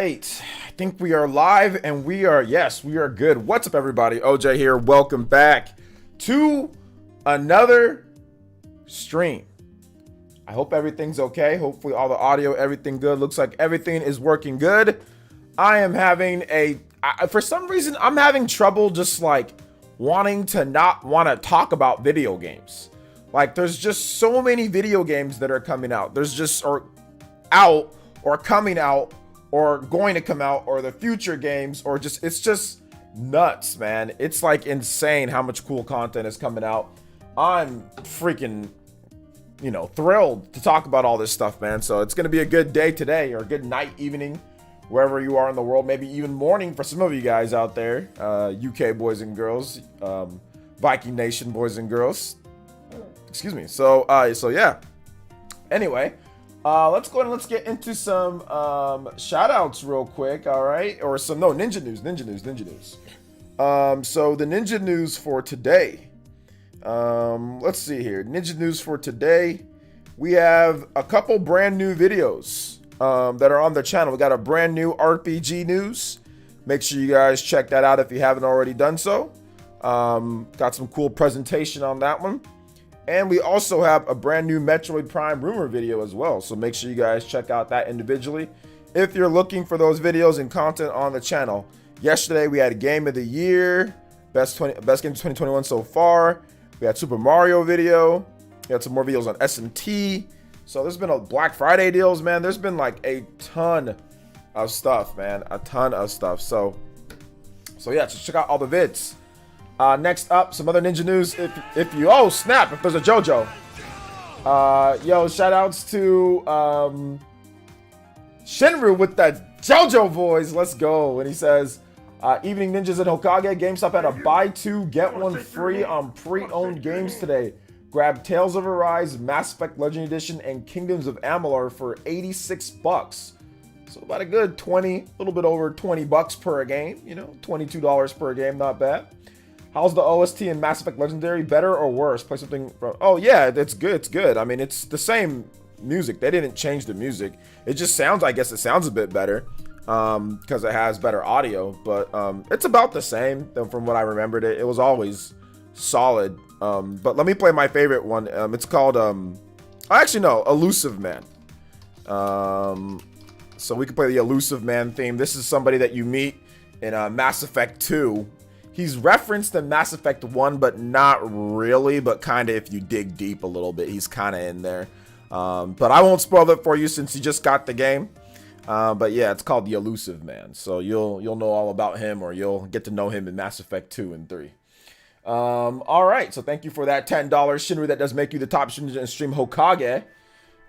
right. I think we are live and yes, we are good. What's up, everybody? OJ here. Welcome back to another stream. I hope everything's okay. Hopefully all the audio, everything good. Looks like everything is working good. I am having for some reason, I'm having trouble just like wanting to not want to talk about video games. Like there's just so many video games that are coming out. There's just out or coming out or going to come out or the future games or just it's just nuts, man. It's like insane how much cool content is coming out. I'm freaking thrilled to talk about all this stuff, man. So it's gonna be a good day today, or a good night, evening, wherever you are in the world. Maybe even morning for some of you guys out there, UK boys and girls, Viking Nation boys and girls. Excuse me. So yeah. Anyway, let's go ahead and let's get into some shout outs real quick. All right, or ninja news. So the ninja news for today. Let's see here. Ninja news for today. We have a couple brand new videos that are on the channel. We got a brand new RPG news. Make sure you guys check that out if you haven't already done so. Got some cool presentation on that one. And we also have a brand new Metroid Prime rumor video as well. So make sure you guys check out that individually if you're looking for those videos and content on the channel. Yesterday we had a game of the year, best game of 2021 so far. We had Super Mario video. We had some more videos on SMT. So there's been a Black Friday deals, man. There's been like a ton of stuff, man. A ton of stuff. So yeah, just check out all the vids. Next up, some other ninja news. If there's a JoJo. Yo, shout outs to Shinru with that JoJo voice. Let's go. And he says, evening ninjas at Hokage. GameStop had a buy two, get one free on pre-owned games today. Grab Tales of Arise, Mass Effect Legend Edition, and Kingdoms of Amalur for $86. So about a good a little bit over $20 per game. $22 per game, not bad. How's the OST in Mass Effect Legendary? Better or worse? Play something from... Oh, yeah, it's good. It's good. I mean, it's the same music. They didn't change the music. It just sounds... I guess it sounds a bit better because it has better audio. But it's about the same from what I remembered. It was always solid. But let me play my favorite one. It's called... Elusive Man. So we can play the Elusive Man theme. This is somebody that you meet in Mass Effect 2. He's referenced in Mass Effect 1, but not really, but kind of if you dig deep a little bit, he's kind of in there. But I won't spoil it for you since you just got the game. But yeah, it's called The Elusive Man. So you'll know all about him, or you'll get to know him in Mass Effect 2 and 3. All right, so thank you for that $10. Shinru, that does make you the top Shinru in stream Hokage.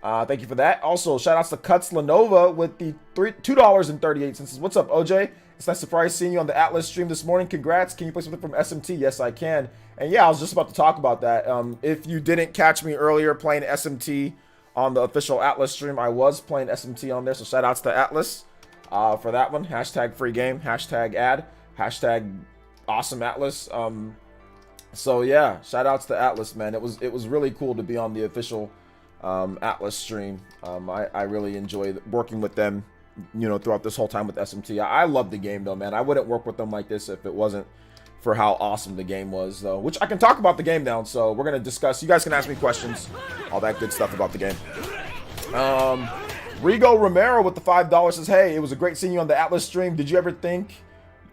Thank you for that. Also, shout outs to Cuts Lanova with the $2.38. What's up, OJ? It's nice surprise seeing you on the Atlas stream this morning. Congrats. Can you play something from SMT? Yes, I can. And yeah, I was just about to talk about that. If you didn't catch me earlier playing SMT on the official Atlas stream, I was playing SMT on there. So shout outs to Atlas for that one. Hashtag free game. Hashtag ad. Hashtag awesome Atlas. So yeah, shout outs to Atlas, man. It was really cool to be on the official Atlas stream. I really enjoyed working with them, throughout this whole time with SMT. I love the game though, man. I wouldn't work with them like this if it wasn't for how awesome the game was, though. Which I can talk about the game now, so we're gonna discuss. You guys can ask me questions, all that good stuff about the game. Rigo Romero with the $5 says, "Hey, it was a great seeing you on the Atlas stream. Did you ever think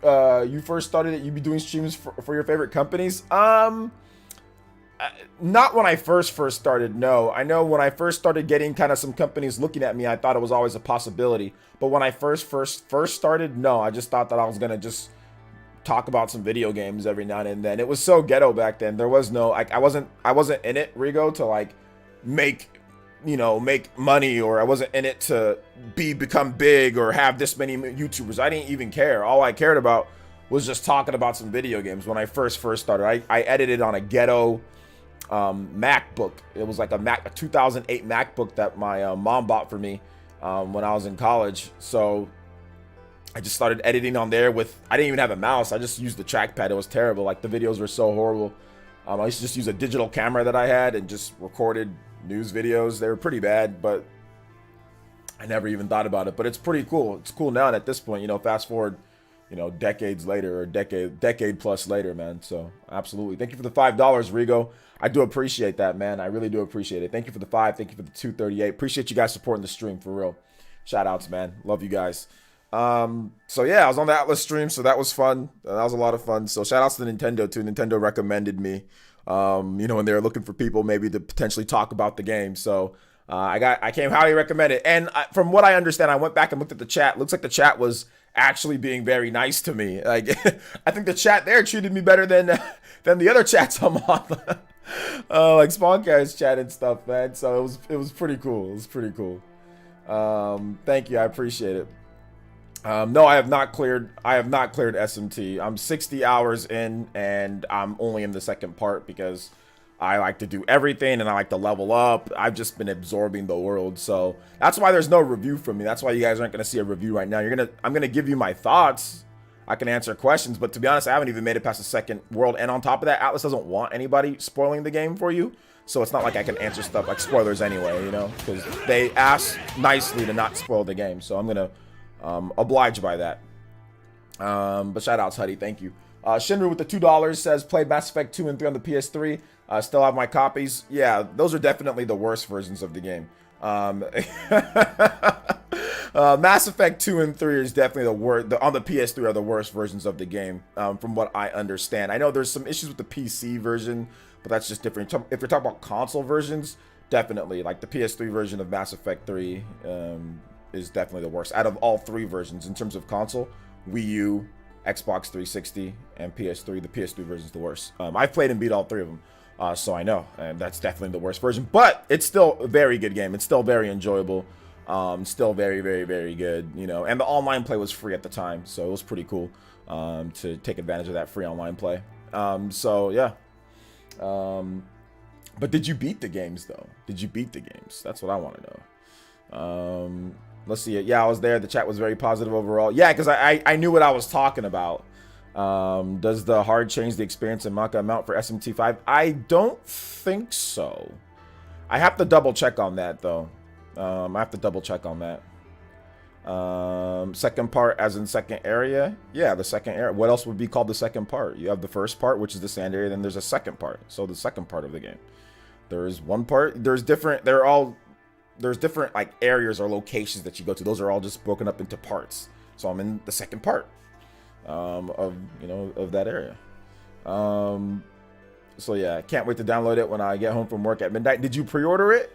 you first started it, you'd be doing streams for your favorite companies?" Not when I first started, no. I know when I first started getting kind of some companies looking at me, I thought it was always a possibility. But when I first started, no, I just thought that I was gonna just talk about some video games every now and then. It was so ghetto back then. There was no, I wasn't in it, Rigo, to like make money, or I wasn't in it to become big or have this many YouTubers. I didn't even care. All I cared about was just talking about some video games when I first started. I edited on a ghetto MacBook. It was like a 2008 MacBook that my mom bought for me when I was in college. So I just started editing on there I didn't even have a mouse. I just used the trackpad. It was terrible. Like the videos were so horrible. I used to just use a digital camera that I had and just recorded news videos. They were pretty bad, but I never even thought about it, but it's pretty cool. It's cool now, and at this point, you know, fast forward, you know, decades later or decade plus later, man. So absolutely. Thank you for the $5, Rigo. I do appreciate that, man. I really do appreciate it. Thank you for the 5. Thank you for the 238. Appreciate you guys supporting the stream, for real. Shout outs, man. Love you guys. So yeah, I was on the Atlas stream, so that was fun. That was a lot of fun. So shout outs to Nintendo too. Nintendo recommended me, you know, when they were looking for people maybe to potentially talk about the game. So I came highly recommended. And from what I understand, I went back and looked at the chat. Looks like the chat was actually being very nice to me. Like, I think the chat there treated me better than the other chats I'm on. Like Spawncast chat and stuff, man. So it was pretty cool. It was pretty cool. Thank you. I appreciate it. No, I have not cleared SMT. I'm 60 hours in, and I'm only in the second part because I like to do everything and I like to level up. I've just been absorbing the world, so that's why there's no review from me. That's why you guys aren't gonna see a review right now. I'm gonna give you my thoughts. I can answer questions, but to be honest, I haven't even made it past the second world. And on top of that, Atlas doesn't want anybody spoiling the game for you, so it's not like I can answer stuff like spoilers anyway, you know, because they ask nicely to not spoil the game. So I'm gonna oblige by that. But shout outs, Huddy, thank you. Shinru with the $2 says played Mass Effect 2 and 3 on the PS3. Still have my copies. Yeah, those are definitely the worst versions of the game. Mass Effect 2 and 3 is definitely the worst. On the PS3 are the worst versions of the game, from what I understand. I know there's some issues with the PC version, but that's just different. If you're talking about console versions, definitely like the PS3 version of Mass Effect 3 is definitely the worst out of all 3 versions in terms of console. Wii U, Xbox 360, and PS3. The PS3 version is the worst. I've played and beat all 3 of them. So I know, and that's definitely the worst version, but it's still a very good game. It's still very enjoyable. Still very, very, very good, you know, and the online play was free at the time, so it was pretty cool to take advantage of that free online play. So yeah. But did you beat the games though? Did you beat the games? That's what I want to know. Let's see it. Yeah, I was there. The chat was very positive overall. Yeah, because I knew what I was talking about. Does the hard change the experience in Maka amount for SMT5? I don't think so. I have to double check on that though. I have to double check on that. Second part as in second area. Yeah, the second area. What else would be called the second part? You have the first part, which is the sand area. Then there's a second part. So the second part of the game. There's one part. There's different like areas or locations that you go to. Those are all just broken up into parts. So I'm in the second part of that area. So yeah, can't wait to download it when I get home from work at midnight. Did you pre-order it,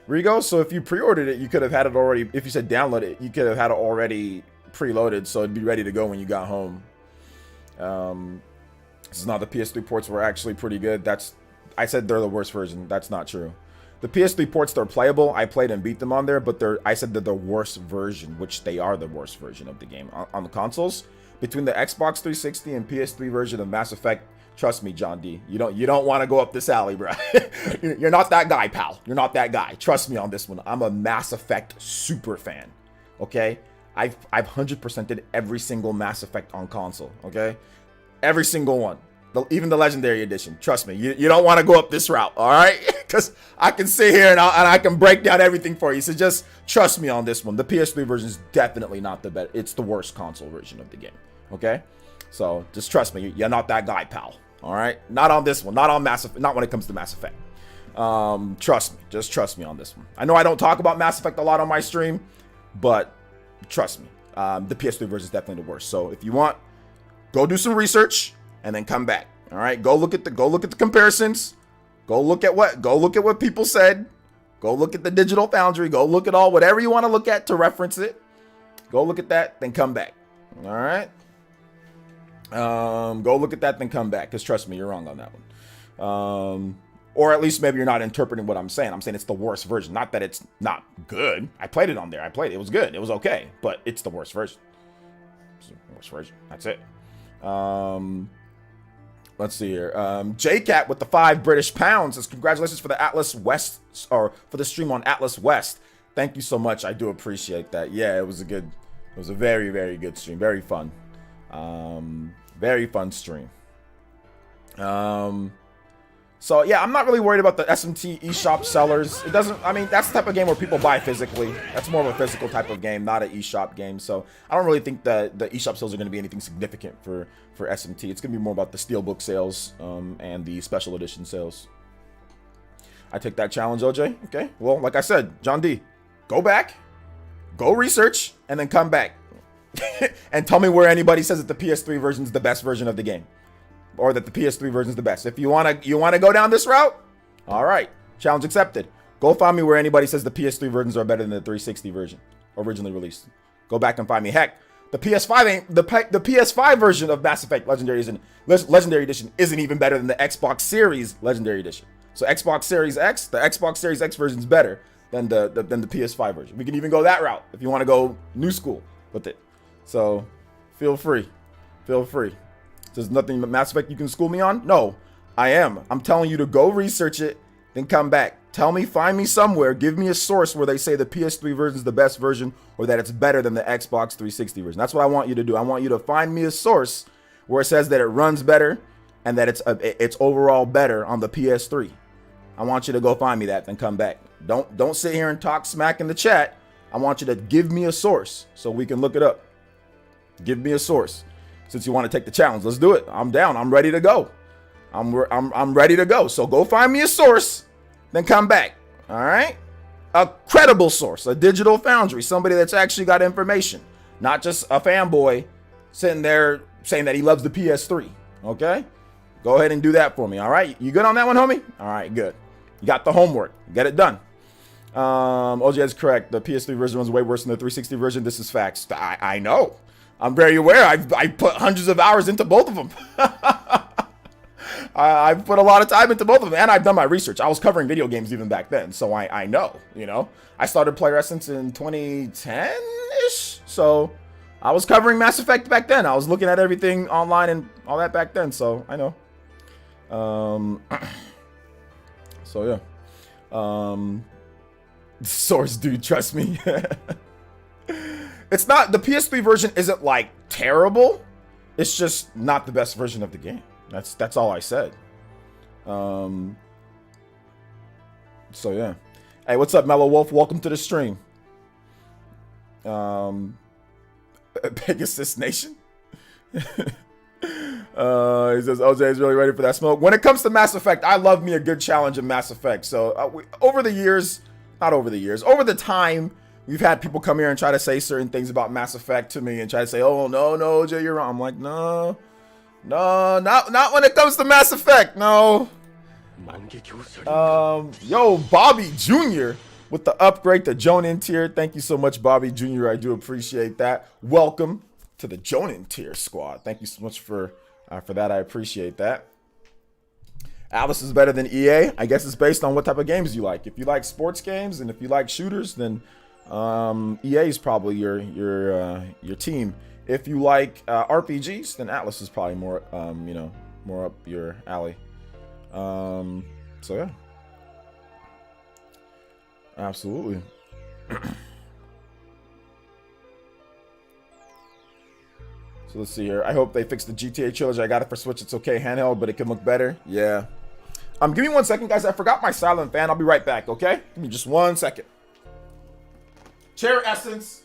Rigo? So if you pre-ordered it, you could have had it already. If you said download it, you could have had it already preloaded, so it'd be ready to go when you got home. This is not the PS3 ports were actually pretty good. I said they're the worst version. That's not true. The PS3 ports, they're playable. I played and beat them on there, but I said they're the worst version, which they are the worst version of the game. On the consoles, between the Xbox 360 and PS3 version of Mass Effect, trust me, John D, you don't want to go up this alley, bro. You're not that guy, pal. You're not that guy. Trust me on this one. I'm a Mass Effect super fan, okay? I've 100%ed every single Mass Effect on console, okay? Every single one. Even the Legendary Edition. Trust me, you don't want to go up this route, all right? Because I can sit here and I can break down everything for you. So just trust me on this one. The PS3 version is definitely not the best. It's the worst console version of the game, okay? So just trust me. You're not that guy, pal, all right? Not on this one. Not on Mass Effect. Not when it comes to Mass Effect. Trust me. Just trust me on this one. I know I don't talk about Mass Effect a lot on my stream, but trust me. The PS3 version is definitely the worst. So if you want, go do some research and then come back. All right, go look at the comparisons. Go look at what people said. Go look at the Digital Foundry. Go look at whatever you want to look at to reference it. Go look at that, then come back. All right. Go look at that, then come back. Because trust me, you're wrong on that one. Or at least maybe you're not interpreting what I'm saying. I'm saying it's the worst version. Not that it's not good. I played it on there. It was good. It was okay. But it's the worst version. It's the worst version. That's it. Let's see here. JCat with the £5 says, congratulations for the Atlas West, or for the stream on Atlas West. Thank you so much. I do appreciate that. Yeah, it was a very, very good stream. Very fun. Very fun stream. So yeah, I'm not really worried about the SMT eShop sellers. It doesn't, I mean, that's the type of game where people buy physically. That's more of a physical type of game, not an eShop game. So I don't really think that the eShop sales are going to be anything significant for SMT. It's going to be more about the Steelbook sales and the special edition sales. I take that challenge, OJ. Okay. Well, like I said, John D, go back, go research, and then come back and tell me where anybody says that the PS3 version is the best version of the game. Or that the PS3 version is the best. If you wanna go down this route, all right, challenge accepted. Go find me where anybody says the PS3 versions are better than the 360 version originally released. Go back and find me. Heck, the PS5 version of Mass Effect Legendary Edition isn't even better than the Xbox Series Legendary Edition. So Xbox Series X, the Xbox Series X version is better than the PS5 version. We can even go that route if you want to go new school with it. So feel free. There's nothing but Mass Effect you can school me on? No, I am. I'm telling you to go research it, then come back. Tell me, find me somewhere, give me a source where they say the PS3 version is the best version or that it's better than the Xbox 360 version. That's what I want you to do. I want you to find me a source where it says that it runs better and that it's overall better on the PS3. I want you to go find me that, then come back. Don't sit here and talk smack in the chat. I want you to give me a source so we can look it up. Give me a source. Since you want to take the challenge, let's do it. I'm down. I'm ready to go. I'm ready to go. So go find me a source, then come back. All right? A credible source, a digital foundry, somebody that's actually got information, not just a fanboy sitting there saying that he loves the PS3. Okay? Go ahead and do that for me. All right? You good on that one, homie? All right, good. You got the homework. Get it done. OJ is correct. The PS3 version was way worse than the 360 version. This is facts. I know. I'm very aware. I put hundreds of hours into both of them. I've put a lot of time into both of them, and I've done my research. I was covering video games even back then, so I know, you know. I started PlayerEssence in 2010-ish, so I was covering Mass Effect back then. I was looking at everything online and all that back then, so I know. So yeah. Source, dude, trust me. It's not, the PS3 version isn't like terrible. It's just not the best version of the game. That's all I said. So yeah. Hey, what's up, Mellow Wolf? Welcome to the stream. Pegasus Nation. He says OJ is really ready for that smoke. When it comes to Mass Effect, I love me a good challenge in Mass Effect. So over the time, we've had people come here and try to say certain things about Mass Effect to me and try to say, oh, no, OJ, you're wrong. I'm like, no, not when it comes to Mass Effect, no. Yo, Bobby Jr. with the upgrade to Jonin tier. Thank you so much, Bobby Jr. I do appreciate that. Welcome to the Jonin tier squad. Thank you so much for that. I appreciate that. Alice is better than EA. I guess it's based on what type of games you like. If you like sports games and if you like shooters, then EA is probably your team. If you like RPGs, then Atlas is probably more more up your alley. So yeah, absolutely. So let's see here. I hope they fix the GTA Trilogy. I got it for Switch. It's okay handheld, but it can look better. Yeah. Give me 1 second, guys. I forgot my silent fan. I'll be right back. Okay? Give me just 1 second. PlayerEssence.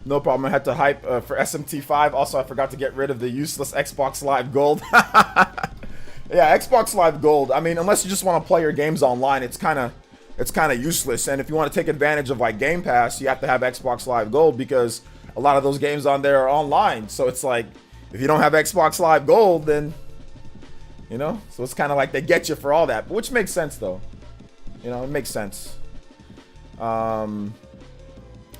No problem. I had to hype for SMT5. Also, I forgot to get rid of the useless Xbox Live Gold. Yeah, Xbox Live Gold. I mean, unless you just want to play your games online, it's kind of useless. And if you want to take advantage of like Game Pass, you have to have Xbox Live Gold because a lot of those games on there are online. So it's like if you don't have Xbox Live Gold, then so it's kind of like they get you for all that, which makes sense though. You know, it makes sense. Man,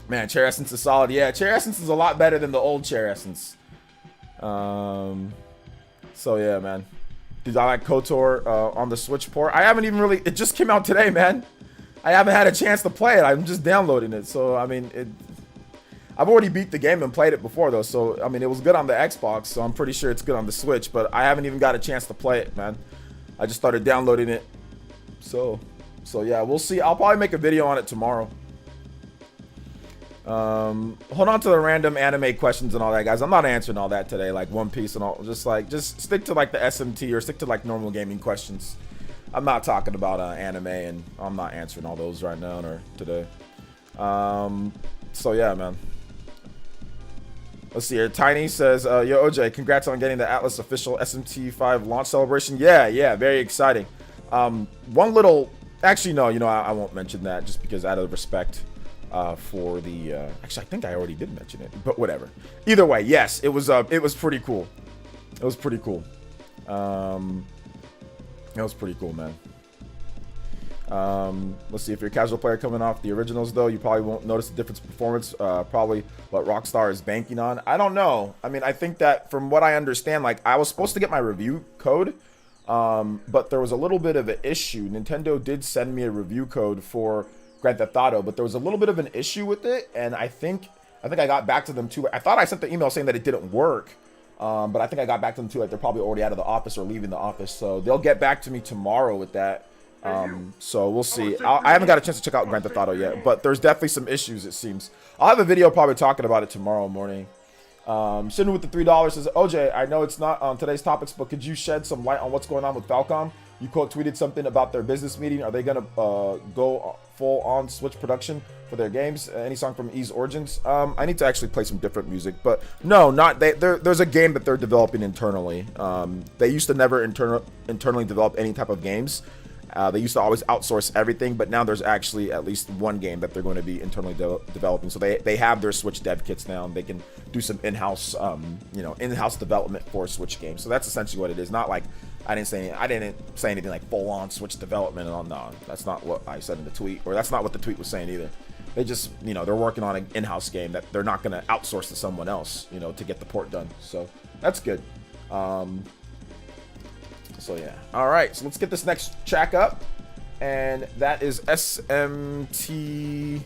PlayerEssence is solid. Yeah, PlayerEssence is a lot better than the old PlayerEssence. So yeah, man. Dude, I like KOTOR on the Switch port. I haven't even really... It just came out today, man. I haven't had a chance to play it. I'm just downloading it. So, I mean, I've already beat the game and played it before, though. So, I mean, it was good on the Xbox. So, I'm pretty sure it's good on the Switch. But I haven't even got a chance to play it, man. I just started downloading it. So yeah, we'll see. I'll probably make a video on it tomorrow. Hold on to the random anime questions and all that, guys. I'm not answering all that today, like One Piece and all. Just stick to like the SMT or stick to like normal gaming questions. I'm not talking about anime, and I'm not answering all those right now or today. So yeah, man. Let's see here. Tiny says, yo, OJ, congrats on getting the Atlas official SMT5 launch celebration. Yeah, very exciting. One little, actually, no, you know, I won't mention that just because out of respect for the, actually, I think I already did mention it, but whatever. Either way, yes, it was pretty cool. It was pretty cool. It was pretty cool, man. Let's see, if you're a casual player coming off the originals, though, you probably won't notice the difference in performance. Probably what Rockstar is banking on. I don't know. I mean, I think that from what I understand, like, I was supposed to get my review code, but there was a little bit of an issue. Nintendo did send me a review code for Grand Theft Auto, but there was a little bit of an issue with it, and I think I got back to them too. I thought I sent the email saying that it didn't work, but I think I got back to them too. Like, they're probably already out of the office or leaving the office, so they'll get back to me tomorrow with that. So we'll see. I haven't got a chance to check out Grand Theft Auto yet, but there's definitely some issues, it seems. I'll have a video probably talking about it tomorrow morning. Shin with the $3 says, OJ, I know it's not on today's topics, but could you shed some light on what's going on with Falcom? You quote tweeted something about their business meeting. Are they gonna go full on Switch production for their games? Any song from E's Origins? I need to actually play some different music, but no, not they. There's a game that they're developing internally. They used to never internally develop any type of games. They used to always outsource everything, but now there's actually at least one game that they're going to be internally developing. So they have their Switch dev kits now, and they can do some in-house, in-house development for Switch games. So that's essentially what it is. Not like I didn't say anything like full-on Switch development. No, that's not what I said in the tweet, or that's not what the tweet was saying either. They just, they're working on an in-house game that they're not going to outsource to someone else, to get the port done. So that's good. So yeah. All right. So let's get this next track up, and that is SMT5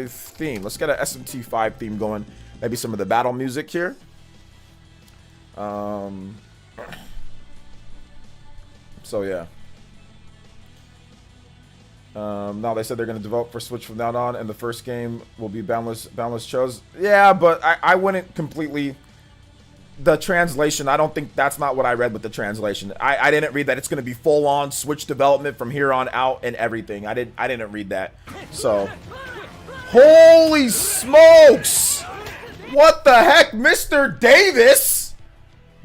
theme. Let's get an SMT5 theme going. Maybe some of the battle music here. So yeah. Now they said they're going to develop for Switch from now on, and the first game will be boundless chose. Yeah, but I wouldn't completely. The translation, I don't think that's not what I read with the translation. I didn't read that it's going to be full-on Switch development from here on out and everything. I didn't read that. So, holy smokes! What the heck, Mr. Davis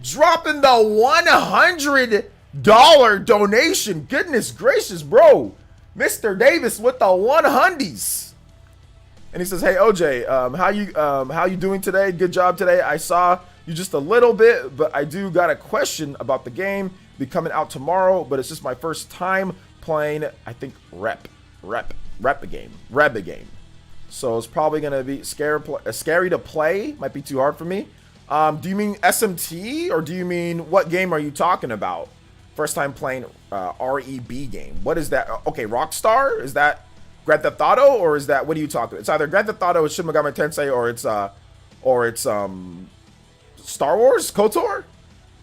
dropping the $100 donation. Goodness gracious, bro. Mr. Davis with the 100s. And he says, "Hey OJ, how you doing today? Good job today. I saw you just a little bit, but I do got a question about the game. Be coming out tomorrow, but it's just my first time playing. I think Rep a game. So it's probably gonna be scary to play. Might be too hard for me. Do you mean SMT, or do you mean what game are you talking about? First time playing REB game. What is that? Okay, Rockstar. Is that Grand Theft Auto, or is that, what are you talking about? It's either Grand Theft Auto with Shin Megami Tensei, or it's Star Wars KOTOR.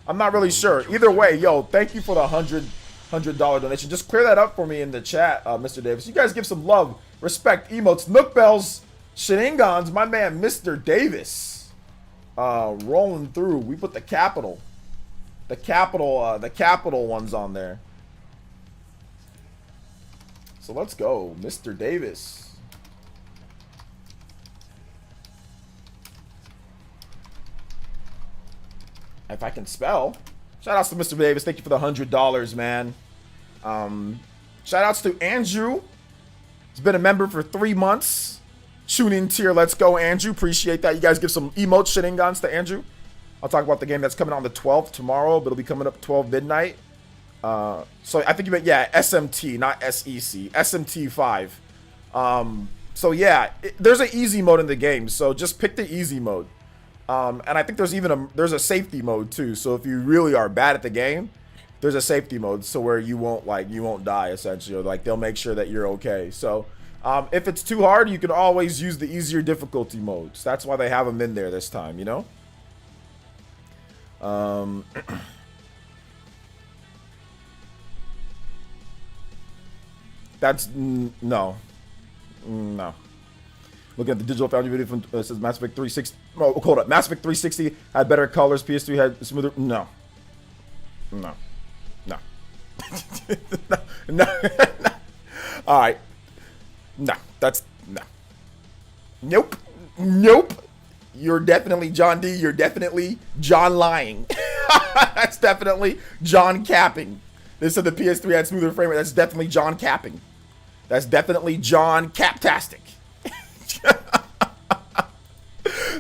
I'm not really sure. Either way, yo, thank you for the $100 donation. Just clear that up for me in the chat, Mr. Davis. You guys give some love, respect, emotes, nook bells, shenanigans. My man, Mr. Davis, rolling through. We put the capital ones on there. So let's go, Mr. Davis. If I can spell. Shout outs to Mr. Davis. Thank you for the $100, man. Shout outs to Andrew. He's been a member for 3 months. Tune in tier. Let's go, Andrew. Appreciate that. You guys give some emote shenanigans to Andrew. I'll talk about the game that's coming on the 12th tomorrow, but it'll be coming up 12 midnight. So I think you meant, yeah, SMT, not SEC, SMT5. So yeah, there's an easy mode in the game, so just pick the easy mode. And I think there's a safety mode too. So if you really are bad at the game, there's a safety mode, so where you won't die essentially, or like they'll make sure that you're okay. So if it's too hard, you can always use the easier difficulty modes. That's why they have them in there this time, you know. That's no. Looking at the Digital Foundry video from says Mass Effect 360. Oh, hold up. Mass Effect 360 had better colors. PS3 had smoother. No. No. No. All right. No. That's no. Nope. You're definitely John D. You're definitely John lying. That's definitely John capping. They said the PS3 had smoother frame rate. That's definitely John capping. That's definitely John Captastic.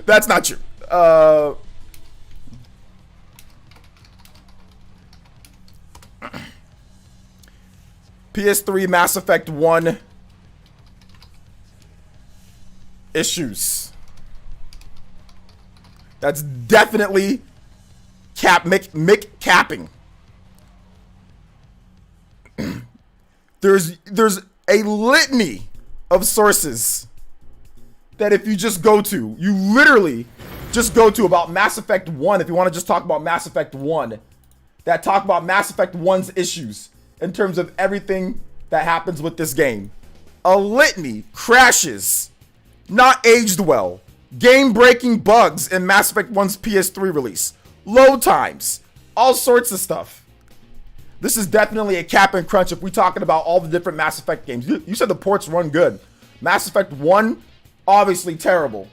That's not true. PS3 Mass Effect 1 issues. That's definitely Mick capping. There's a litany of sources that if you just go to, you literally just go to about Mass Effect 1, if you want to just talk about Mass Effect 1, that talk about Mass Effect 1's issues in terms of everything that happens with this game. A litany, crashes, not aged well, game-breaking bugs in Mass Effect 1's PS3 release, load times, all sorts of stuff. This is definitely a cap and crunch if we're talking about all the different Mass Effect games. You said the ports run good. Mass Effect 1, obviously terrible.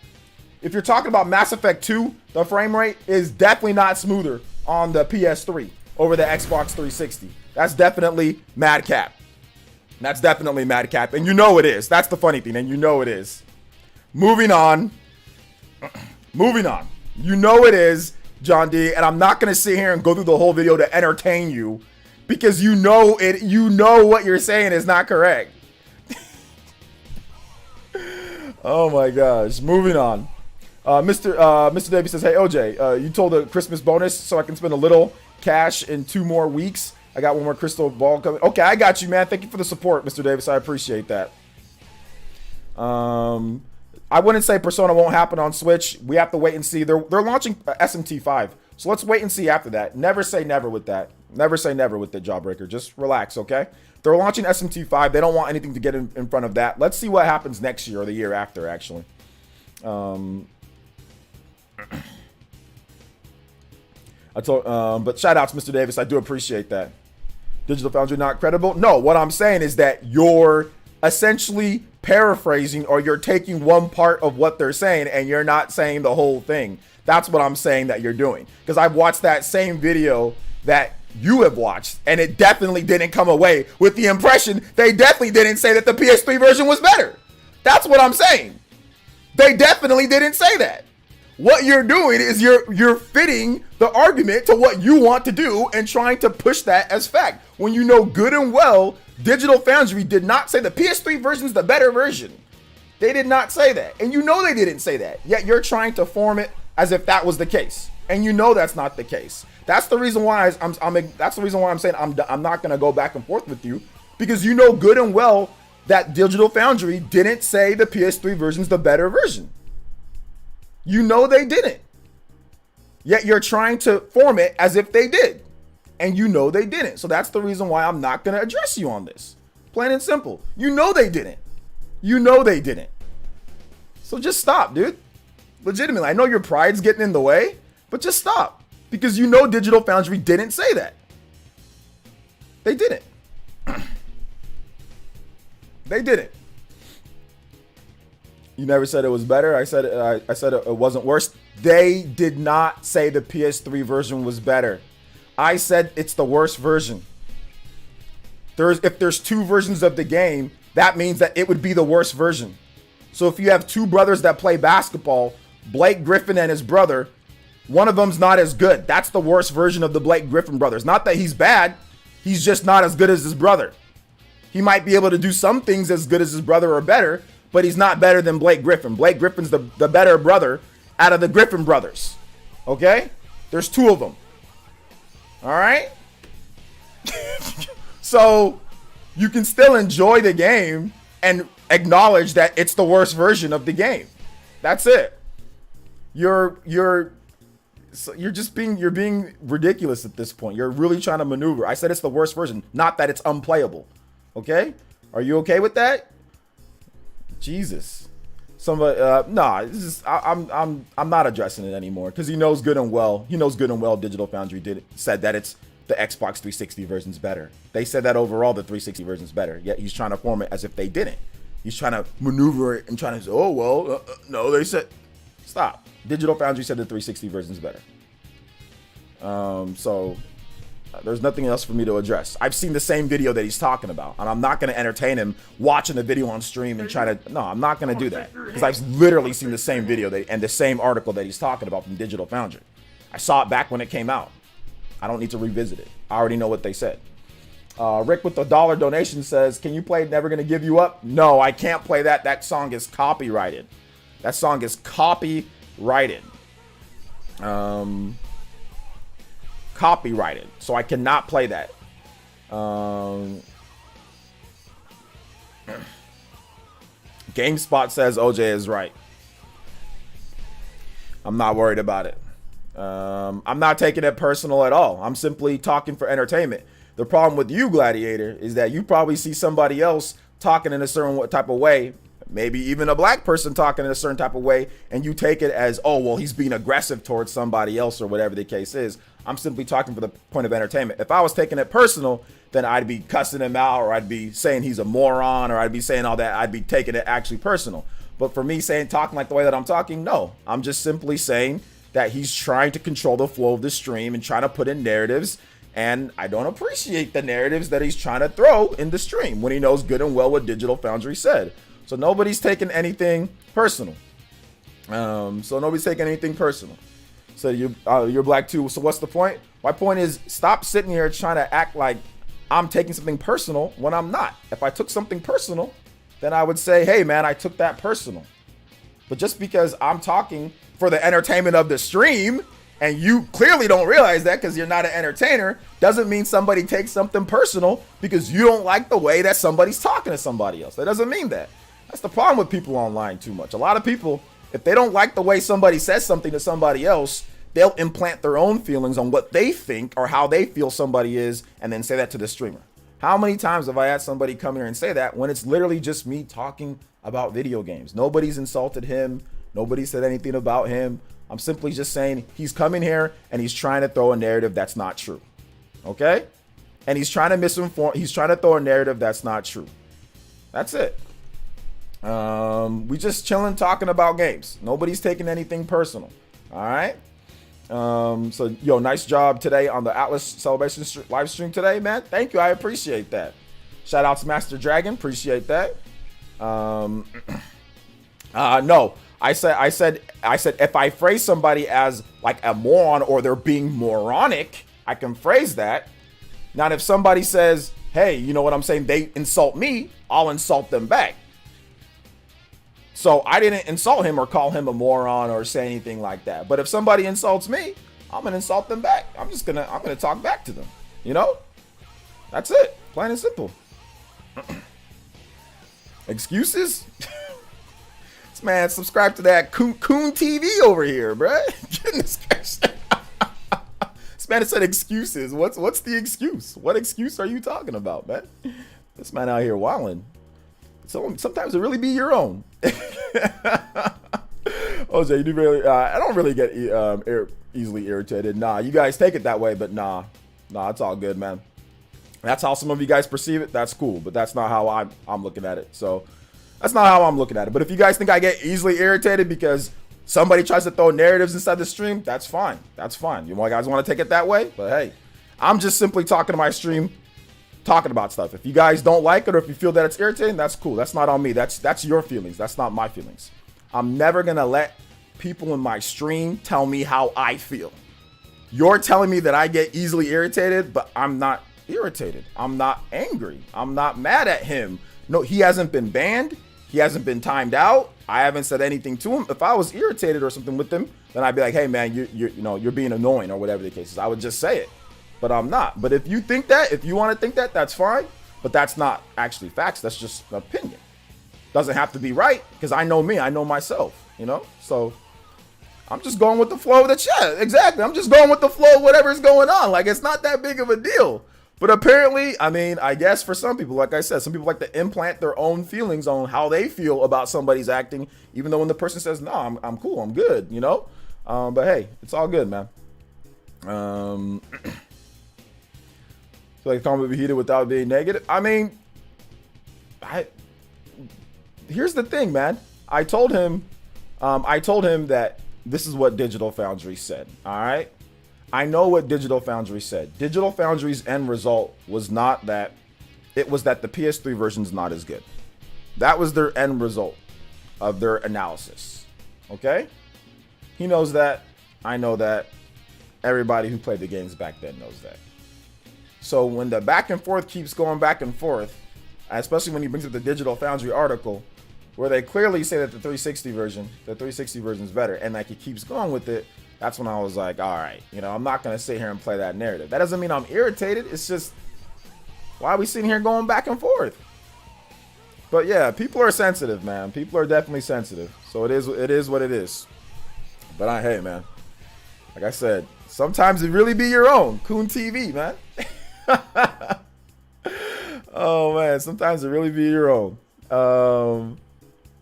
If you're talking about Mass Effect 2, the frame rate is definitely not smoother on the PS3 over the Xbox 360. That's definitely mad cap. That's definitely mad cap. And you know it is. That's the funny thing. And you know it is. Moving on. You know it is, John D. And I'm not going to sit here and go through the whole video to entertain you, because you know it. You know what you're saying is not correct. Oh my gosh. Moving on. Mr. Davis says, hey, OJ, you told a Christmas bonus so I can spend a little cash in 2 more weeks. I got one more crystal ball coming. Okay, I got you, man. Thank you for the support, Mr. Davis. I appreciate that. I wouldn't say Persona won't happen on Switch. We have to wait and see. They're launching SMT5. So let's wait and see after that. Never say never with that. Never say never with the Jawbreaker. Just relax, okay? They're launching SMT5. They don't want anything to get in front of that. Let's see what happens next year or the year after, actually. But shout outs, Mr. Davis. I do appreciate that. Digital Foundry not credible? No, what I'm saying is that you're essentially paraphrasing, or you're taking one part of what they're saying and you're not saying the whole thing. That's what I'm saying that you're doing. Because I've watched that same video that you have watched, and it definitely didn't come away with the impression they definitely didn't say that the PS3 version was better. That's what I'm saying. They definitely didn't say that. What you're doing is you're fitting the argument to what you want to do and trying to push that as fact, when you know good and well Digital Foundry did not say the PS3 version is the better version. They did not say that, and you know they didn't say that. Yet you're trying to form it as if that was the case, and you know that's not the case. That's the reason why that's the reason why I'm saying I'm not going to go back and forth with you, because you know good and well that Digital Foundry didn't say the PS3 version is the better version. You know they didn't. Yet you're trying to form it as if they did. And you know they didn't. So that's the reason why I'm not going to address you on this. Plain and simple. You know they didn't. You know they didn't. So just stop, dude. Legitimately. I know your pride's getting in the way, but just stop. Because you know Digital Foundry didn't say that. They didn't. They didn't. You never said it was better. I said it wasn't worse. They did not say the PS3 version was better. I said it's the worst version. If there's 2 versions of the game, that means that it would be the worst version. So if you have 2 brothers that play basketball, Blake Griffin and his brother, one of them's not as good. That's the worst version of the Blake Griffin brothers. Not that he's bad. He's just not as good as his brother. He might be able to do some things as good as his brother or better, but he's not better than Blake Griffin. Blake Griffin's the better brother out of the Griffin brothers. Okay? There's 2 of them. All right? So you can still enjoy the game and acknowledge that it's the worst version of the game. That's it. You're being ridiculous at this point. You're really trying to maneuver. I said it's the worst version, not that it's unplayable. Okay? Are you okay with that? Jesus. Somebody, nah. This is, I'm not addressing it anymore because he knows good and well. He knows good and well. Digital Foundry said that it's the Xbox 360 version's better. They said that overall the 360 version's better. Yet he's trying to form it as if they didn't. He's trying to maneuver it and trying to say, oh well, no, they said. Stop. Digital Foundry said the 360 version's better. So there's nothing else for me to address. I've seen the same video that he's talking about, and I'm not going to entertain him watching the video on stream and try to. No, I'm not going to do that because I've literally seen the same video and the same article that he's talking about from Digital Foundry. I saw it back when it came out. I don't need to revisit it. I already know what they said. Rick with the $1 donation says, "Can you play Never Gonna Give You Up?" No, I can't play that. That song is copyrighted. That song is copyrighted. Copyrighted. So I cannot play that. GameSpot says OJ is right. I'm not worried about it. I'm not taking it personal at all. I'm simply talking for entertainment. The problem with you, Gladiator, is that you probably see somebody else talking in a certain type of way, maybe even a black person talking in a certain type of way, and you take it as, oh, well, he's being aggressive towards somebody else or whatever the case is. I'm simply talking for the point of entertainment. If I was taking it personal, then I'd be cussing him out, or I'd be saying he's a moron, or I'd be saying all that. I'd be taking it actually personal. But for me talking like the way that I'm talking, no. I'm just simply saying that he's trying to control the flow of the stream and trying to put in narratives, and I don't appreciate the narratives that he's trying to throw in the stream when he knows good and well what Digital Foundry said. So nobody's taking anything personal. So you're black too. So what's the point? My point is, stop sitting here trying to act like I'm taking something personal when I'm not. If I took something personal, then I would say, hey man, I took that personal. But just because I'm talking for the entertainment of the stream, and you clearly don't realize that because you're not an entertainer, doesn't mean somebody takes something personal because you don't like the way that somebody's talking to somebody else. That doesn't mean that. That's the problem with people online too much. A lot of people, if they don't like the way somebody says something to somebody else, they'll implant their own feelings on what they think or how they feel somebody is and then say that to the streamer. How many times have I had somebody come here and say that when it's literally just me talking about video games? Nobody's insulted him. Nobody said anything about him. I'm simply just saying he's coming here and he's trying to throw a narrative that's not true. Okay? And he's trying to misinform. He's trying to throw a narrative that's not true. That's it. We just chilling talking about games. Nobody's taking anything personal. All right? So, yo, nice job today on the Atlas Celebration live stream today, man. Thank you. I appreciate that. Shout out to Master Dragon. Appreciate that. No. I said if I phrase somebody as like a moron or they're being moronic, I can phrase that. Now, if somebody says, hey, you know what I'm saying? They insult me, I'll insult them back. So I didn't insult him or call him a moron or say anything like that. But if somebody insults me, I'm going to insult them back. I'm going to talk back to them. You know, that's it. Plain and simple. Excuses? Man, subscribe to that Coon TV over here, bruh. Goodness gracious. This man said excuses. What's the excuse? What excuse are you talking about, man? This man out here wilding. So sometimes it really be your own. OJ, you do really? I don't really get easily irritated. Nah, you guys take it that way, but nah, it's all good, man. That's how some of you guys perceive it. That's cool, but that's not how I'm looking at it. So. That's not how I'm looking at it. But if you guys think I get easily irritated because somebody tries to throw narratives inside the stream, that's fine. That's fine. You guys want to take it that way? But hey, I'm just simply talking to my stream, talking about stuff. If you guys don't like it or if you feel that it's irritating, that's cool. That's not on me. That's your feelings. That's not my feelings. I'm never going to let people in my stream tell me how I feel. You're telling me that I get easily irritated, but I'm not irritated. I'm not angry. I'm not mad at him. No, he hasn't been banned. He hasn't been timed out. I haven't said anything to him. If I was irritated or something with him, then I'd be like, hey man, you're being annoying or whatever the case is. I would just say it, but I'm not. But if you think that, if you want to think that, that's fine. But that's not actually facts. That's just an opinion. Doesn't have to be right, because I know me. I know myself, you know? So I'm just going with the flow of the chat. Exactly. I'm just going with the flow of whatever's going on. Like, it's not that big of a deal. But apparently, I mean, I guess for some people, like I said, some people like to implant their own feelings on how they feel about somebody's acting, even though when the person says, no, I'm cool, I'm good, you know? But hey, it's all good, man. Feel like the comment would be heated without being negative. I mean, here's the thing, man. I told him that this is what Digital Foundry said. All right. I know what Digital Foundry said. Digital Foundry's end result was not that. It was that the PS3 version's not as good. That was their end result of their analysis. Okay. He knows that. I know that. Everybody who played the games back then knows that. So when the back and forth keeps going back and forth, especially when he brings up the Digital Foundry article, where they clearly say that the 360 version is better, and like he keeps going with it, that's when I was like, all right, you know, I'm not going to sit here and play that narrative. That doesn't mean I'm irritated. It's just, why are we sitting here going back and forth? But yeah, people are sensitive, man. People are definitely sensitive. So it is what it is. But hey, man, like I said, sometimes it really be your own. Coon TV, man. Oh, man, sometimes it really be your own.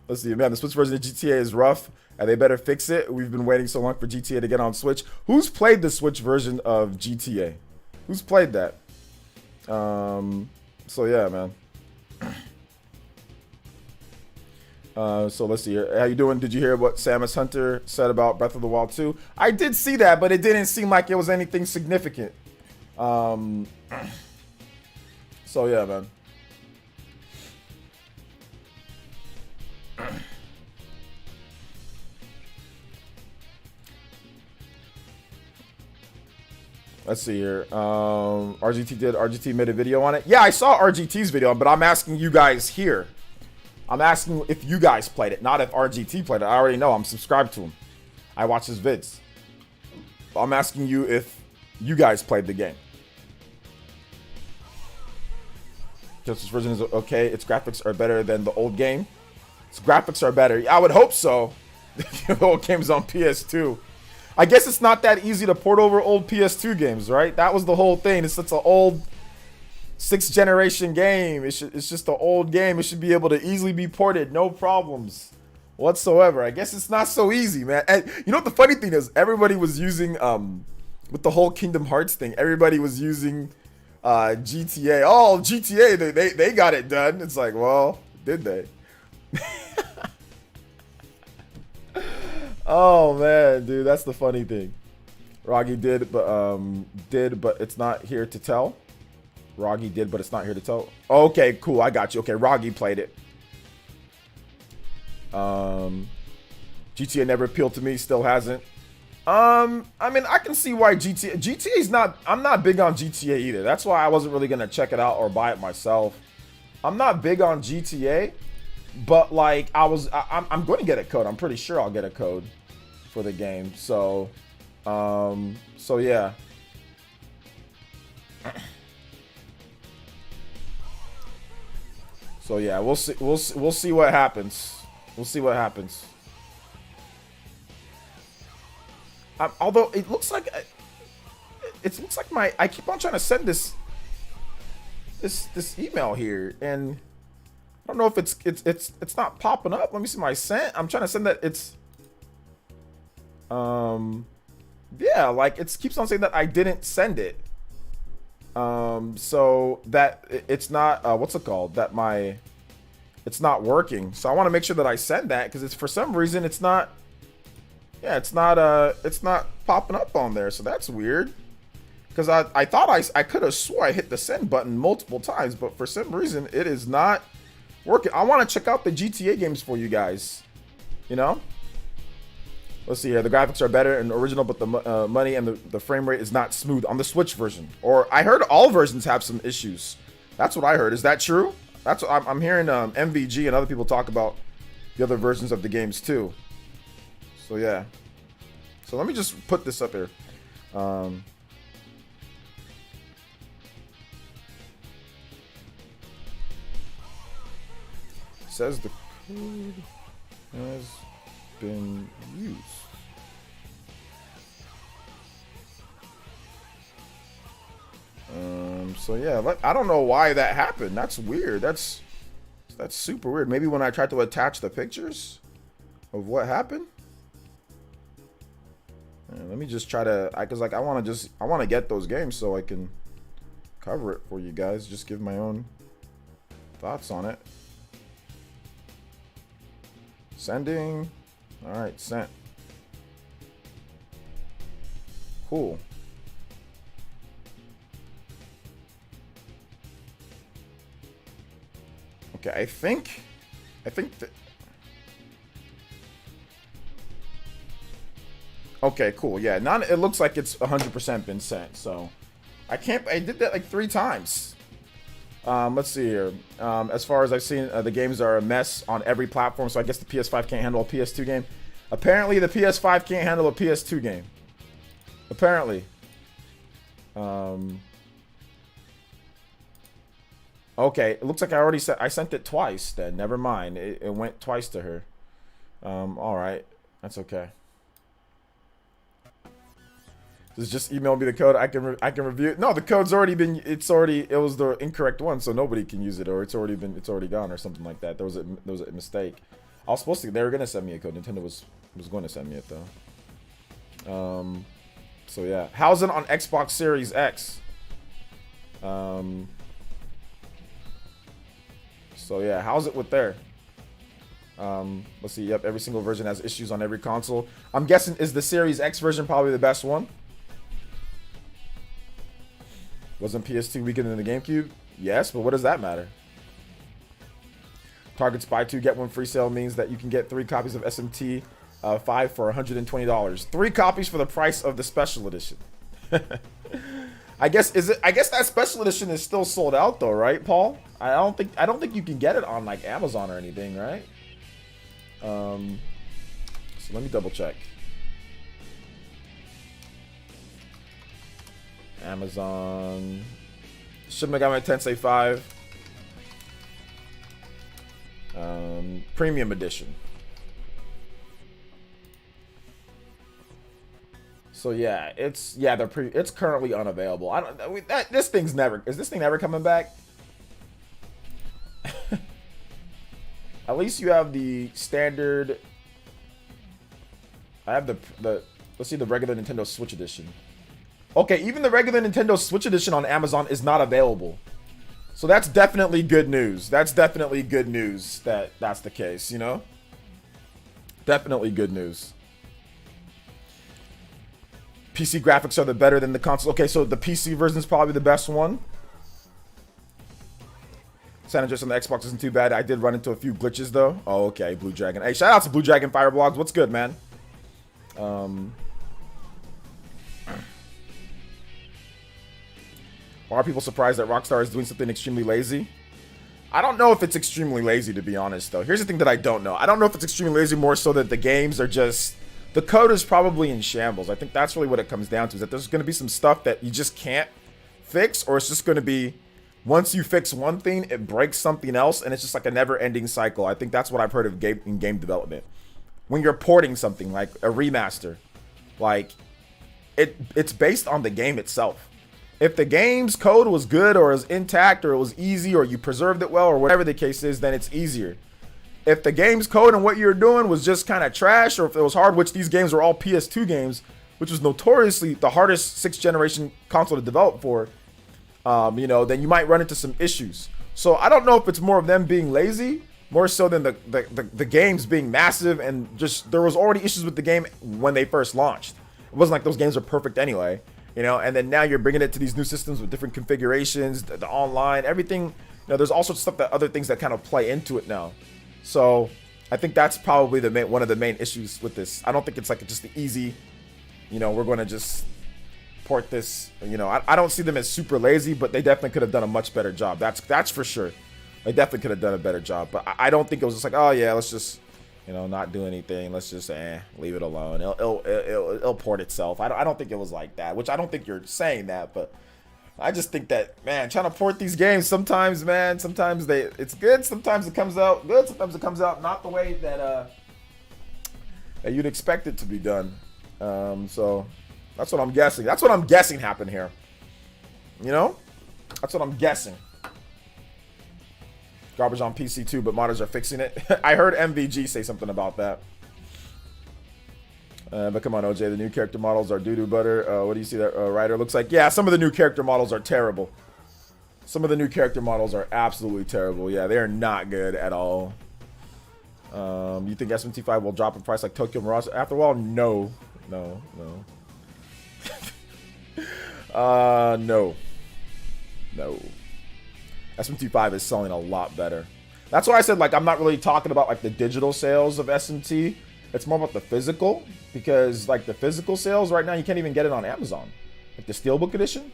Let's see, man, the Switch version of GTA is rough, and they better fix it. We've been waiting so long for GTA to get on Switch. Who's played the Switch version of GTA? Who's played that? So yeah, man. So let's see here. How you doing? Did you hear what Samus Hunter said about Breath of the Wild 2? I did see that, but it didn't seem like it was anything significant. So yeah, man. Let's see here. RGT made a video on it. Yeah, I saw RGT's video, but I'm asking you guys here. I'm asking if you guys played it, not if RGT played it. I already know. I'm subscribed to him. I watch his vids. I'm asking you if you guys played the game. Just this version is okay. Its graphics are better than the old game. Its graphics are better. I would hope so. The old game's on PS2. I guess it's not that easy to port over old PS2 games, right? That was the whole thing. It's an old 6th generation game. It's just an old game. It should be able to easily be ported, no problems whatsoever. I guess it's not so easy, man. And you know what the funny thing is? Everybody was using with the whole Kingdom Hearts thing. Everybody was using GTA. Oh, GTA, they got it done. It's like, well, did they? Oh man, dude, that's the funny thing. Roggy did, but it's not here to tell. Roggy did, but it's not here to tell. Okay, cool, I got you. Okay, Roggy played it. GTA never appealed to me, still hasn't. I mean, I can see why GTA's not. I'm not big on GTA either. That's why I wasn't really gonna check it out or buy it myself. I'm not big on GTA, but like I'm going to get a code. I'm pretty sure I'll get a code for the game. So yeah. So yeah, we'll see what happens. We'll see what happens. Although it looks like I keep on trying to send this email here, and I don't know if it's not popping up. Let me see my sent. I'm trying to send that. It's yeah, like it keeps on saying that I didn't send it. So that it's not what's it called? That it's not working. So I want to make sure that I send that, because it's for some reason it's not. Yeah, it's not popping up on there. So that's weird. Because I thought I could have swore I hit the send button multiple times, but for some reason it is not working. I want to check out the GTA games for you guys. You know? Let's see here. The graphics are better in original, but the money and the frame rate is not smooth on the Switch version. Or I heard all versions have some issues. That's what I heard. Is that true? That's what I'm hearing. MVG and other people talk about the other versions of the games too. So yeah. So let me just put this up here. Says the code has been used. So yeah, I don't know why that happened. That's weird. That's super weird. Maybe when I tried to attach the pictures of what happened. Let me just try to, cause like I want to get those games so I can cover it for you guys. Just give my own thoughts on it. Sending. All right, sent. Cool. Okay, I think that. Okay, cool. Yeah, it looks like it's 100% been sent. So, I did that like 3 times. Let's see here. As far as I've seen, the games are a mess on every platform. So I guess the PS5 can't handle a PS2 game. Apparently, the PS5 can't handle a PS2 game. Apparently. Okay, it looks like I sent it twice. Then never mind. It went twice to her. All right, that's okay. Just email me the code. I can review it. No, the code's already been. It was the incorrect one, so nobody can use it, or it's already gone, or something like that. There was a mistake. I was supposed to. They were gonna send me a code. Nintendo was going to send me it though. So yeah, how's it on Xbox Series X? So yeah, how's it with there? Let's see. Yep, every single version has issues on every console. I'm guessing is the Series X version probably the best one? Wasn't PS2 weaker than the GameCube? Yes, but what does that matter? Target's buy 2 get 1 free sale means that you can get 3 copies of SMT 5 for $120. 3 copies for the price of the special edition. I guess that special edition is still sold out though, right, Paul? I don't think you can get it on like Amazon or anything, right? So let me double check. Amazon. Shin Megami Tensei 5. Premium edition. So yeah, it's currently unavailable. Is this thing never coming back? At least you have the standard. I have the let's see, the regular Nintendo Switch edition. Okay, even the regular Nintendo Switch edition on Amazon is not available. So that's definitely good news. That's definitely good news that that's the case, you know? Definitely good news. PC graphics are the better than the console. Okay, so the PC version is probably the best one. San Andreas on the Xbox isn't too bad. I did run into a few glitches though. Oh, okay, Blue Dragon. Hey, shout out to Blue Dragon Fire Blogs. What's good, man? Are people surprised that Rockstar is doing something extremely lazy? I don't know if it's extremely lazy, to be honest, though. Here's the thing that I don't know. I don't know if it's extremely lazy, more so that the games are just... The code is probably in shambles. I think that's really what it comes down to, is that there's going to be some stuff that you just can't fix, or it's just going to be... Once you fix one thing, it breaks something else, and it's just like a never-ending cycle. I think that's what I've heard of in game development. When you're porting something, like a remaster, like, it's based on the game itself. If the game's code was good or is intact or it was easy or you preserved it well or whatever the case is, then it's easier. If the game's code and what you're doing was just kind of trash, or if it was hard, which these games were all PS2 games, which was notoriously the hardest 6th generation console to develop for, then you might run into some issues. So I don't know if it's more of them being lazy, more so than the games being massive, and just there was already issues with the game when they first launched. It wasn't like those games are perfect anyway. And then now you're bringing it to these new systems with different configurations, the online, everything. There's all sorts of stuff, that other things that kind of play into it now. So I think that's probably one of the main issues with this. I don't think it's like just the easy, you know, we're going to just port this. You know, I don't see them as super lazy, but they definitely could have done a much better job. That's for sure. They definitely could have done a better job. But I don't think it was just like, oh yeah, let's just, you know, not do anything. Let's just leave it alone. It'll port itself. I don't think it was like that. Which I don't think you're saying that, but I just think that, man, trying to port these games sometimes, man, sometimes it's good, sometimes it comes out good, sometimes it comes out not the way that that you'd expect it to be done. So that's what I'm guessing. That's what I'm guessing happened here. You know? That's what I'm guessing. Garbage on PC too, but modders are fixing it. I heard MVG say something about that. But come on, OJ, the new character models are doo-doo butter. What do you see that writer looks like? Yeah, some of the new character models are terrible. Some of the new character models are absolutely terrible. Yeah, they are not good at all. You think SMT5 will drop in price like Tokyo Mirage after a while? No. No. No. SMT5 is selling a lot better. That's why I said, like, I'm not really talking about, like, the digital sales of SMT. It's more about the physical, because like the physical sales right now, you can't even get it on Amazon. Like the Steelbook edition,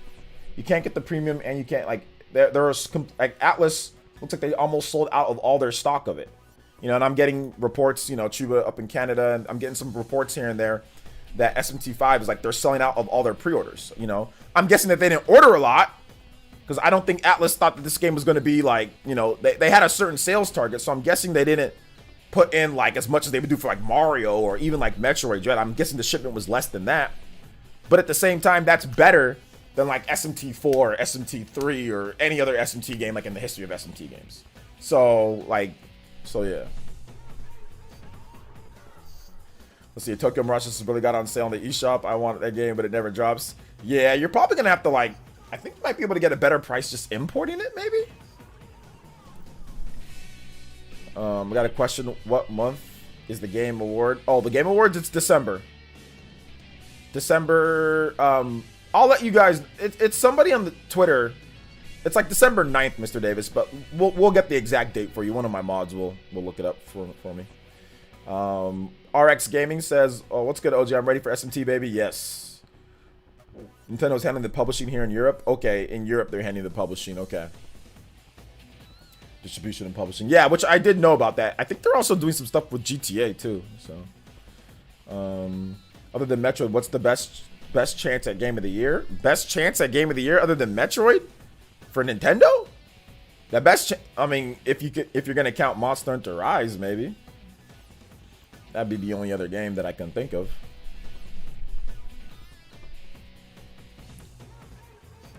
you can't get the premium, and you can't, like, there are like Atlas looks like they almost sold out of all their stock of it. You know, and I'm getting reports, you know, Chuba up in Canada, and I'm getting some reports here and there that SMT5 is like they're selling out of all their pre-orders. You know, I'm guessing that they didn't order a lot, because I don't think Atlas thought that this game was going to be like, you know, they had a certain sales target, so I'm guessing they didn't put in like as much as they would do for like Mario or even like Metroid Dread. I'm guessing the shipment was less than that, but at the same time, that's better than like SMT4 or SMT3 or any other SMT game like in the history of SMT games. So yeah. Let's see, Tokyo Mirage just really got on sale on the eShop. I want that game, but it never drops. Yeah, you're probably gonna have to, like, I think you might be able to get a better price just importing it, maybe. We got a question. What month is the Game Award? Oh, the Game Awards, it's December. I'll let you guys, it's somebody on the Twitter. It's like December 9th, Mr. Davis, but we'll get the exact date for you. One of my mods will look it up for me. RX Gaming says, oh, what's good, OG? I'm ready for SMT, baby. Yes. Nintendo's handling the publishing here in Europe. Okay, in Europe they're handling the publishing. Okay. Distribution and publishing. Yeah, which I did know about that. I think they're also doing some stuff with GTA too. So, other than Metroid, what's the best chance at Game of the Year? Best chance at Game of the Year other than Metroid for Nintendo? The best. I mean, if you're gonna count Monster Hunter Rise, maybe that'd be the only other game that I can think of.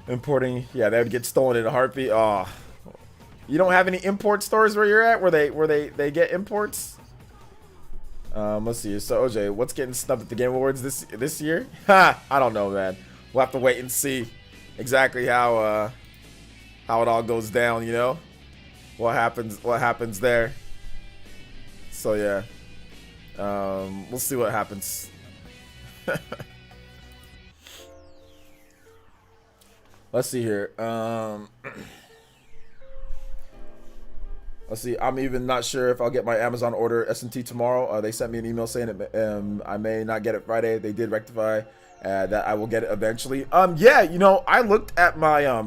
Importing, yeah, they would get stolen in a heartbeat. Oh. You don't have any import stores where you're at, where they get imports? Let's see. So OJ, what's getting snubbed at the Game Awards this year? Ha! I don't know, man. We'll have to wait and see exactly how it all goes down. You know, what happens there. So yeah, we'll see what happens. Let's see here. Let's see. I'm even not sure if I'll get my Amazon order SMT tomorrow. They sent me an email saying that I may not get it Friday. They did rectify that I will get it eventually. Yeah, you know, I looked at my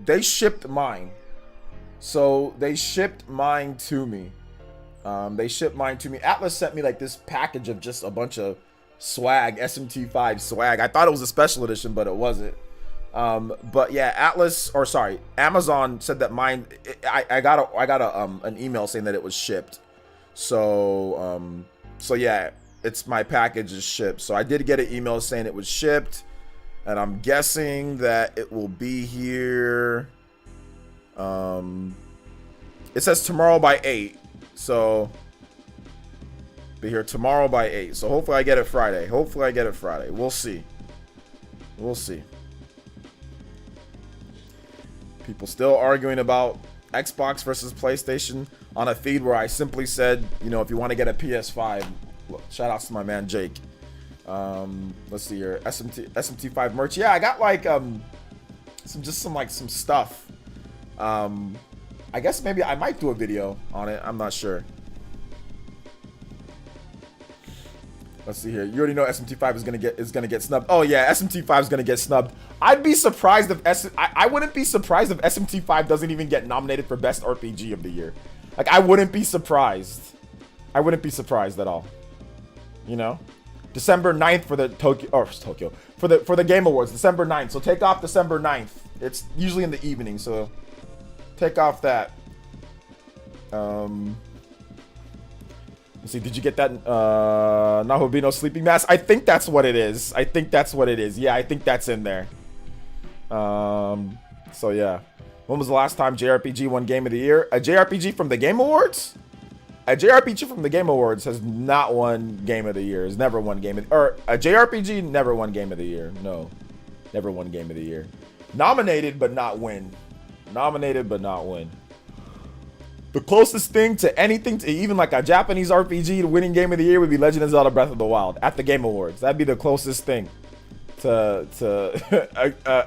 they shipped mine. So they shipped mine to me. Atlas sent me like this package of just a bunch of swag, SMT5 swag. I thought it was a special edition, but it wasn't. But yeah, Amazon said that mine. I got an email saying that it was shipped. So yeah, it's my package is shipped. So I did get an email saying it was shipped, and I'm guessing that it will be here. It says tomorrow by 8. So be here tomorrow by 8. So hopefully I get it Friday. We'll see. People still arguing about Xbox versus PlayStation on a feed where I simply said, you know, if you want to get a PS5, shout outs to my man Jake. Let's see here, SMT5 merch. Yeah, I got like some stuff. I guess maybe I might do a video on it. I'm not sure. Let's see here. You already know SMT5 is gonna get snubbed. Oh yeah, SMT5 is gonna get snubbed. I'd be surprised if I wouldn't be surprised if SMT5 doesn't even get nominated for Best RPG of the Year. Like, I wouldn't be surprised. I wouldn't be surprised at all. You know? December 9th for the for the Game Awards, December 9th. So take off December 9th. It's usually in the evening, so take off that. Let's see, did you get that Nahobino Sleeping Mask? I think that's what it is. I think that's what it is. Yeah, I think that's in there. So yeah. When was the last time JRPG won Game of the Year? A JRPG from the Game Awards? A JRPG from the Game Awards has not won Game of the Year. Has never won Game of the Year. Or a JRPG never won Game of the Year. No. Never won Game of the Year. Nominated but not win. Nominated but not win. The closest thing to anything, to even like a Japanese RPG to winning Game of the Year, would be Legend of Zelda Breath of the Wild at the Game Awards. That'd be the closest thing to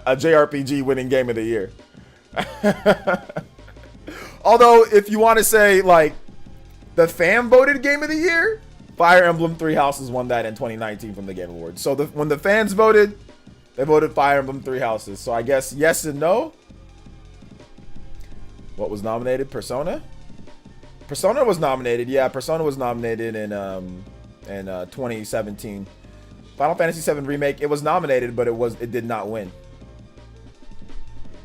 a JRPG winning Game of the Year. Although, if you want to say like the fan voted Game of the Year, Fire Emblem Three Houses won that in 2019 from the Game Awards. So when the fans voted, they voted Fire Emblem Three Houses. So I guess yes and no. What was nominated? Persona? Persona was nominated. Yeah, Persona was nominated in 2017. Final Fantasy VII Remake, it was nominated, but it did not win.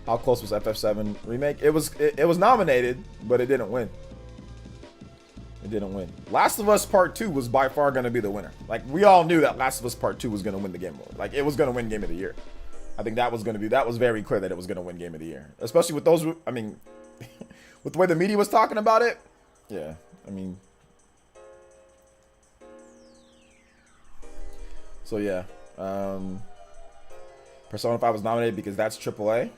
How close was FF7 Remake? It was nominated, but it didn't win. It didn't win. Last of Us Part 2 was by far going to be the winner. Like, we all knew that Last of Us Part 2 was going to win the Game Award. Like, it was going to win Game of the Year. I think that was very clear that it was going to win Game of the Year. Especially with those, I mean, with the way the media was talking about it. Yeah, I mean. So, yeah. Persona 5 was nominated because that's AAA.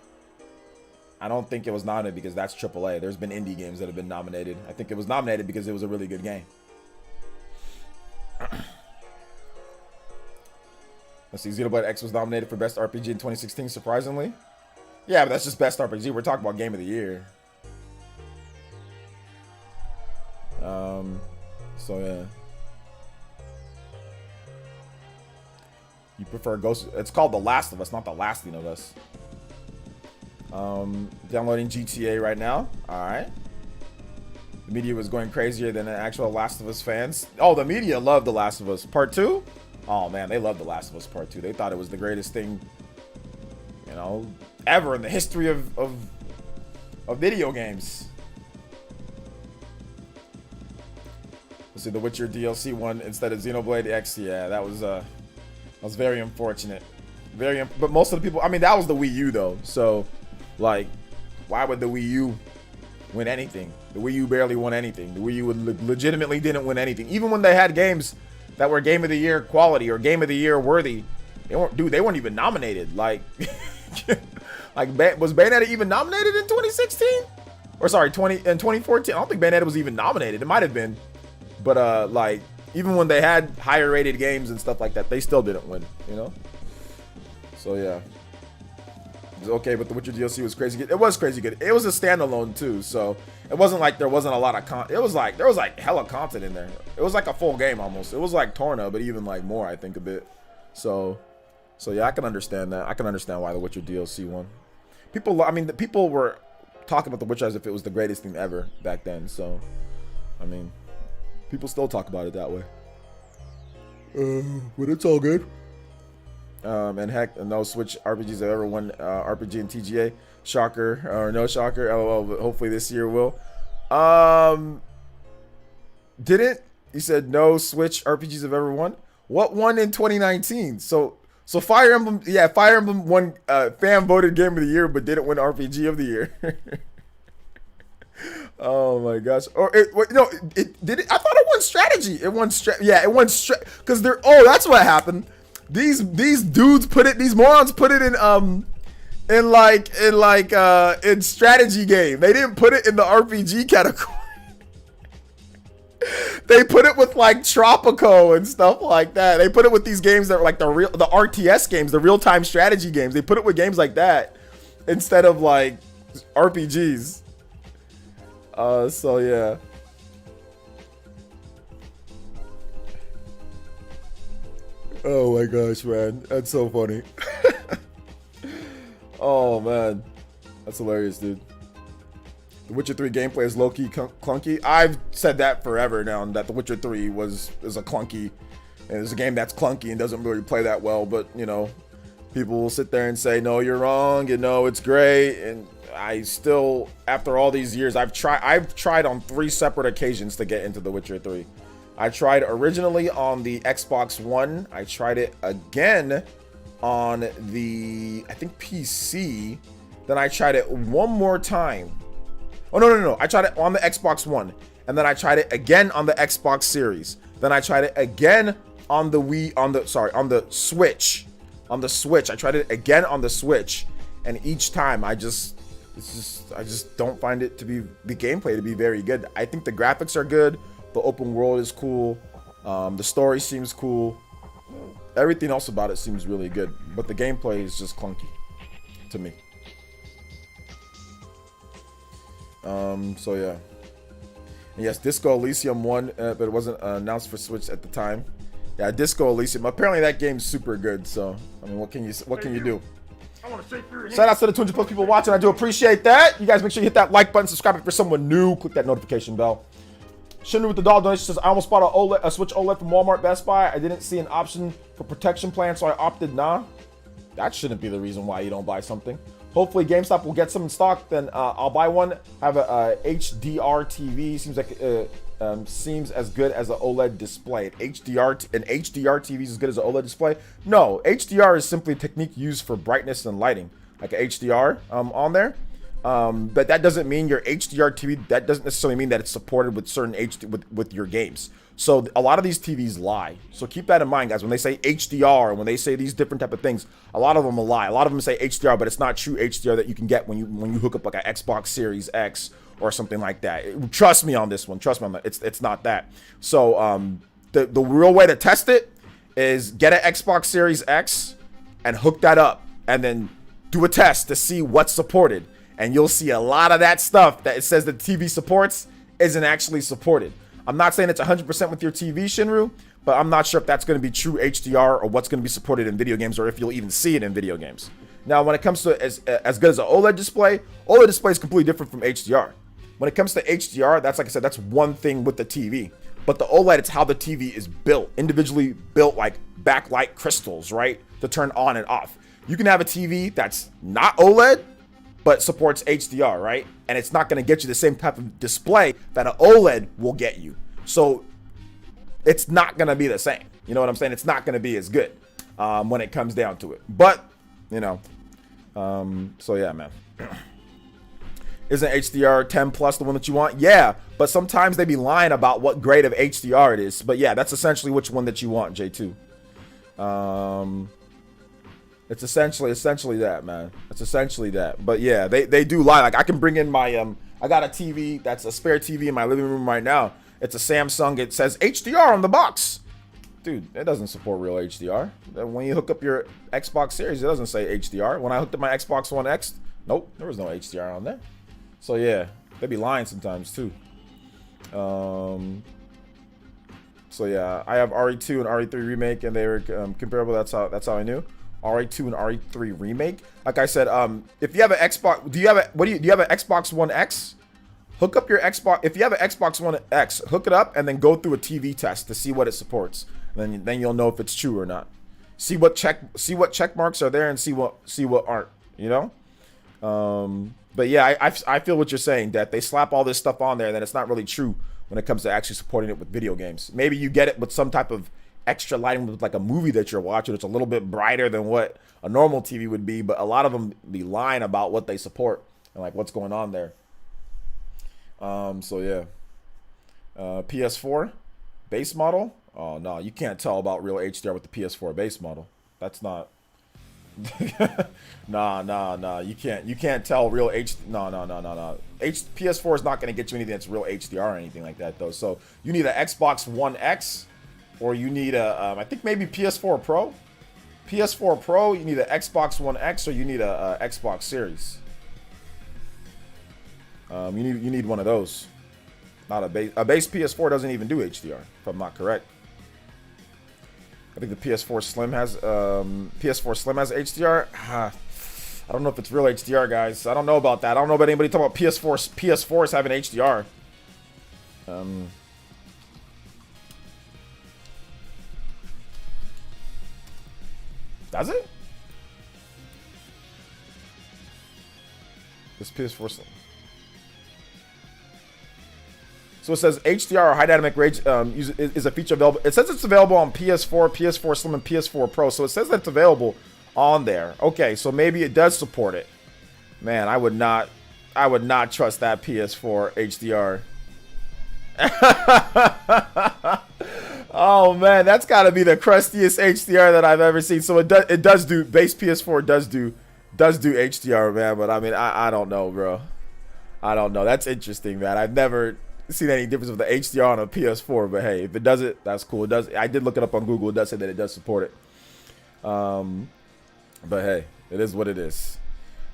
I don't think it was nominated because that's AAA. There's been indie games that have been nominated. I think it was nominated because it was a really good game. Let's see, Xenoblade X was nominated for Best RPG in 2016, surprisingly. Yeah, but that's just Best RPG. We're talking about Game of the Year. So yeah. You prefer Ghost? It's called The Last of Us, not The Lasting of Us. Downloading GTA right now. All right. The media was going crazier than the actual Last of Us fans. Oh, the media loved The Last of Us Part 2. Oh man, they loved The Last of Us Part 2. They thought it was the greatest thing, you know, ever in the history of video games. Let's see, the Witcher DLC one instead of Xenoblade X. Yeah, that was very unfortunate. But most of the people, I mean, that was the Wii U though. So, like, why would the Wii U win anything? The Wii U barely won anything. The Wii U legitimately didn't win anything. Even when they had games that were Game of the Year quality or Game of the Year worthy, they weren't even nominated. Like, was Bayonetta even nominated in 2016? Or sorry, in 2014? I don't think Bayonetta was even nominated. It might have been. But like, even when they had higher rated games and stuff like that, they still didn't win, you know? So yeah. It was okay, but the Witcher DLC was crazy good. It was crazy good. It was a standalone too, so it wasn't like there wasn't a lot of content. It was like there was like hella content in there. It was like a full game almost. It was like Torna, but even like more, I think, a bit. So yeah, I can understand that. I can understand why the Witcher DLC won. People, I mean, the people were talking about the Witcher as if it was the greatest thing ever back then. So, I mean, people still talk about it that way. But it's all good. And heck, no Switch RPGs have ever won RPG and TGA. Shocker or no shocker. LOL, but hopefully this year will. Didn't he said no Switch RPGs have ever won? What won in 2019? So Fire Emblem, yeah, Fire Emblem won fan voted Game of the Year, but didn't win RPG of the Year. Oh my gosh! Or it did it. I thought it won strategy. It won yeah, it won because they're. Oh, that's what happened. These dudes put it. These morons put it in strategy game. They didn't put it in the RPG category. They put it with like Tropico and stuff like that. They put it with these games that are like the RTS games, the real time strategy games. They put it with games like that instead of like RPGs. So yeah. Oh my gosh, man. That's so funny. Oh man. That's hilarious, dude. The Witcher 3 gameplay is low-key clunky. I've said that forever now, that The Witcher 3 is a clunky, and it's a game that's clunky and doesn't really play that well, but, you know, people will sit there and say, no, you're wrong, and no, it's great, and I still, after all these years, I've tried on 3 separate occasions to get into The Witcher 3. I tried originally on the Xbox One. I tried it again on the, I think, PC. Then I tried it one more time. Oh, no. I tried it on the Xbox One. And then I tried it again on the Xbox Series. Then I tried it again on the on the Switch. On the Switch. I tried it again on the Switch. And each time I just don't find it to be, the gameplay to be very good. I think the graphics are good. The open world is cool. The story seems cool. Everything else about it seems really good. But the gameplay is just clunky to me. So yeah. And yes, Disco Elysium won, but it wasn't announced for Switch at the time. Yeah, Disco Elysium. Apparently that game's super good. So I mean, what can you do? I want to shake your hand. Shout out to the 200 plus people watching. I do appreciate that. You guys make sure you hit that like button, subscribe if you're someone new, click that notification bell. Shin with the dollar donation says, I almost bought a Switch OLED from Walmart, Best Buy. I didn't see an option for protection plan, so I opted nah. That shouldn't be the reason why you don't buy something. Hopefully GameStop will get some in stock, then I'll buy one. Have a HDR TV. Seems like seems as good as an OLED display. An HDR TV is as good as an OLED display? No, HDR is simply a technique used for brightness and lighting, like an HDR on there. But that doesn't mean your HDR TV, that doesn't necessarily mean that it's supported with certain with your games. So a lot of these TVs lie. So keep that in mind, guys. When they say HDR, when they say these different type of things, a lot of them will lie. A lot of them say HDR, but it's not true HDR that you can get when you hook up like an Xbox Series X or something like that. Trust me on this one. Trust me on that. It's not that. So the real way to test it is get an Xbox Series X and hook that up, and then do a test to see what's supported. And you'll see a lot of that stuff that it says the TV supports isn't actually supported. I'm not saying it's 100% with your TV, Shinru, but I'm not sure if that's going to be true HDR or what's going to be supported in video games, or if you'll even see it in video games. Now, when it comes to as good as an OLED display is completely different from HDR. When it comes to HDR, that's, like I said, that's one thing with the TV. But the OLED, it's how the TV is built, individually built like backlight crystals, right? To turn on and off. You can have a TV that's not OLED, but supports HDR, right? And it's not going to get you the same type of display that an OLED will get you. So it's not going to be the same. You know what I'm saying? It's not going to be as good when it comes down to it. But, you know, so yeah, man. Isn't HDR 10 plus the one that you want? Yeah, but sometimes they be lying about what grade of HDR it is. But yeah, that's essentially which one that you want, J2. It's essentially that, man. It's essentially that. But yeah, they do lie. Like, I can bring in my I got a TV that's a spare TV in my living room right now. It's a Samsung. It says HDR on the box. Dude, it doesn't support real HDR. When you hook up your Xbox Series, it doesn't say HDR. When I hooked up my Xbox One X, nope, there was no HDR on there. So yeah, they be lying sometimes too. So yeah, I have RE2 and RE3 remake, and they were comparable. That's how I knew. RE2 and RE3 remake. Like I said, if you have an Xbox, do you have an Xbox One X? Hook up your Xbox. If you have an Xbox One X, hook it up and then go through a TV test to see what it supports. Then you'll know if it's true or not. See what check marks are there and see what aren't. You know. But yeah, I feel what you're saying, that they slap all this stuff on there, and then it's not really true when it comes to actually supporting it with video games. Maybe you get it with some type of extra lighting with like a movie that you're watching. It's a little bit brighter than what a normal TV would be, but a lot of them be lying about what they support and like what's going on there. So yeah, PS4 base model. Oh no, you can't tell about real HDR with the PS4 base model. That's not. Nah. You can't tell real No. PS4 is not going to get you anything that's real HDR or anything like that though. So you need an Xbox One X, or you need a I think maybe PS4 Pro. PS4 Pro, you need an Xbox One X, or you need a Xbox Series. You need one of those. Not a base PS4 doesn't even do HDR, if I'm not correct. I think the PS4 Slim has HDR. I don't know if it's real HDR, guys. I don't know about that. I don't know about anybody talking about PS4s having HDR. Does it? This PS4 Slim. So it says HDR or high dynamic range is a feature available. It says it's available on PS4, PS4 Slim, and PS4 Pro. So it says that it's available on there. Okay, so maybe it does support it. Man, I would not trust that PS4 HDR. Oh man, that's got to be the crustiest HDR that I've ever seen. So it does do base PS4 does do HDR, man. But I mean, I don't know, bro. I don't know. That's interesting, man. I've never seen any difference with the HDR on a PS4, but hey, if it does it, that's cool. It does. I did look it up on Google. It does say that it does support it. But hey, it is what it is.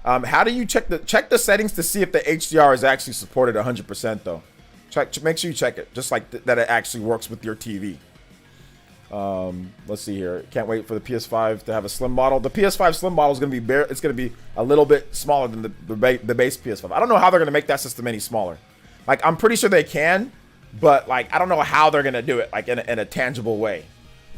How do you check the settings to see if the HDR is actually supported 100% though? Make sure you check it, just like that it actually works with your TV. Let's see here. Can't wait for the PS5 to have a slim model. The PS5 slim model is going to be it's going to be a little bit smaller than the base PS5. I don't know how they're going to make that system any smaller. Like, I'm pretty sure they can, but like, I don't know how they're going to do it like in a tangible way.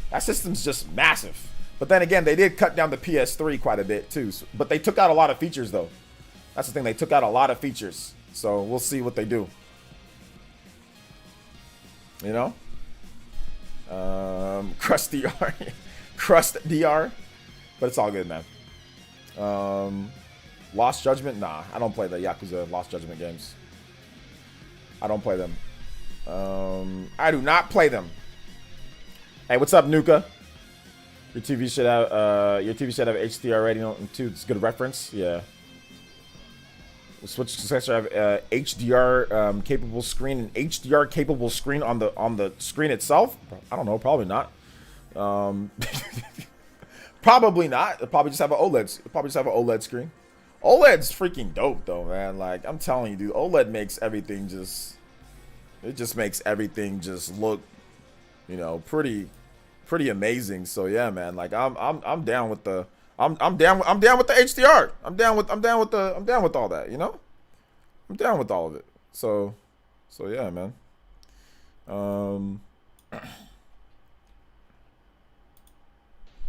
That system's just massive. But then again, they did cut down the PS3 quite a bit too. But they took out a lot of features though. That's the thing. They took out a lot of features. So we'll see what they do. You know? Crust DR. Crust DR. But it's all good, man. Lost Judgment? Nah, I don't play the Yakuza Lost Judgment games. I don't play them. I do not play them. Hey, what's up, Nuka? Your TV should have HDR rating on too. It's a good reference. Yeah. The Switch successor have HDR capable screen and HDR capable screen on the screen itself. I don't know. Probably not. Probably not. It'll probably just have an OLED. It'll probably just have an OLED screen. OLED's freaking dope though, man. Like, I'm telling you, dude. OLED makes everything just. It just makes everything just look, you know, pretty amazing. So yeah, man. Like, I'm down with the. I'm down with the HDR. I'm down with all that, you know? I'm down with all of it. So yeah, man.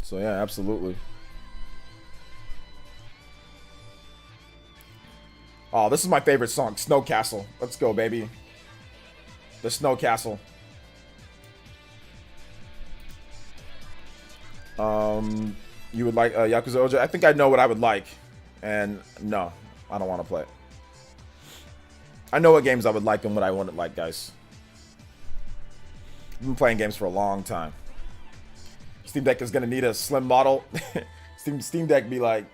So yeah, absolutely. Oh, this is my favorite song, Snow Castle. Let's go, baby. The Snow Castle. You would like Yakuza OJ? I think I know what I would like. And no, I don't want to play it. I know what games I would like and what I wouldn't like, guys. I've been playing games for a long time. Steam Deck is going to need a slim model. Steam Deck be like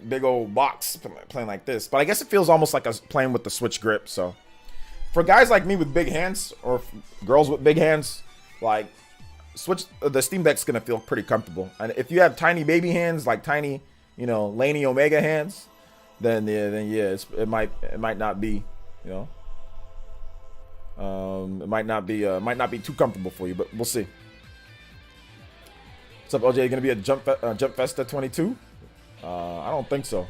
big old box playing like this. But I guess it feels almost like I was playing with the Switch grip. So for guys like me with big hands or girls with big hands, like the Steam Deck's gonna feel pretty comfortable. And if you have tiny baby hands, like tiny, you know, Laney Omega hands, then yeah, it might not be, you know, it might not be too comfortable for you, but we'll see. What's up, OJ? Gonna be a Jump Festa 22? I don't think so.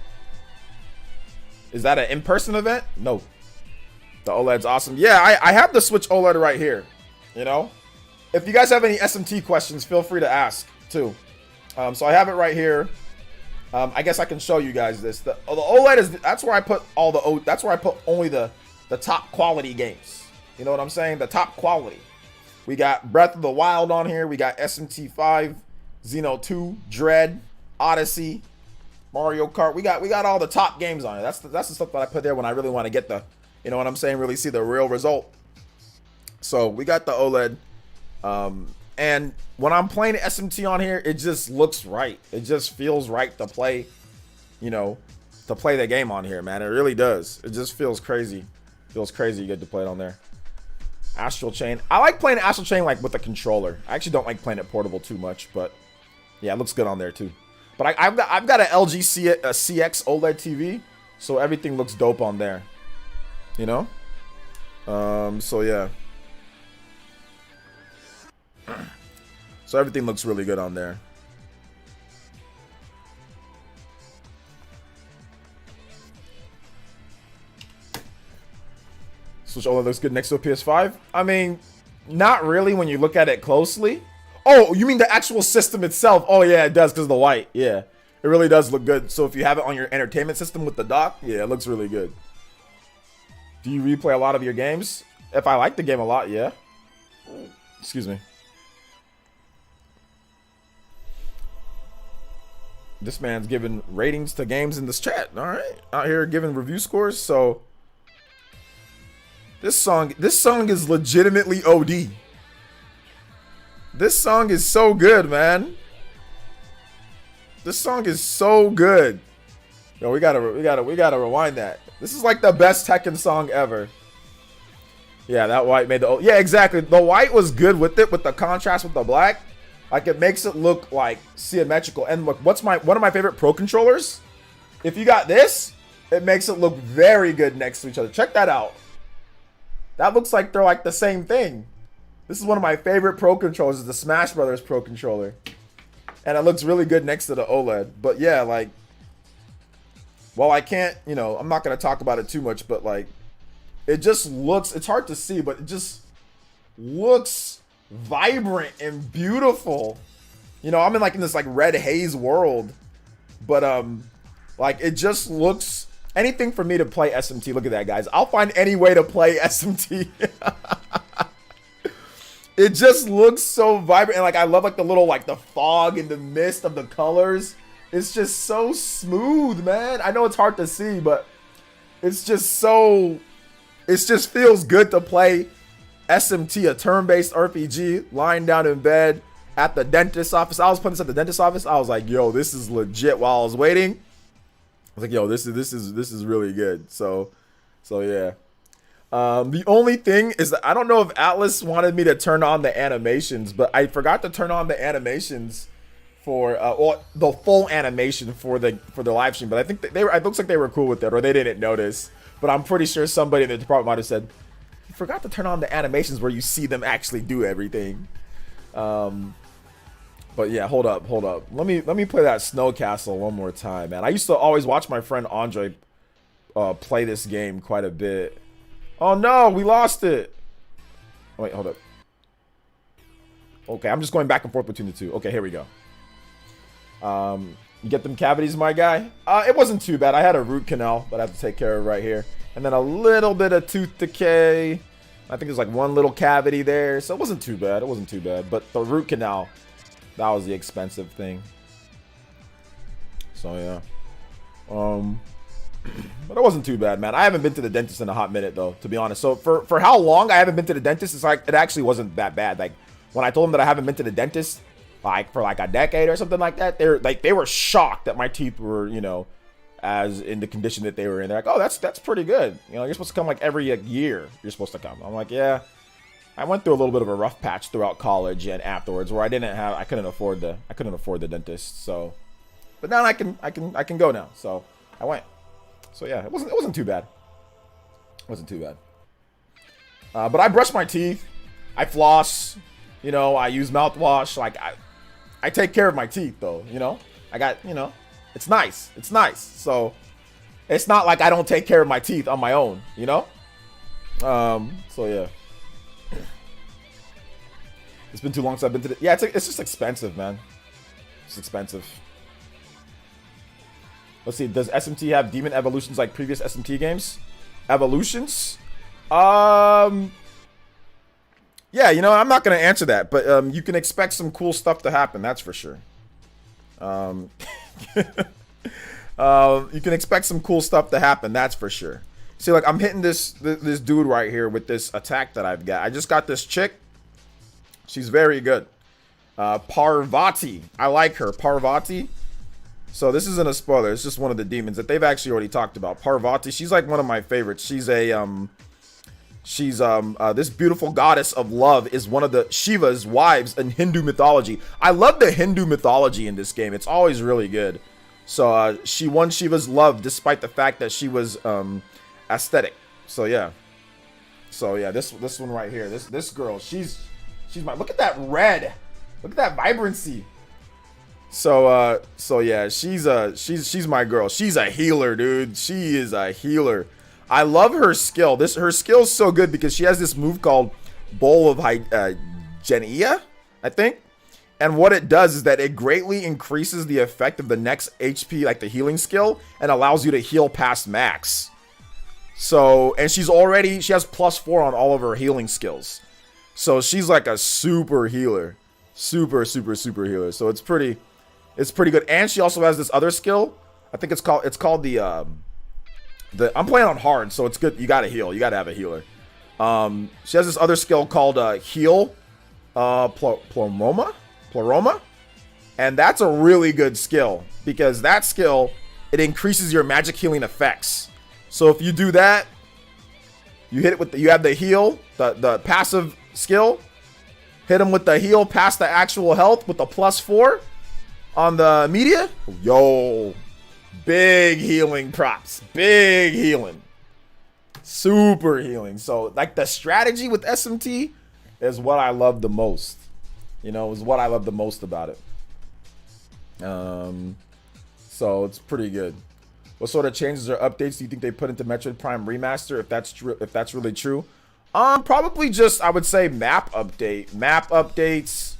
Is that an in-person event? No. The OLED's awesome. Yeah, I have the Switch OLED right here. You know. If you guys have any SMT questions, feel free to ask too. So I have it right here. I guess I can show you guys this. The OLED is that's where I put that's where I put only the top quality games. You know what I'm saying? The top quality. We got Breath of the Wild on here. We got SMT 5, Xeno 2, Dread, Odyssey, Mario Kart. We got all the top games on it. That's the stuff that I put there when I really want to get the, you know what I'm saying, really see the real result. So we got the OLED. And when I'm playing SMT on here, it just looks right. It just feels right to play, you know, to play the game on here, man. It really does. It just feels crazy. Feels crazy good to play it on there. Astral Chain. I like playing Astral Chain like with a controller. I actually don't like playing it portable too much, but yeah, it looks good on there too. But I've got an LG CX OLED TV, so everything looks dope on there. You know? So yeah. So everything looks really good on there. Switch OLED looks good next to a PS5. I mean, not really when you look at it closely. Oh, you mean the actual system itself? Oh yeah, it does because of the white. Yeah, it really does look good. So if you have it on your entertainment system with the dock, yeah, it looks really good. Do you replay a lot of your games? If I like the game a lot, yeah. Excuse me. This man's giving ratings to games in this chat. All right, out here giving review scores. So this song is legitimately OD. This song is so good, man. This song is so good. Yo, we gotta rewind that. This is like the best Tekken song ever. Yeah, that white made the... Yeah, exactly. The white was good with it, with the contrast with the black. Like, it makes it look, like, symmetrical. And look, one of my favorite Pro controllers? If you got this, it makes it look very good next to each other. Check that out. That looks like they're, like, the same thing. This is one of my favorite Pro controllers. It's the Smash Brothers Pro controller. And it looks really good next to the OLED. But, yeah, like... Well, I can't, you know, I'm not going to talk about it too much, but, like... It just looks, it's hard to see, but it just looks vibrant and beautiful. You know, I'm in like in this like red haze world, but like it just looks, anything for me to play SMT. Look at that, guys. I'll find any way to play SMT. It just looks so vibrant, and like I love like the little like the fog and the mist of the colors. It's just so smooth, man. I know it's hard to see, but it's just so... It just feels good to play SMT, a turn-based RPG, lying down in bed at the dentist's office. I was playing this at the dentist's office. I was like, yo, this is legit. While I was waiting, I was like, yo, this is really good. So yeah. The only thing is that I don't know if Atlas wanted me to turn on the animations, but I forgot to turn on the animations for well, the full animation for the live stream. But I think they were, it looks like they were cool with it, or they didn't notice. But I'm pretty sure somebody in the department might have said, you forgot to turn on the animations where you see them actually do everything. But yeah, hold up. Let me play that Snow Castle one more time, man. I used to always watch my friend Andre play this game quite a bit. Oh no, we lost it. Oh, wait, hold up. Okay, I'm just going back and forth between the two. Okay, here we go. You get them cavities, my guy? It wasn't too bad. I had a root canal that I have to take care of right here. And then a little bit of tooth decay. I think there's like one little cavity there. So it wasn't too bad. It wasn't too bad. But the root canal, that was the expensive thing. So yeah. But it wasn't too bad, man. I haven't been to the dentist in a hot minute, though, to be honest. So for how long I haven't been to the dentist, it's like, it actually wasn't that bad. Like, when I told them that I haven't been to the dentist, like for like a decade or something like that, they were shocked that my teeth were, you know, as in the condition that they were in. They're like, oh, that's pretty good. You know, you're supposed to come like every year. You're supposed to come. I'm like, yeah. I went through a little bit of a rough patch throughout college and afterwards where I couldn't afford the dentist. So, but now I can go now. So I went. So yeah, it wasn't too bad. It wasn't too bad. But I brush my teeth. I floss. You know, I use mouthwash. Like I take care of my teeth, though, you know? I got, you know, it's nice. It's nice. So, it's not like I don't take care of my teeth on my own, you know? So, yeah. It's been too long since I've been to the... Yeah, it's just expensive, man. It's expensive. Let's see. Does SMT have demon evolutions like previous SMT games? Evolutions? Yeah, you know, I'm not going to answer that, but you can expect some cool stuff to happen, that's for sure. You can expect some cool stuff to happen, that's for sure. See, like, I'm hitting this dude right here with this attack that I've got. I just got this chick. She's very good. Parvati. I like her. Parvati. So this isn't a spoiler. It's just one of the demons that they've actually already talked about. Parvati. She's like one of my favorites. She's a... this beautiful goddess of love is one of the Shiva's wives in Hindu mythology. I love the Hindu mythology in this game. It's always really good. So she won Shiva's love despite the fact that she was aesthetic. So yeah. So yeah, this one right here. This girl, she's my... Look at that red. Look at that vibrancy. So yeah, she's my girl. She's a healer, dude. She is a healer. I love her skill. Her skill's so good because she has this move called Bowl of Genia, I think. And what it does is that it greatly increases the effect of the next HP, like the healing skill, and allows you to heal past max. So, and she has +4 on all of her healing skills. So she's like a super healer. Super healer. So it's pretty good. And she also has this other skill. I think it's called the I'm playing on hard, so it's good. You gotta heal. You gotta have a healer. She has this other skill called heal Pleroma, and that's a really good skill because that skill, it increases your magic healing effects. So if you do that, you hit it with you have the heal, the passive skill. Hit him with the heal past the actual health with the +4 on the media. Yo, big healing props. Big healing. Super healing. So, like, the strategy with SMT is what I love the most. You know, is what I love the most about it. So, it's pretty good. What sort of changes or updates do you think they put into Metroid Prime Remaster, if that's true, if that's really true? Probably just, I would say, map updates,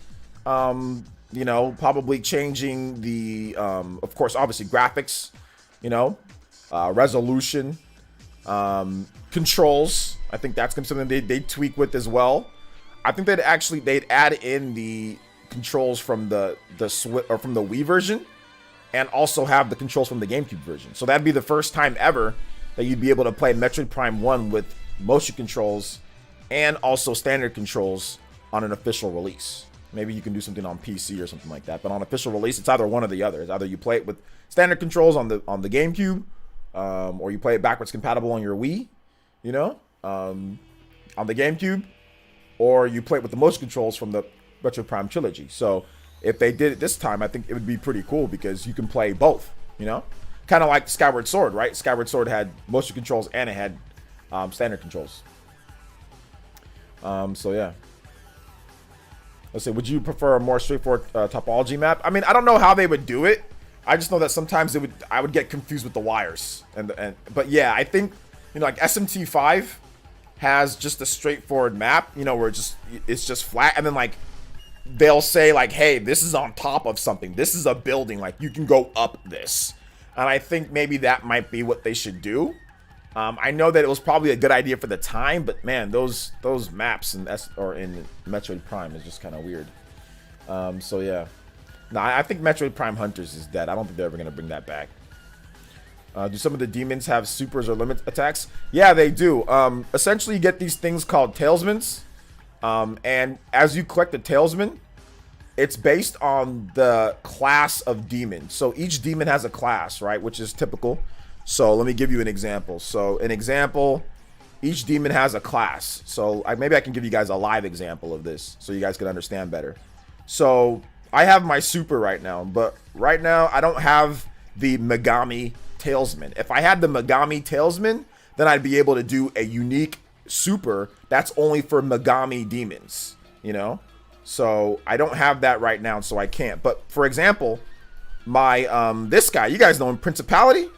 you know, probably changing the, of course, obviously graphics, you know, resolution, controls. I think that's gonna be something they tweak with as well. I think they'd add in the controls from the from the Wii version, and also have the controls from the GameCube version. So that'd be the first time ever that you'd be able to play Metroid Prime 1 with motion controls and also standard controls on an official release. Maybe you can do something on PC or something like that, but on official release, it's either one or the other. It's either you play it with standard controls on the GameCube, or you play it backwards compatible on your Wii, you know, on the GameCube, or you play it with the motion controls from the Metroid Prime Trilogy. So if they did it this time, I think it would be pretty cool because you can play both, you know, kind of like Skyward Sword, right? Skyward Sword had motion controls and it had standard controls. So yeah. Let's see. Would you prefer a more straightforward topology map? I mean, I don't know how they would do it. I just know that sometimes I would get confused with the wires. But yeah, I think, you know, like SMT5 has just a straightforward map, you know, where it's just flat, and then like they'll say like, hey, this is on top of something. This is a building. Like you can go up this. And I think maybe that might be what they should do. I know that it was probably a good idea for the time, but man, those maps in Metroid Prime is just kind of weird. So yeah, no, I think Metroid Prime Hunters is dead. I don't think they're ever gonna bring that back. Do some of the demons have supers or limit attacks? Yeah, they do. Essentially, you get these things called Tailsmans, and as you collect the Tailsman, it's based on the class of demon. So each demon has a class, right, which is typical. So let me give you an example. So an example, each demon has a class. So maybe I can give you guys a live example of this so you guys can understand better. So I have my super right now, but right now I don't have the Megami Tailsman. If I had the Megami Tailsman, then I'd be able to do a unique super that's only for Megami demons, you know? So I don't have that right now, so I can't. But for example, my this guy, you guys know him, Principality?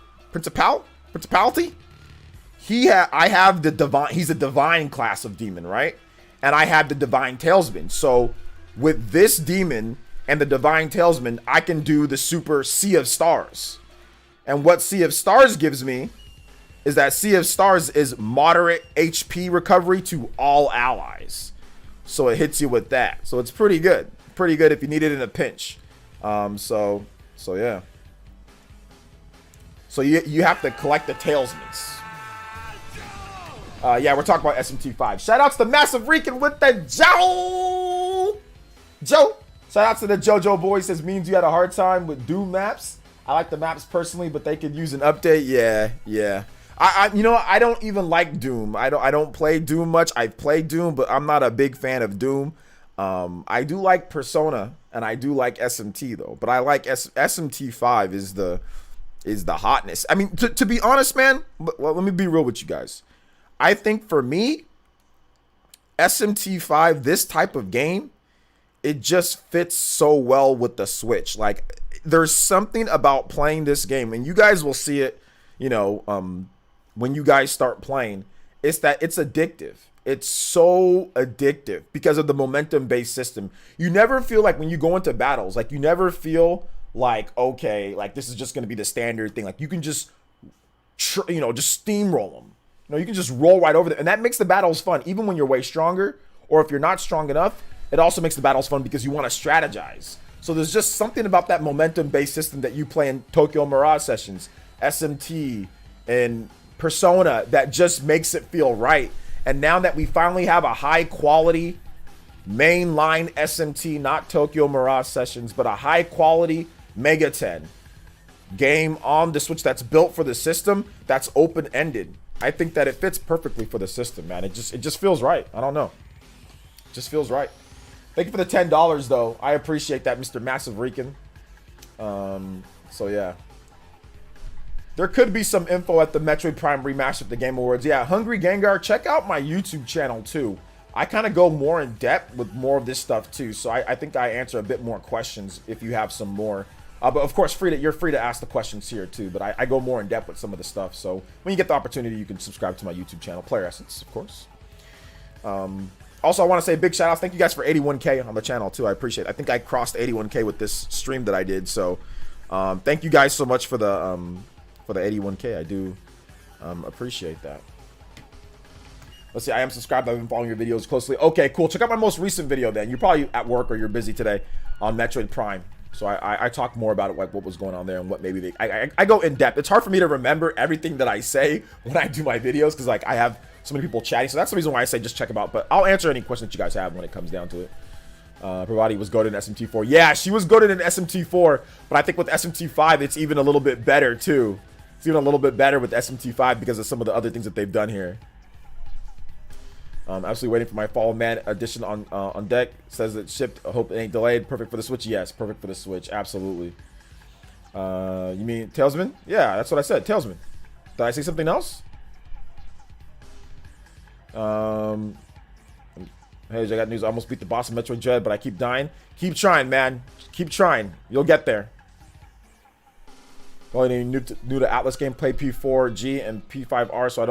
I have the divine, he's a divine class of demon, right? And I have the divine Tailsman. So with this demon and the divine Tailsman, I can do the super Sea of Stars. And what Sea of Stars gives me is that Sea of Stars is moderate HP recovery to all allies. So it hits you with that. So it's pretty good. Pretty good if you need it in a pinch. So yeah. So you have to collect the Tailsmans. Yeah, we're talking about SMT5. Shoutouts to Massive Rican with the Joe. Shoutouts to the JoJo boy. Says means you had a hard time with Doom maps. I like the maps personally, but they could use an update. Yeah. You know, I don't even like Doom. I don't play Doom much. I play Doom, but I'm not a big fan of Doom. I do like Persona and I do like SMT though. But I like SMT5 is the hotness. I mean, to be honest, man, well, let me be real with you guys. I think for me, SMT5, this type of game, it just fits so well with the Switch. Like, there's something about playing this game, and you guys will see it, you know, when you guys start playing. It's that it's addictive. It's so addictive because of the momentum-based system. You never feel like when you go into battles, like you never feel like, okay, like this is just going to be the standard thing. Like you can just, you know, just steamroll them. You know, you can just roll right over them. And that makes the battles fun, even when you're way stronger, or if you're not strong enough, it also makes the battles fun because you want to strategize. So there's just something about that momentum-based system that you play in Tokyo Mirage Sessions, SMT, and Persona that just makes it feel right. And now that we finally have a high quality mainline SMT, not Tokyo Mirage Sessions, but a high quality Mega 10 game on the Switch that's built for the system, that's open-ended. I think that it fits perfectly for the system, man. It just feels right. I don't know. It just feels right. Thank you for the $10 though. I appreciate that, Mr. Massive Rican. So yeah. There could be some info at the Metroid Prime Remaster at the Game Awards. Yeah, Hungry Gengar, check out my YouTube channel too. I kind of go more in depth with more of this stuff too. So I think I answer a bit more questions if you have some more. But of course, you're free to ask the questions here too. But I go more in depth with some of the stuff. So when you get the opportunity, you can subscribe to my YouTube channel, PlayerEssence, of course. Also, I want to say big shout outs. Thank you guys for 81K on the channel too. I appreciate it. I think I crossed 81K with this stream that I did. So thank you guys so much for the 81K. I do appreciate that. Let's see. I am subscribed. I've been following your videos closely. Okay, cool. Check out my most recent video then. You're probably at work or you're busy today on Metroid Prime. So I talk more about it, like what was going on there and what maybe I go in depth. It's hard for me to remember everything that I say when I do my videos because like I have so many people chatting. So that's the reason why I say just check them out. But I'll answer any questions that you guys have when it comes down to it. Pravati was goated in SMT4. Yeah, she was goated in SMT4, but I think with SMT5 it's even a little bit better too. It's even a little bit better with SMT5 because of some of the other things that they've done here. Absolutely waiting for my Fall Man edition on deck. Says it shipped. I hope it ain't delayed. Perfect for the Switch. Yes, perfect for the Switch. Absolutely. You mean Tailsman? Yeah, that's what I said. Tailsman. Did I say something else? Hey, I got news. I almost beat the boss of Metroid Dread, but I keep dying. Keep trying, man. Keep trying. You'll get there. Well, new to Atlas game. Play P4G and P5R, so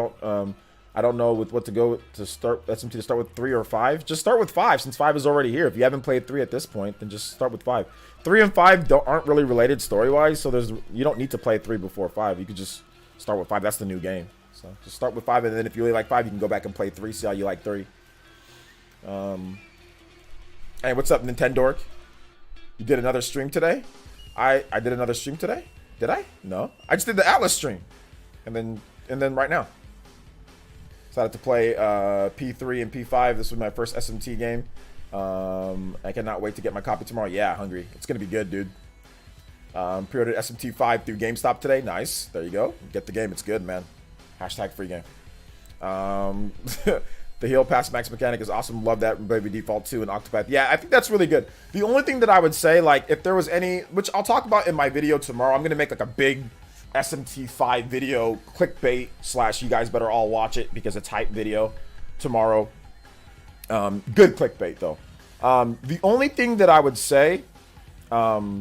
I don't know with what to go to start SMT to start with 3 or 5. Just start with 5 since 5 is already here. If you haven't played 3 at this point, then just start with 5. 3 and 5 aren't really related story-wise, so you don't need to play 3 before 5. You could just start with 5. That's the new game. So just start with 5, and then if you really like 5, you can go back and play 3. See how you like 3. Hey, what's up, Nintendork? You did another stream today? I did another stream today. Did I? No, I just did the Atlas stream, and then right now. Decided to play P3 and P5. This was my first SMT game. I cannot wait to get my copy tomorrow. Yeah, hungry. It's gonna be good, dude. Pre-ordered SMT5 through GameStop today. Nice. There you go. Get the game. It's good, man. Hashtag free game. The heal pass max mechanic is awesome. Love that. Baby Default 2 and Octopath. Yeah, I think that's really good. The only thing that I would say, like, if there was any, which I'll talk about in my video tomorrow, I'm gonna make like a big SMT5 video, clickbait / you guys better all watch it because it's hype video tomorrow. Good clickbait though. The only thing that I would say that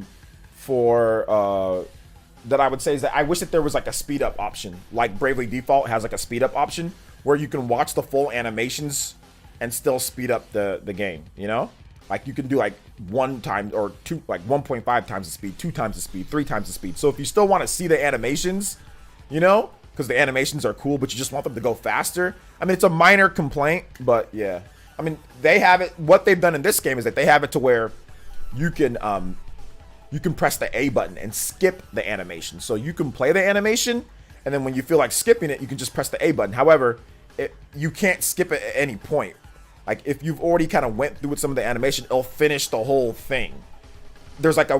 I would say is that I wish that there was like a speed up option, like Bravely Default has like a speed up option where you can watch the full animations and still speed up the game, you know? Like you can do like 1 time or 2, like 1.5 times the speed, 2 times the speed, 3 times the speed. So if you still want to see the animations, you know, because the animations are cool, but you just want them to go faster. I mean, it's a minor complaint, but yeah. I mean, they have it. What they've done in this game is that they have it to where you can press the A button and skip the animation. So you can play the animation, and then when you feel like skipping it, you can just press the A button. However, you can't skip it at any point. Like if you've already kind of went through with some of the animation, it'll finish the whole thing. There's like a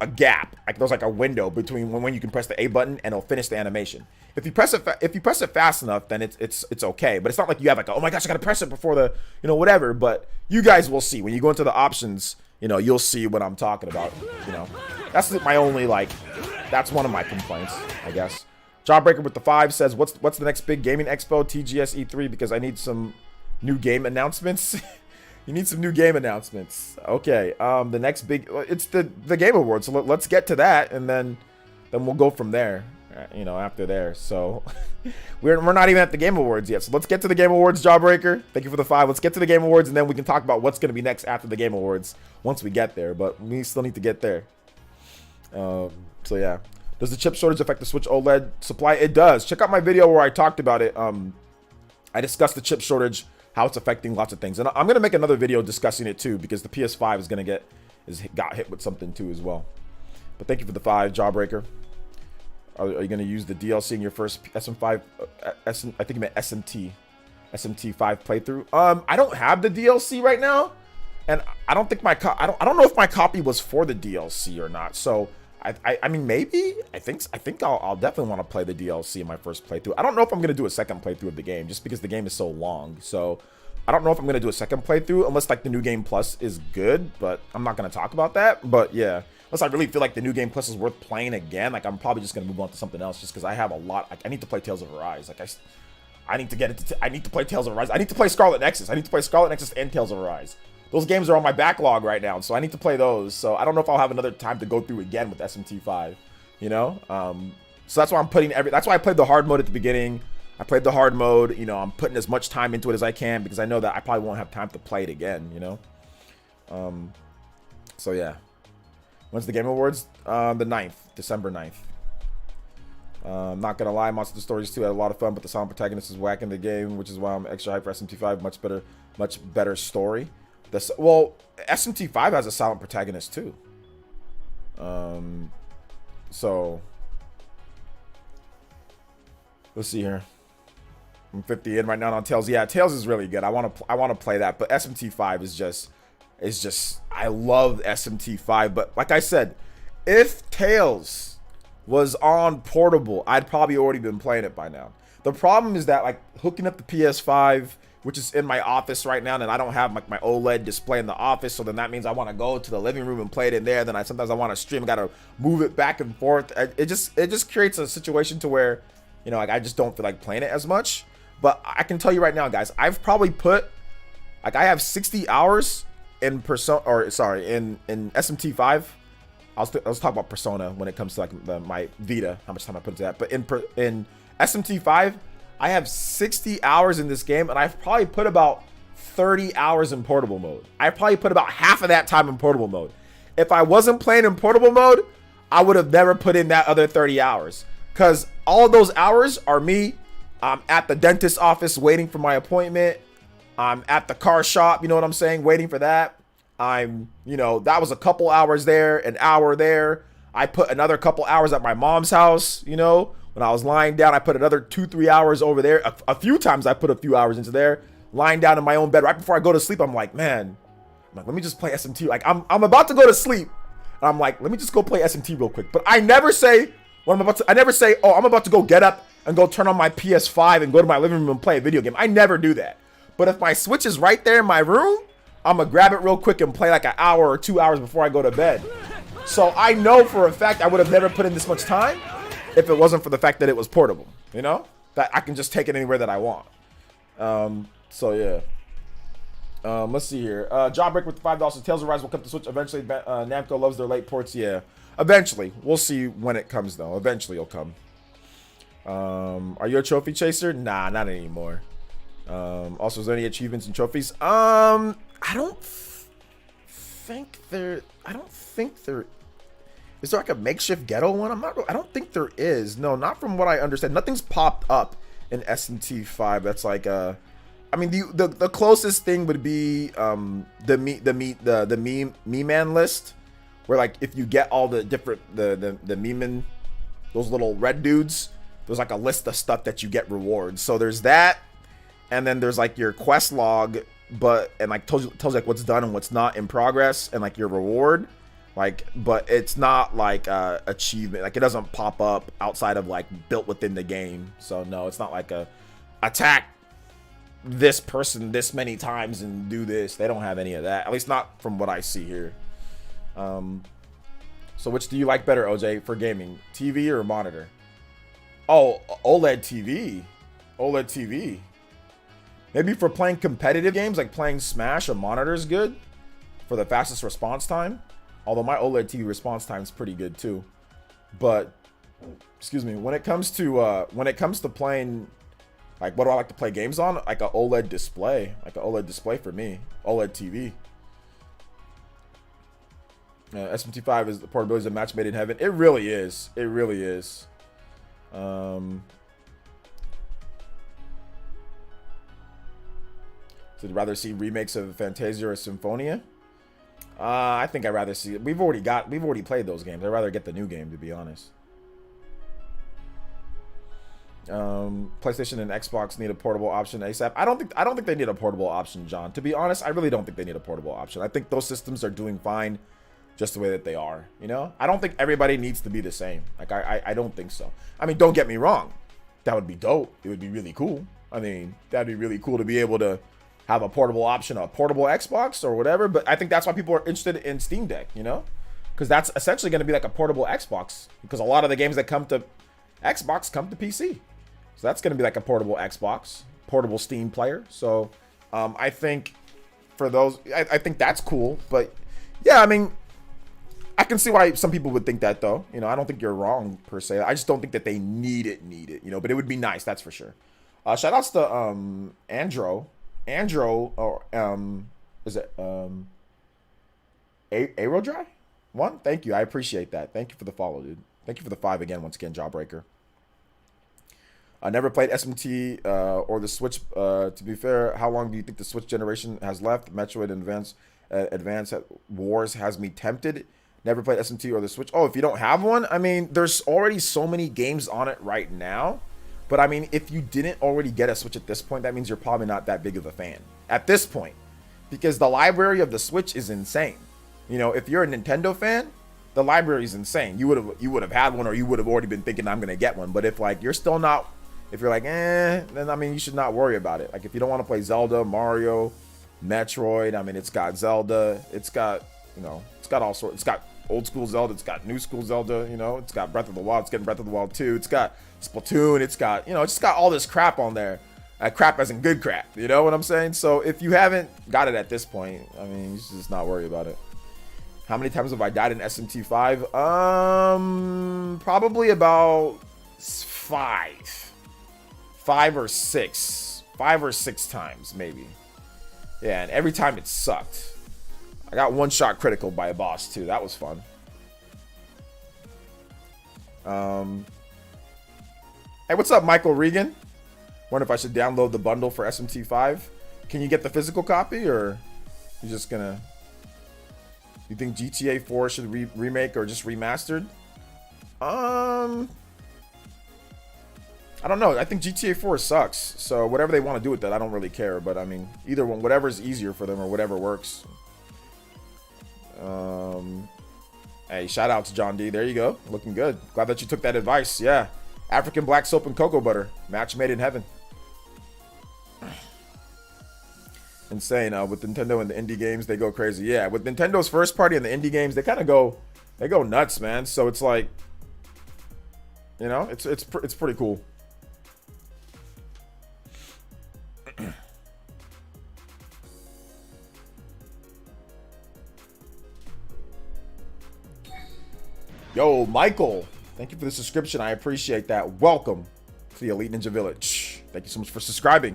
gap, like there's like a window between when you can press the A button and it'll finish the animation. If you press it fast enough, then it's okay. But it's not like you have like, oh my gosh, I gotta press it before the, you know, whatever. But you guys will see when you go into the options, you know, you'll see what I'm talking about. You know, that's my only that's one of my complaints, I guess. Jawbreaker with the 5 says, what's the next big gaming expo? TGS E3 because I need some new game announcements. You need some new game announcements. Okay. The next big, it's the Game Awards. So let's get to that, and then we'll go from there. You know, after there. So we're not even at the Game Awards yet. So let's get to the Game Awards, Jawbreaker. Thank you for the 5. Let's get to the Game Awards, and then we can talk about what's going to be next after the Game Awards once we get there. But we still need to get there. So yeah. Does the chip shortage affect the Switch OLED supply? It does. Check out my video where I talked about it. I discussed the chip shortage, how it's affecting lots of things, and I'm gonna make another video discussing it too, because the PS5 is got hit with something too as well. But thank you for the 5, Jawbreaker. Are you gonna use the DLC in your first SM5? I think you meant SMT5 playthrough. I don't have the DLC right now, and I don't think I don't know if my copy was for the DLC or not. So I mean, maybe I think I'll definitely want to play the DLC in my first playthrough. I don't know if I'm gonna do a second playthrough of the game, just because the game is so long. So I don't know if I'm gonna do a second playthrough unless like the New Game Plus is good, but I'm not gonna talk about that. But yeah, unless I really feel like the New Game Plus is worth playing again, like I'm probably just gonna move on to something else, just because I have a lot. Like, I need to play Tales of Arise. Like I need to get into. I need to play Tales of Arise. I need to play Scarlet Nexus. I need to play Scarlet Nexus and Tales of Arise. Those games are on my backlog right now, so I need to play those. So I don't know if I'll have another time to go through again with SMT5, you know? So that's why I'm putting that's why I played the hard mode at the beginning. I played the hard mode, you know, I'm putting as much time into it as I can, because I know that I probably won't have time to play it again, you know? So yeah. When's the Game Awards? The 9th, December 9th. Not gonna lie, Monster Stories 2 had a lot of fun, but the silent protagonist is whack in the game, which is why I'm extra hyped for SMT5. Much better story. Well, SMT5 has a silent protagonist too. So let's see here. I'm 50 in right now on Tales. Yeah, Tales is really good. I want to play that, but SMT5 is just I love SMT5. But like I said, if Tales was on portable, I'd probably already been playing it by now. The problem is that, like, hooking up the PS5, which is in my office right now, and I don't have like my OLED display in the office, so then that means I want to go to the living room and play it in there. Then sometimes I want to stream, I gotta move it back and forth. It just creates a situation to where, you know, like, I just don't feel like playing it as much. But I can tell you right now, guys, I've probably put, like, I have 60 hours in in SMT5. I'll talk about Persona when it comes to like my Vita, how much time I put into that. But in SMT5, I have 60 hours in this game, and I've probably put about 30 hours in portable mode. I probably put about half of that time in portable mode. If I wasn't playing in portable mode, I would have never put in that other 30 hours. Because all of those hours are me. I'm at the dentist office waiting for my appointment. I'm at the car shop, you know what I'm saying, waiting for that. You know, that was a couple hours there, an hour there. I put another couple hours at my mom's house, you know. When I was lying down, I put another 2-3 hours over there. A few times I put a few hours into there. Lying down in my own bed right before I go to sleep, I'm like, let me just play SMT. Like, I'm about to go to sleep, and I'm like, let me just go play SMT real quick. But I never say oh, I'm about to go get up and go turn on my PS5 and go to my living room and play a video game. I never do that. But if my Switch is right there in my room, I'm gonna grab it real quick and play like an hour or 2 hours before I go to bed. So I know for a fact I would have never put in this much time if it wasn't for the fact that it was portable, you know? That I can just take it anywhere that I want. So yeah. Let's see here. Jawbreaker with the $5. Tales of Rise will come to Switch eventually. Namco loves their late ports. Yeah, eventually. We'll see when it comes though. Eventually it'll come. Are you a trophy chaser? Nah, not anymore. Also, is there any achievements and trophies? I don't think there. Is there like a makeshift ghetto one? I don't think there is. No, not from what I understand. Nothing's popped up in SMT5. That's like I mean, the closest thing would be the meme man list, where like if you get all the different the meme, those little red dudes, there's like a list of stuff that you get rewards. So there's that, and then there's like your quest log, and like tells you like what's done and what's not in progress, and like your reward. Like, but it's not like achievement. Like, it doesn't pop up outside of like built within the game. So no, it's not like a attack this person this many times and do this. They don't have any of that, at least not from what I see here. So which do you like better, OJ, for gaming, TV or monitor? Oh, OLED TV. Maybe for playing competitive games, like playing Smash, a monitor is good for the fastest response time. Although my OLED TV response time is pretty good too. But, excuse me, when it comes to playing, like what do I like to play games on? Like a OLED display. Like a OLED display for me. OLED TV. SMT5 is the portability is a match made in heaven. It really is. It really is. So you'd rather see remakes of Fantasia or Symphonia? I think I'd rather see it. We've already played those games. I'd rather get the new game, to be honest. PlayStation and Xbox need a portable option ASAP. I don't think they need a portable option, John. To be honest, I really don't think they need a portable option. I think those systems are doing fine just the way that they are, you know? I don't think everybody needs to be the same. Like, I don't think so. I mean, don't get me wrong. That would be dope. It would be really cool. I mean, that'd be really cool to be able to have a portable option, a portable Xbox or whatever. But I think that's why people are interested in Steam Deck, you know? Because that's essentially going to be like a portable Xbox. Because a lot of the games that come to Xbox come to PC. So that's going to be like a portable Xbox, portable Steam player. So I think for those, I think that's cool. But yeah, I mean, I can see why some people would think that, though. You know, I don't think you're wrong, per se. I just don't think that they need it, you know. But it would be nice, that's for sure. Shout outs to Andro, or is it Aerodry? One? Thank you. I appreciate that. Thank you for the follow, dude. Thank you for the 5 again, once again, Jawbreaker. I never played SMT or the Switch. To be fair, how long do you think the Switch generation has left? Metroid Advance Wars has me tempted. Never played SMT or the Switch. Oh, if you don't have one, I mean, there's already so many games on it right now. But I mean, if you didn't already get a Switch at this point, that means you're probably not that big of a fan at this point, because the library of the Switch is insane. You know, if you're a Nintendo fan, the library is insane. You would have had one, or you would have already been thinking I'm gonna get one. But if like you're still not, if you're like then I mean you should not worry about it. Like if you don't want to play Zelda, Mario, Metroid, I mean it's got Zelda, it's got, you know, it's got all sorts, it's got old school Zelda, it's got new school Zelda, you know, it's got Breath of the Wild, it's getting Breath of the Wild 2, it's got Splatoon, it's got, you know, it's just got all this crap on there. Crap as in good crap, you know what I'm saying? So if you haven't got it at this point, I mean, you should just not worry about it. How many times have I died in SMT5? Probably about 5 or 6 times, maybe. Yeah, and every time it sucked. I got one shot critical by a boss too. That was fun. Hey, what's up, Michael Regan? Wonder if I should download the bundle for SMT5. Can you get the physical copy, or you just gonna? You think GTA 4 should remake or just remastered? I don't know. I think GTA 4 sucks. So whatever they want to do with that, I don't really care. But I mean, either one, whatever's easier for them or whatever works. Hey, shout out to John D. There you go. Looking good. Glad that you took that advice. Yeah. African black soap and cocoa butter. Match made in heaven. Insane. With Nintendo and the indie games, they go crazy. Yeah, with Nintendo's first party and the indie games, they kind of go nuts, man. So it's like, you know, it's pretty cool. Yo, Michael, thank you for the subscription. I appreciate that. Welcome to the Elite Ninja Village. Thank you so much for subscribing.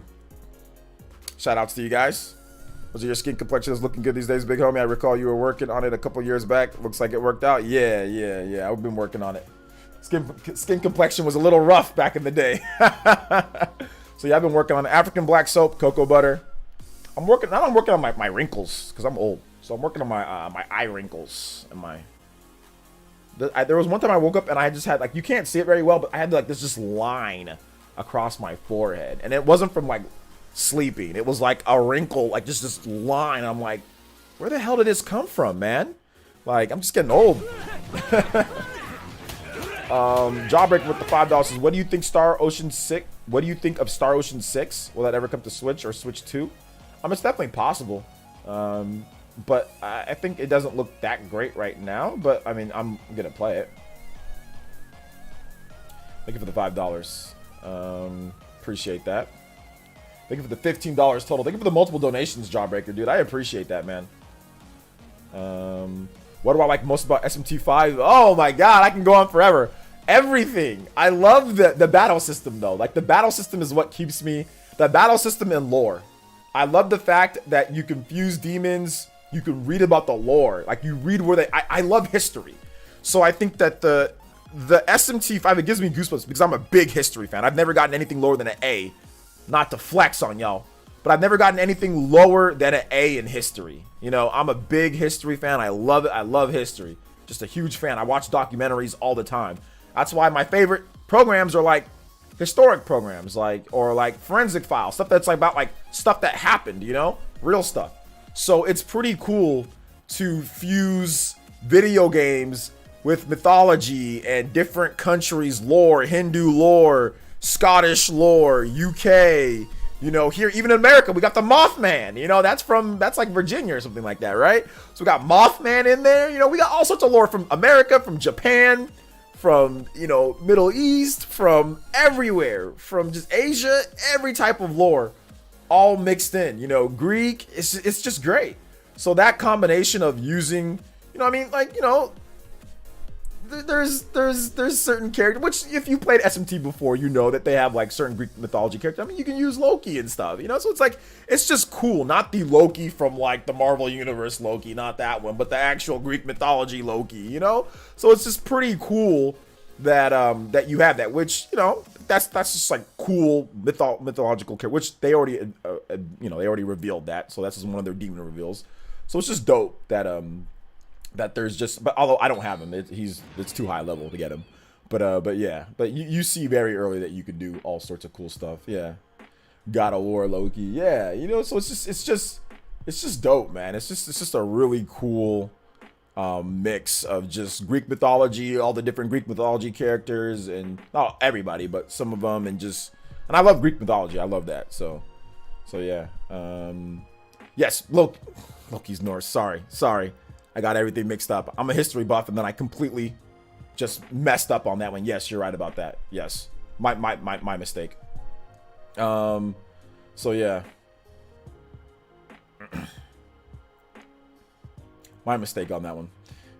Shout outs to you guys. Was your skin complexion is looking good these days, big homie? I recall you were working on it a couple years back. Looks like it worked out. Yeah. I've been working on it. Skin complexion was a little rough back in the day. So yeah, I've been working on African black soap, cocoa butter. I'm working on my wrinkles because I'm old. So I'm working on my my eye wrinkles and my. There was one time I woke up and I just had, like, you can't see it very well, but I had like this just line across my forehead, and it wasn't from like sleeping. It was like a wrinkle, like just this line. I'm like, where the hell did this come from, man? Like, I'm just getting old. Jawbreaker with the $5 says, what do you think Star Ocean 6? What do you think of Star Ocean 6? Will that ever come to Switch or Switch 2? It's definitely possible. But I think it doesn't look that great right now. But I mean, I'm gonna play it. Thank you for the $5. Appreciate that. Thank you for the $15 total. Thank you for the multiple donations, Jawbreaker, dude. I appreciate that, man. What do I like most about SMT5? Oh my god, I can go on forever. Everything. I love the battle system, though. Like, the battle system is what keeps me. The battle system and lore. I love the fact that you can fuse demons. You can read about the lore. Like, you read where they... I love history. So I think that the SMT5, it gives me goosebumps because I'm a big history fan. I've never gotten anything lower than an A. Not to flex on y'all, but I've never gotten anything lower than an A in history. You know, I'm a big history fan. I love it. I love history. Just a huge fan. I watch documentaries all the time. That's why my favorite programs are like historic programs, or like forensic files, stuff that's like about like stuff that happened, you know, real stuff. So it's pretty cool to fuse video games with mythology and different countries' lore, Hindu lore, Scottish lore, UK, you know, here, even in America, we got the Mothman, you know, that's like Virginia or something like that, right? So we got Mothman in there, you know, we got all sorts of lore from America, from Japan, from, you know, Middle East, from everywhere, from just Asia, every type of lore, all mixed in, you know, Greek, it's just great. So that combination of using, you know, I mean, like, you know, there's certain characters, which if you played SMT before, you know that they have like certain Greek mythology characters. I mean, you can use Loki and stuff, you know, so it's like, it's just cool. Not the Loki from like the Marvel Universe Loki, not that one, but the actual Greek mythology Loki, you know? So it's just pretty cool that that you have that, which, you know, that's just like cool mythological character, which they already you know, they already revealed that, so that's just one of their demon reveals. So it's just dope that that there's just, but although I don't have him, it's too high level to get him, but yeah, but you see very early that you could do all sorts of cool stuff. Yeah, God of War Loki, yeah, you know, so it's just dope, man. It's just a really cool mix of just Greek mythology, all the different Greek mythology characters, and not everybody, but some of them, and I love Greek mythology. I love that. So yeah. Yes, Loki's Norse. Sorry. I got everything mixed up. I'm a history buff, and then I completely just messed up on that one. Yes, you're right about that. Yes, my mistake. So yeah, my mistake on that one.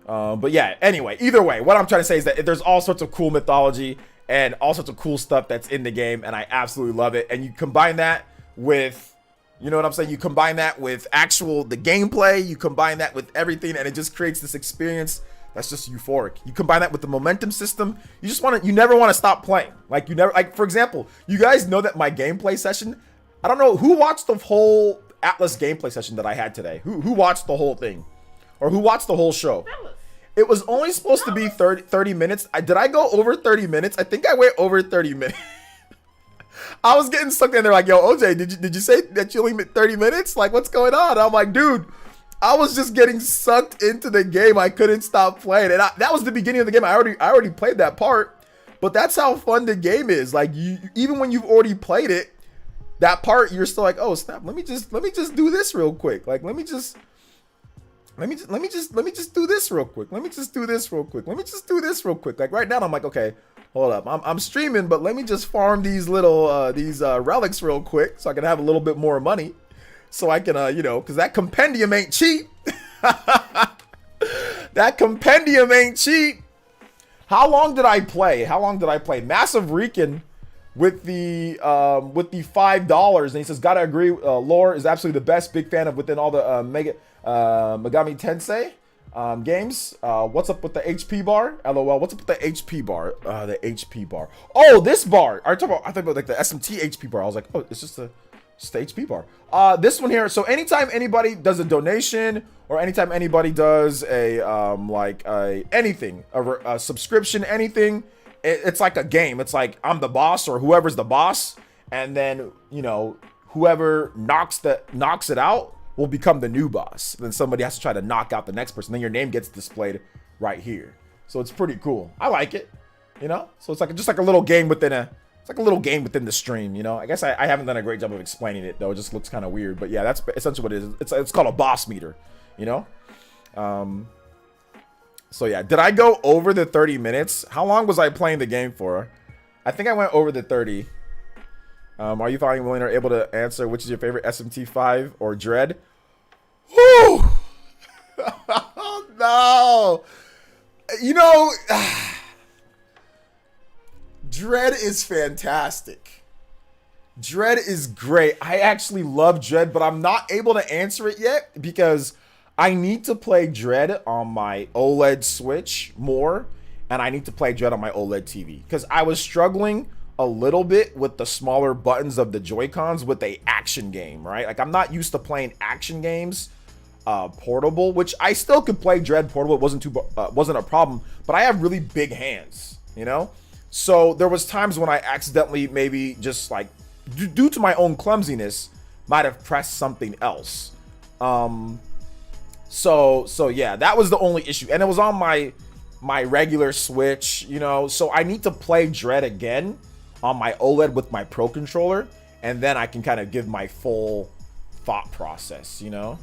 But yeah, anyway, either way, what I'm trying to say is that there's all sorts of cool mythology and all sorts of cool stuff that's in the game, and I absolutely love it. And you combine that with, you know what I'm saying? You combine that with the gameplay, you combine that with everything, and it just creates this experience that's just euphoric. You combine that with the momentum system, you never want to stop playing. Like, for example, you guys know that my gameplay session, I don't know who watched the whole Atlas gameplay session that I had today. Who watched the whole thing? Or who watched the whole show? It was only supposed to be 30 minutes. Did I go over 30 minutes? I think I went over 30 minutes. I was getting sucked in there like, yo, OJ, did you say that you only made 30 minutes? Like, what's going on? I'm like, dude, I was just getting sucked into the game. I couldn't stop playing. And that was the beginning of the game. I already played that part. But that's how fun the game is. Like, even when you've already played it, that part, you're still like, oh, snap, let me just do this real quick. Like, let me just do this real quick. Let me just do this real quick. Let me just do this real quick. Like, right now, I'm like, okay, hold up. I'm streaming, but let me just farm these little relics real quick so I can have a little bit more money, so I can you know, because that compendium ain't cheap. That compendium ain't cheap. How long did I play? Massive Rican with the $5, and he says, gotta agree, lore is absolutely the best. Big fan of within all the Megami Tensei games. What's up with the HP bar? LOL. What's up with the HP bar? The HP bar. I thought about like the SMT HP bar. I was like, oh, it's just the HP bar. This one here. So anytime anybody does a donation, or anytime anybody does a anything, a subscription, anything, it's like a game. It's like I'm the boss, or whoever's the boss, and then, you know, whoever knocks it out will become the new boss. Then somebody has to try to knock out the next person. Then your name gets displayed right here. So it's pretty cool. I like it, you know. So it's like just like a little game within the stream, you know. I guess I haven't done a great job of explaining it though. It just looks kind of weird, but yeah, that's essentially what it is. It's called a boss meter, you know. So yeah, did I go over the 30 minutes? How long was I playing the game for? I think I went over the 30. Are you finally willing or able to answer which is your favorite SMT5 or Dread? Whew! No! You know, Dread is fantastic. Dread is great. I actually love Dread, but I'm not able to answer it yet because I need to play Dread on my OLED Switch more, and I need to play Dread on my OLED TV because I was struggling a little bit with the smaller buttons of the Joy-Cons with a action game, right? Like, I'm not used to playing action games portable, which I still could play Dread portable. It wasn't a problem, but I have really big hands, you know? So there was times when I accidentally maybe just like due to my own clumsiness might have pressed something else. So yeah, that was the only issue, and it was on my regular Switch, you know. So I need to play Dread again on my OLED with my Pro controller, and then I can kind of give my full thought process, you know,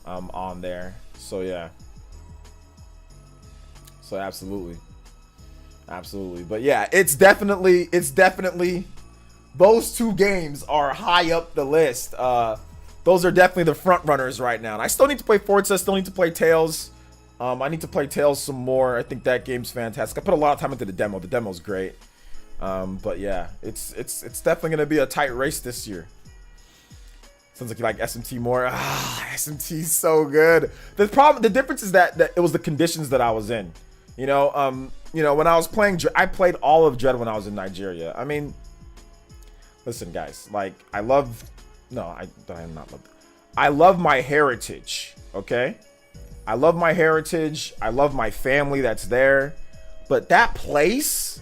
on there. So yeah, so absolutely. But yeah, it's definitely those two games are high up the list. Those are definitely the front runners right now. And I still need to play Forza, still need to play Tales. I need to play Tales some more. I think that game's fantastic. I put a lot of time into the demo. The demo's great. But yeah, it's definitely gonna be a tight race this year. Sounds like you like SMT more. SMT's so good. The difference is that it was the conditions that I was in. You know, when I was playing, I played all of Dread when I was in Nigeria. I mean, listen, guys, like I love my heritage. Okay, I love my heritage. I love my family that's there, but that place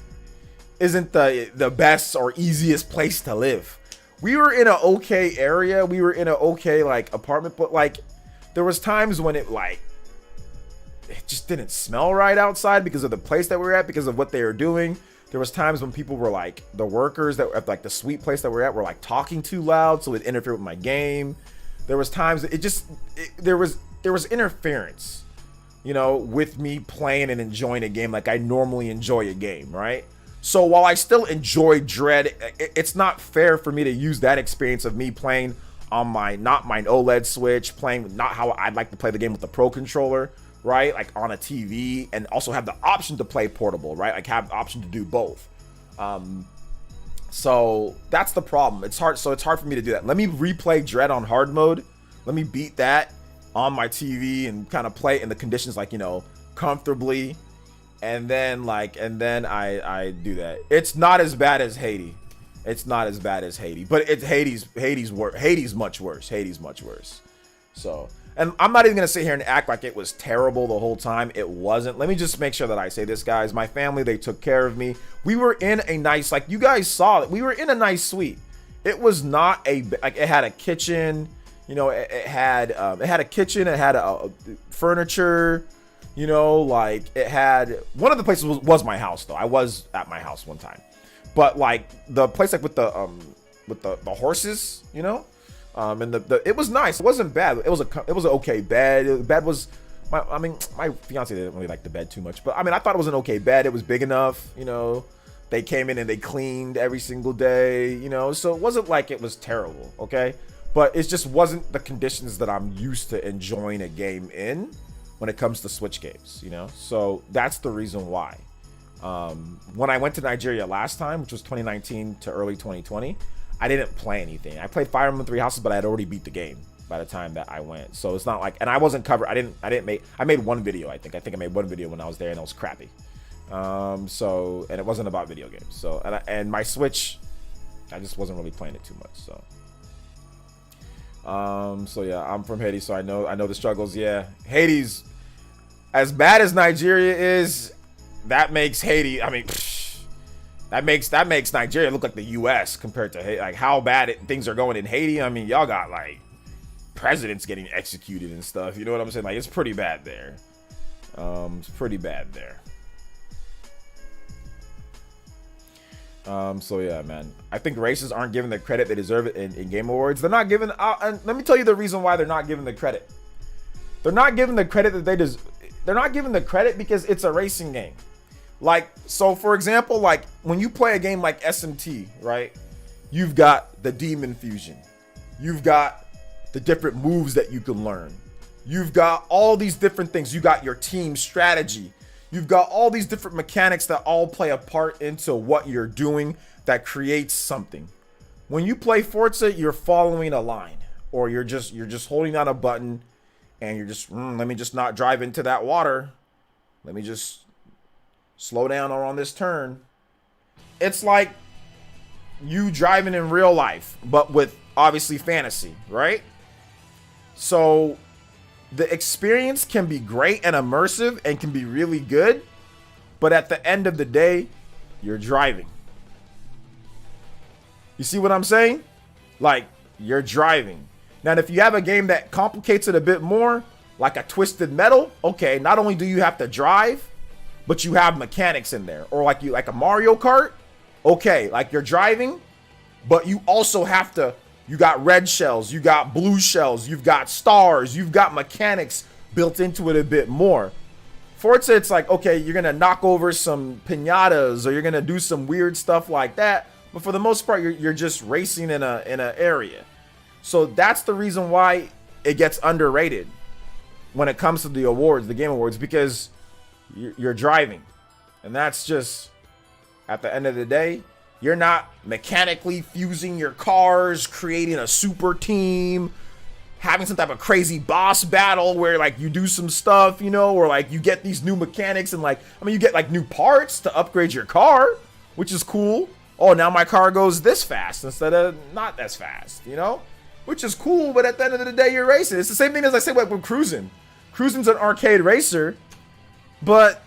isn't the best or easiest place to live. We were in an okay area. We were in an okay like apartment, but like there was times when it just didn't smell right outside because of the place that we were at, because of what they were doing. There was times when people were like, the workers that at like the sweet place that we're at were like talking too loud, so it interfered with my game. There was times that there was interference, you know, with me playing and enjoying a game like I normally enjoy a game, right? So while I still enjoy Dread, it's not fair for me to use that experience of me playing on not my OLED Switch, playing not how I'd like to play the game with the Pro controller, right? Like on a TV, and also have the option to play portable, right? Like have the option to do both. So that's the problem. It's hard for me to do that. Let me replay Dread on hard mode. Let me beat that on my TV and kind of play in the conditions, like, you know, comfortably. And then I do that. It's not as bad as Hades. But it's Hades much worse. So, and I'm not even gonna sit here and act like it was terrible the whole time. It wasn't. Let me just make sure that I say this, guys. My family, they took care of me. We were in a nice, like you guys saw it. We were in a nice suite. It was not like it had a kitchen. You know, it had a kitchen. It had a furniture. You know, like it had, one of the places was my house though. I was at my house one time, but like the place like with the horses, you know, and it was nice. It wasn't bad. It was an okay bed. The bed was my fiance didn't really like the bed too much, but I mean I thought it was an okay bed. It was big enough, you know. They came in and they cleaned every single day, you know, so it wasn't like it was terrible, okay? But it just wasn't the conditions that I'm used to enjoying a game in when it comes to Switch games, you know? So that's the reason why. When I went to Nigeria last time, which was 2019 to early 2020, I didn't play anything. I played Fire Emblem Three Houses, but I had already beat the game by the time that I went. So it's not like, and I wasn't covered. I made one video, I think I made one video when I was there, and it was crappy. And it wasn't about video games. So, and my Switch, I just wasn't really playing it too much, so. So yeah, I'm from Hades, so I know the struggles. Yeah, Hades, as bad as Nigeria is, that makes Hades, I mean, that makes Nigeria look like the U.S. compared to like how bad things are going in Haiti. I mean, y'all got like presidents getting executed and stuff. You know what I'm saying? Like it's pretty bad there. It's pretty bad there. So yeah, man, I think races aren't given the credit they deserve it in Game Awards. They're not given, and let me tell you the reason why they're not given the credit. They're not given the credit that they deserve. They're not given the credit because it's a racing game. Like, so for example, like when you play a game like SMT, right? you've got the demon fusion. You've got the different moves that you can learn. You've got all these different things. You got your team strategy. You've got all these different mechanics that all play a part into what you're doing that creates something. When you play Forza, you're following a line, or you're just holding down a button and you're just, let me just not drive into that water. Let me just slow down on this turn. It's like you driving in real life, but with obviously fantasy, right? So the experience can be great and immersive and can be really good, but at the end of the day, you're driving. You see what I'm saying? Like, you're driving. Now, if you have a game that complicates it a bit more, like a Twisted Metal, okay, not only do you have to drive, but you have mechanics in there. Or like a Mario Kart, okay, like you're driving, but you also have to, you got red shells, you got blue shells, you've got stars, you've got mechanics built into it a bit more. Forza, it's like, okay, you're gonna knock over some piñatas, or you're gonna do some weird stuff like that, but for the most part, you're just racing in an area. So that's the reason why it gets underrated when it comes to the awards, the game awards, because you're driving. And that's just, at the end of the day, you're not mechanically fusing your cars, creating a super team, having some type of crazy boss battle where like you do some stuff, you know, or like you get these new mechanics and like, I mean, you get like new parts to upgrade your car, which is cool. Oh, now my car goes this fast instead of not as fast, you know, which is cool. But at the end of the day, you're racing. It's the same thing as I say like with cruising. Cruising's an arcade racer, but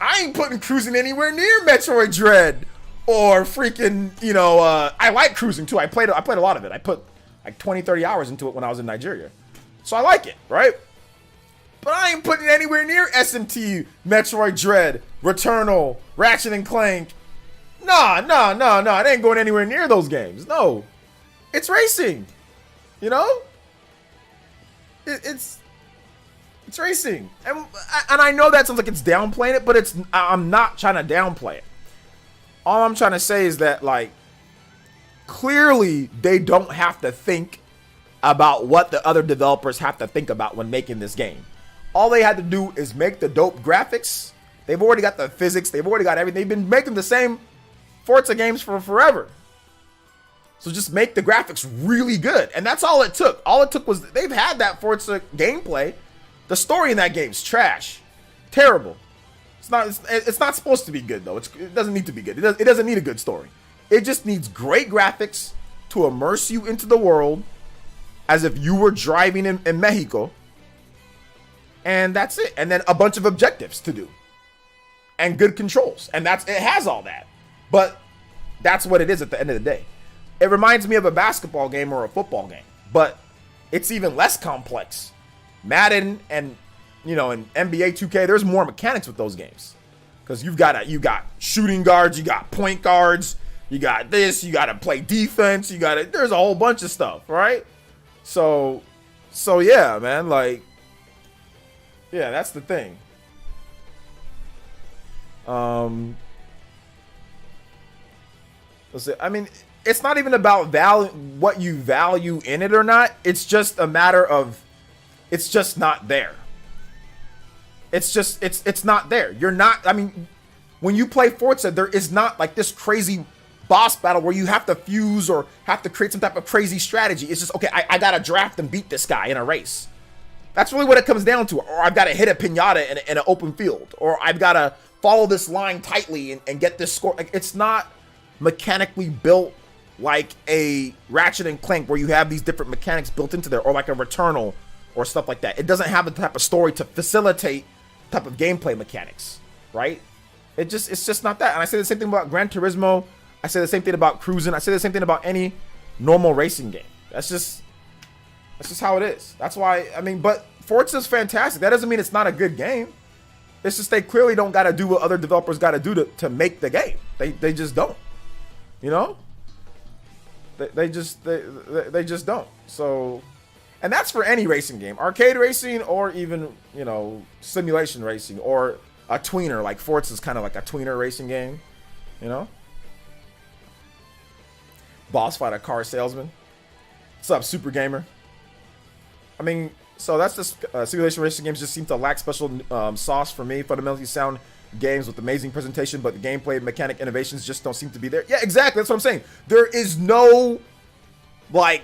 I ain't putting cruising anywhere near Metroid Dread or freaking, you know, I like cruising too. I played a lot of it. I put like 20, 30 hours into it when I was in Nigeria. So I like it, right? But I ain't putting it anywhere near SMT, Metroid Dread, Returnal, Ratchet and Clank. No. It ain't going anywhere near those games. No. It's racing. You know? It's racing. And I know that sounds like it's downplaying it, but I'm not trying to downplay it. All I'm trying to say is that, like, clearly they don't have to think about what the other developers have to think about when making this game. All they had to do is make the dope graphics. They've already got the physics. They've already got everything. They've been making the same Forza games for forever. So just make the graphics really good. And that's all it took. All it took was, they've had that Forza gameplay. The story in that game's trash. Terrible. It's not supposed to be good, though. It doesn't need to be good. It doesn't need a good story. It just needs great graphics to immerse you into the world as if you were driving in Mexico. And that's it. And then a bunch of objectives to do. And good controls. And it has all that. But that's what it is at the end of the day. It reminds me of a basketball game or a football game. But it's even less complex. Madden and, you know, and NBA 2K, there's more mechanics with those games. Because you got shooting guards, you got point guards, you got this, you got to play defense, there's a whole bunch of stuff, right? So yeah, man, like, yeah, that's the thing. Let's see. I mean, it's not even about what you value in it or not. It's just a matter of, it's just not there. It's not there. You're not, I mean, when you play Forza, there is not like this crazy boss battle where you have to fuse or have to create some type of crazy strategy. It's just, okay, I gotta draft and beat this guy in a race. That's really what it comes down to. Or I've got to hit a piñata in an open field. Or I've got to follow this line tightly and get this score. Like, it's not mechanically built like a Ratchet and Clank where you have these different mechanics built into there, or like a Returnal or stuff like that. It doesn't have the type of story to facilitate type of gameplay mechanics, right? It's just not that. And I say the same thing about Gran Turismo. I say the same thing about cruising. I say the same thing about any normal racing game. That's just how it is. That's why, I mean, but Forza's fantastic. That doesn't mean it's not a good game. It's just they clearly don't got to do what other developers got to do to make the game. They just don't. You know? They just don't. So, and that's for any racing game. Arcade racing, or even, you know, simulation racing, or a tweener. Like Forza's kind of like a tweener racing game, you know? boss fight a car salesman. What's up, Super Gamer? I mean, so that's just simulation racing games just seem to lack special sauce for me. Fundamentally sound games with amazing presentation, but the gameplay mechanic innovations just don't seem to be there. Yeah, exactly. That's what I'm saying. There is no like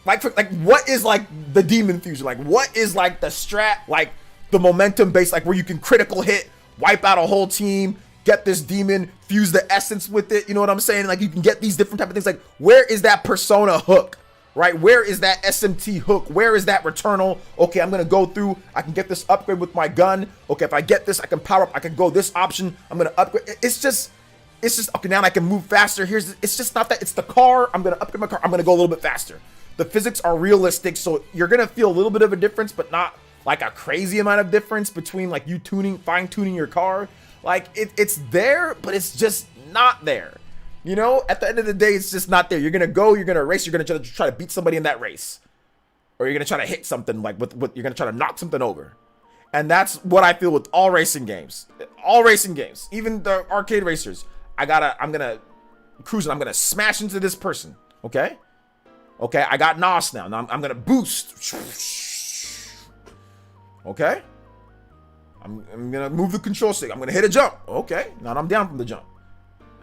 what is like the demon fusion? Like what is like the strat? Like the momentum based, like where you can critical hit, wipe out a whole team, get this demon, fuse the essence with it. You know what I'm saying? Like you can get these different type of things. Like where is that persona hook? Right? Where is that SMT hook? Where is that Returnal? Okay, I'm going to go through. I can get this upgrade with my gun. Okay, if I get this, I can power up. I can go this option. I'm going to upgrade. It's just, okay, now I can move faster. It's just not that. It's the car. I'm going to upgrade my car. I'm going to go a little bit faster. The physics are realistic, so you're going to feel a little bit of a difference, but not like a crazy amount of difference between like you fine-tuning your car. Like it's there, but it's just not there. You know, at the end of the day, it's just not there. You're going to go, you're going to race, you're going to try to beat somebody in that race. Or you're going to try to hit something, like with you're going to try to knock something over. And that's what I feel with all racing games. All racing games. Even the arcade racers. I'm going to cruise and I'm going to smash into this person. Okay? Okay, I got NOS now. Now I'm going to boost. Okay? I'm going to move the control stick. I'm going to hit a jump. Okay, now I'm down from the jump.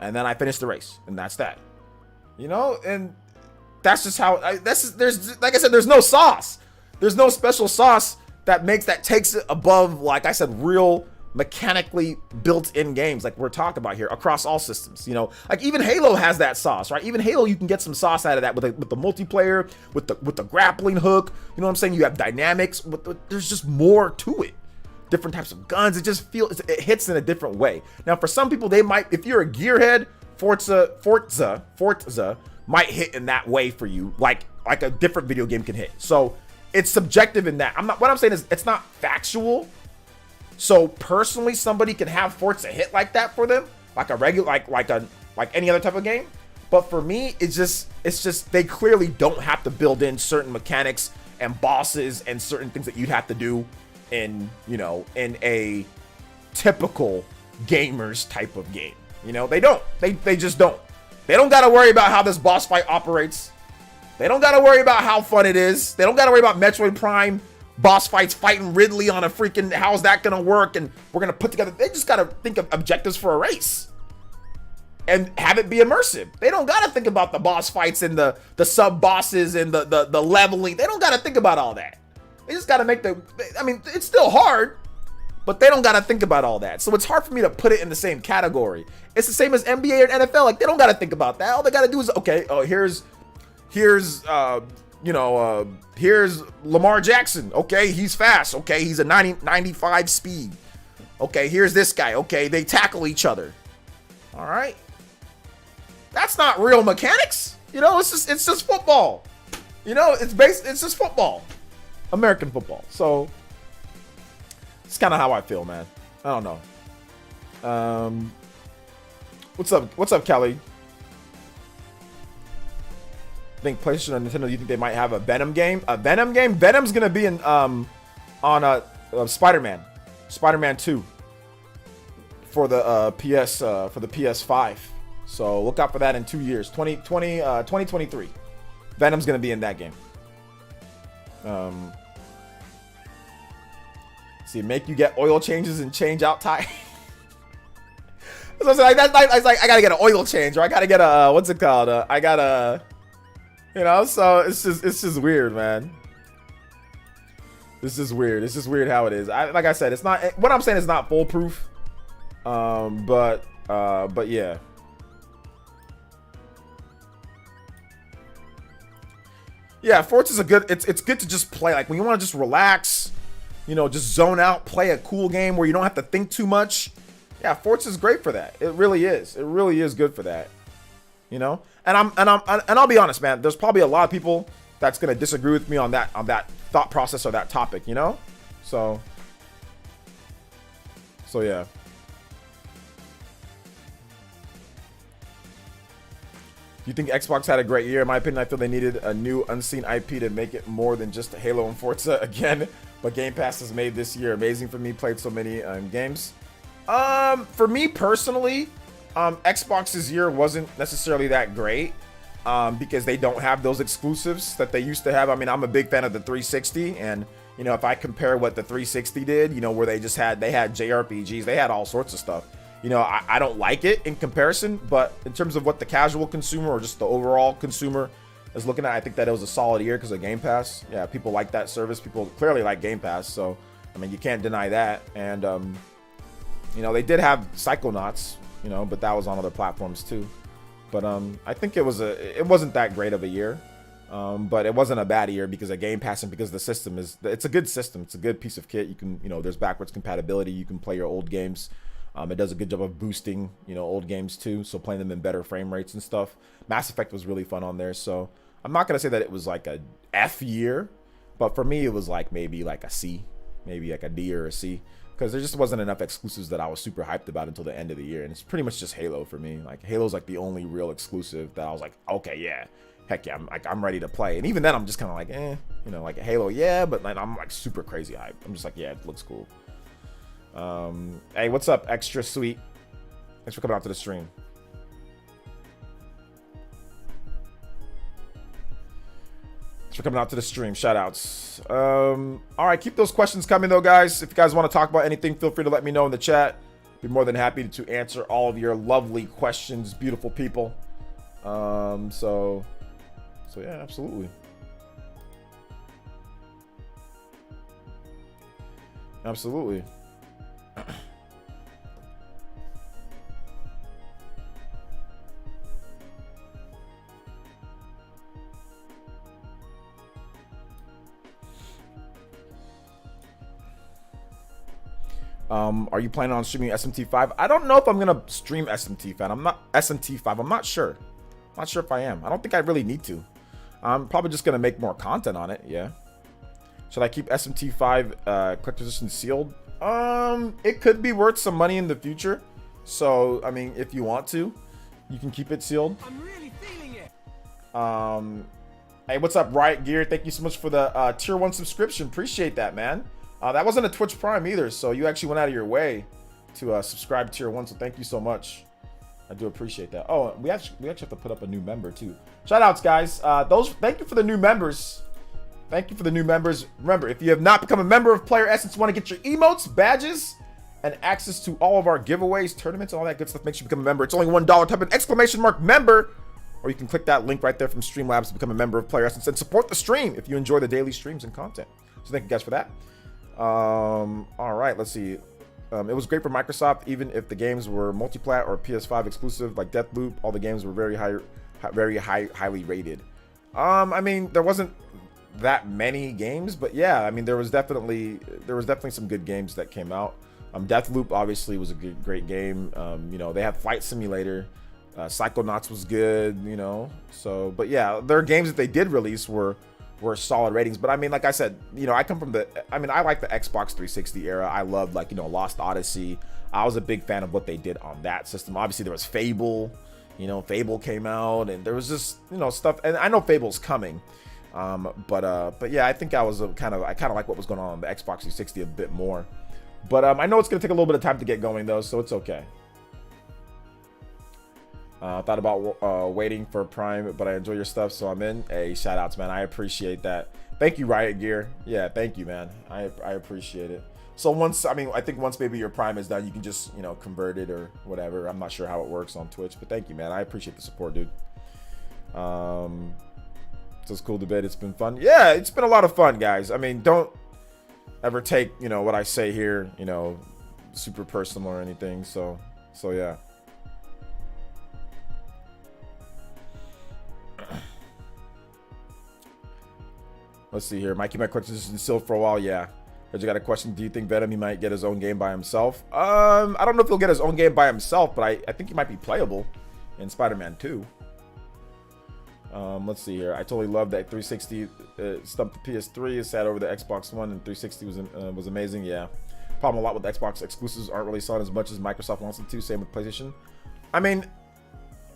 And then I finish the race, and that's that. You know, and that's just how. There's like I said, there's no sauce. There's no special sauce that takes it above, like I said, real mechanically built-in games like we're talking about here across all systems. You know, like even Halo has that sauce, right? Even Halo, you can get some sauce out of that with the multiplayer, with the grappling hook. You know what I'm saying? You have dynamics. There's just more to it. Different types of guns. It just feels, it hits in a different way. Now, for some people, they might, if you're a gearhead, Forza might hit in that way for you, like a different video game can hit. So it's subjective in that. What I'm saying is it's not factual. So personally, somebody can have Forza hit like that for them, like a regular, like any other type of game. But for me, it's just they clearly don't have to build in certain mechanics and bosses and certain things that you'd have to do in, you know, in a typical gamers type of game. You know, they just don't. They don't got to worry about how this boss fight operates. They don't got to worry about how fun it is. They don't got to worry about Metroid Prime boss fights fighting Ridley on a freaking, how's that going to work? And we're going to put together, they just got to think of objectives for a race and have it be immersive. They don't got to think about the boss fights and the sub bosses and the leveling. They don't got to think about all that. They just got to make I mean, it's still hard, but they don't got to think about all that. So it's hard for me to put it in the same category. It's the same as NBA or NFL. Like, they don't got to think about that. All they got to do is, okay, oh, here's Lamar Jackson. Okay, he's fast. Okay, he's a 95 speed. Okay, here's this guy. Okay, they tackle each other. All right. That's not real mechanics. You know, it's just football. You know, it's just football. American football. So it's kind of how I feel, man. I don't know. What's up, Kelly? I think PlayStation and Nintendo, you think they might have a Venom game? A Venom game? Venom's gonna be in on Spider-Man 2 for the PS5. So look out for that in 2 years. 2023. Venom's gonna be in that game. See, make you get oil changes and change out tire. So I gotta get an oil change, or I gotta get a what's it called? I gotta, you know. So it's just weird, man. This is weird. It's just weird how it is. Like I said, it's not. What I'm saying is not foolproof. But yeah. Yeah, Forza's a good. It's good to just play. Like when you want to just relax, you know, just zone out, play a cool game where you don't have to think too much. Yeah, Forza's great for that. It really is. It really is good for that. You know, and I'll be honest, man. There's probably a lot of people that's gonna disagree with me on that thought process or that topic. You know, so yeah. Do you think Xbox had a great year? In my opinion, I feel they needed a new unseen IP to make it more than just Halo and Forza again. But Game Pass has made this year amazing for me. Played so many games. For me personally, Xbox's year wasn't necessarily that great. because they don't have those exclusives that they used to have. I mean, I'm a big fan of the 360, and you know, if I compare what the 360 did, you know, where they had JRPGs, they had all sorts of stuff. You know, I don't like it in comparison, but in terms of what the casual consumer or just the overall consumer is looking at, I think that it was a solid year because of Game Pass. Yeah, people like that service. People clearly like Game Pass, so I mean, you can't deny that. And you know, they did have Psychonauts, you know, but that was on other platforms too. But I think it wasn't that great of a year, but it wasn't a bad year because of Game Pass and because the system it's a good system. It's a good piece of kit. You can, you know, there's backwards compatibility. You can play your old games. It does a good job of boosting, you know, old games too. So playing them in better frame rates and stuff. Mass Effect was really fun on there. So I'm not gonna say that it was like a F year, but for me it was like maybe like a C, maybe like a D or a C. Because there just wasn't enough exclusives that I was super hyped about until the end of the year. And it's pretty much just Halo for me. Like, Halo's like the only real exclusive that I was like, okay, yeah. Heck yeah, I'm ready to play. And even then, I'm just kind of like, you know, like Halo, yeah. But like, I'm like super crazy hyped. I'm just like, yeah, it looks cool. Hey, what's up, Extra Sweet? Thanks for coming out to the stream. For coming out to the stream. Shout outs. All right, keep those questions coming though, guys. If you guys want to talk about anything, feel free to let me know in the chat. Be more than happy to answer all of your lovely questions, beautiful people. So yeah, absolutely. Absolutely. Are you planning on streaming SMT5? I don't know if I'm gonna stream SMT5. I'm not sure. Not sure if I am. I don't think I really need to. I'm probably just gonna make more content on it. Yeah. Should I keep SMT5 collector's edition sealed? It could be worth some money in the future. So I mean, if you want to, you can keep it sealed. I'm really feeling it. Hey, what's up, Riot Gear? Thank you so much for the tier 1 subscription. Appreciate that, man. That wasn't a Twitch Prime either, so you actually went out of your way to subscribe tier 1, so thank you so much. I do appreciate that. Oh, we actually have to put up a new member too. Shout outs, guys. Thank you for the new members. Thank you for the new members. Remember, if you have not become a member of PlayerEssence, want to get your emotes, badges, and access to all of our giveaways, tournaments, and all that good stuff, make sure you become a member. It's only $1. Type in exclamation mark member, or you can click that link right there from Streamlabs to become a member of PlayerEssence and support the stream if you enjoy the daily streams and content. So thank you guys for that. All right, let's see. It was great for Microsoft, even if the games were multiplat or PS5 exclusive, like Deathloop. All the games were very highly rated. I mean, there wasn't that many games, but yeah, I mean, there was definitely some good games that came out. Deathloop obviously was a great game. You know, they had Flight Simulator. Psychonauts was good. You know, so but yeah, their games that they did release were solid ratings. But I mean, like I said, you know, I like the Xbox 360 era. I loved, like, you know, Lost Odyssey. I was a big fan of what they did on that system. Obviously there was Fable, you know, Fable came out, and there was just, you know, stuff, and I know Fable's coming. But yeah, I think I kind of like what was going on the Xbox 360 a bit more. But I know it's gonna take a little bit of time to get going though, so it's okay. Thought about waiting for Prime, but I enjoy your stuff, so I'm in. Hey, shout outs, man. I appreciate that. Thank you, Riot Gear. Yeah, thank you, man. I appreciate it. So I think once maybe your Prime is done, you can just, you know, convert it or whatever. I'm not sure how it works on Twitch, but thank you, man. I appreciate the support, dude. So it's cool debate. It's been fun. Yeah, it's been a lot of fun, guys. I mean, don't ever take, you know, what I say here, you know, super personal or anything. So yeah. Let's see here. Might keep my questions sealed for a while. Yeah. I just got a question. Do you think Venom, he might get his own game by himself? I don't know if he'll get his own game by himself, but I think he might be playable in Spider-Man 2. Let's see here. I totally love that 360 stumped the PS3. It sat over the Xbox One, and 360 was amazing. Yeah. Problem a lot with Xbox exclusives aren't really selling as much as Microsoft wants them to. Same with PlayStation. I mean,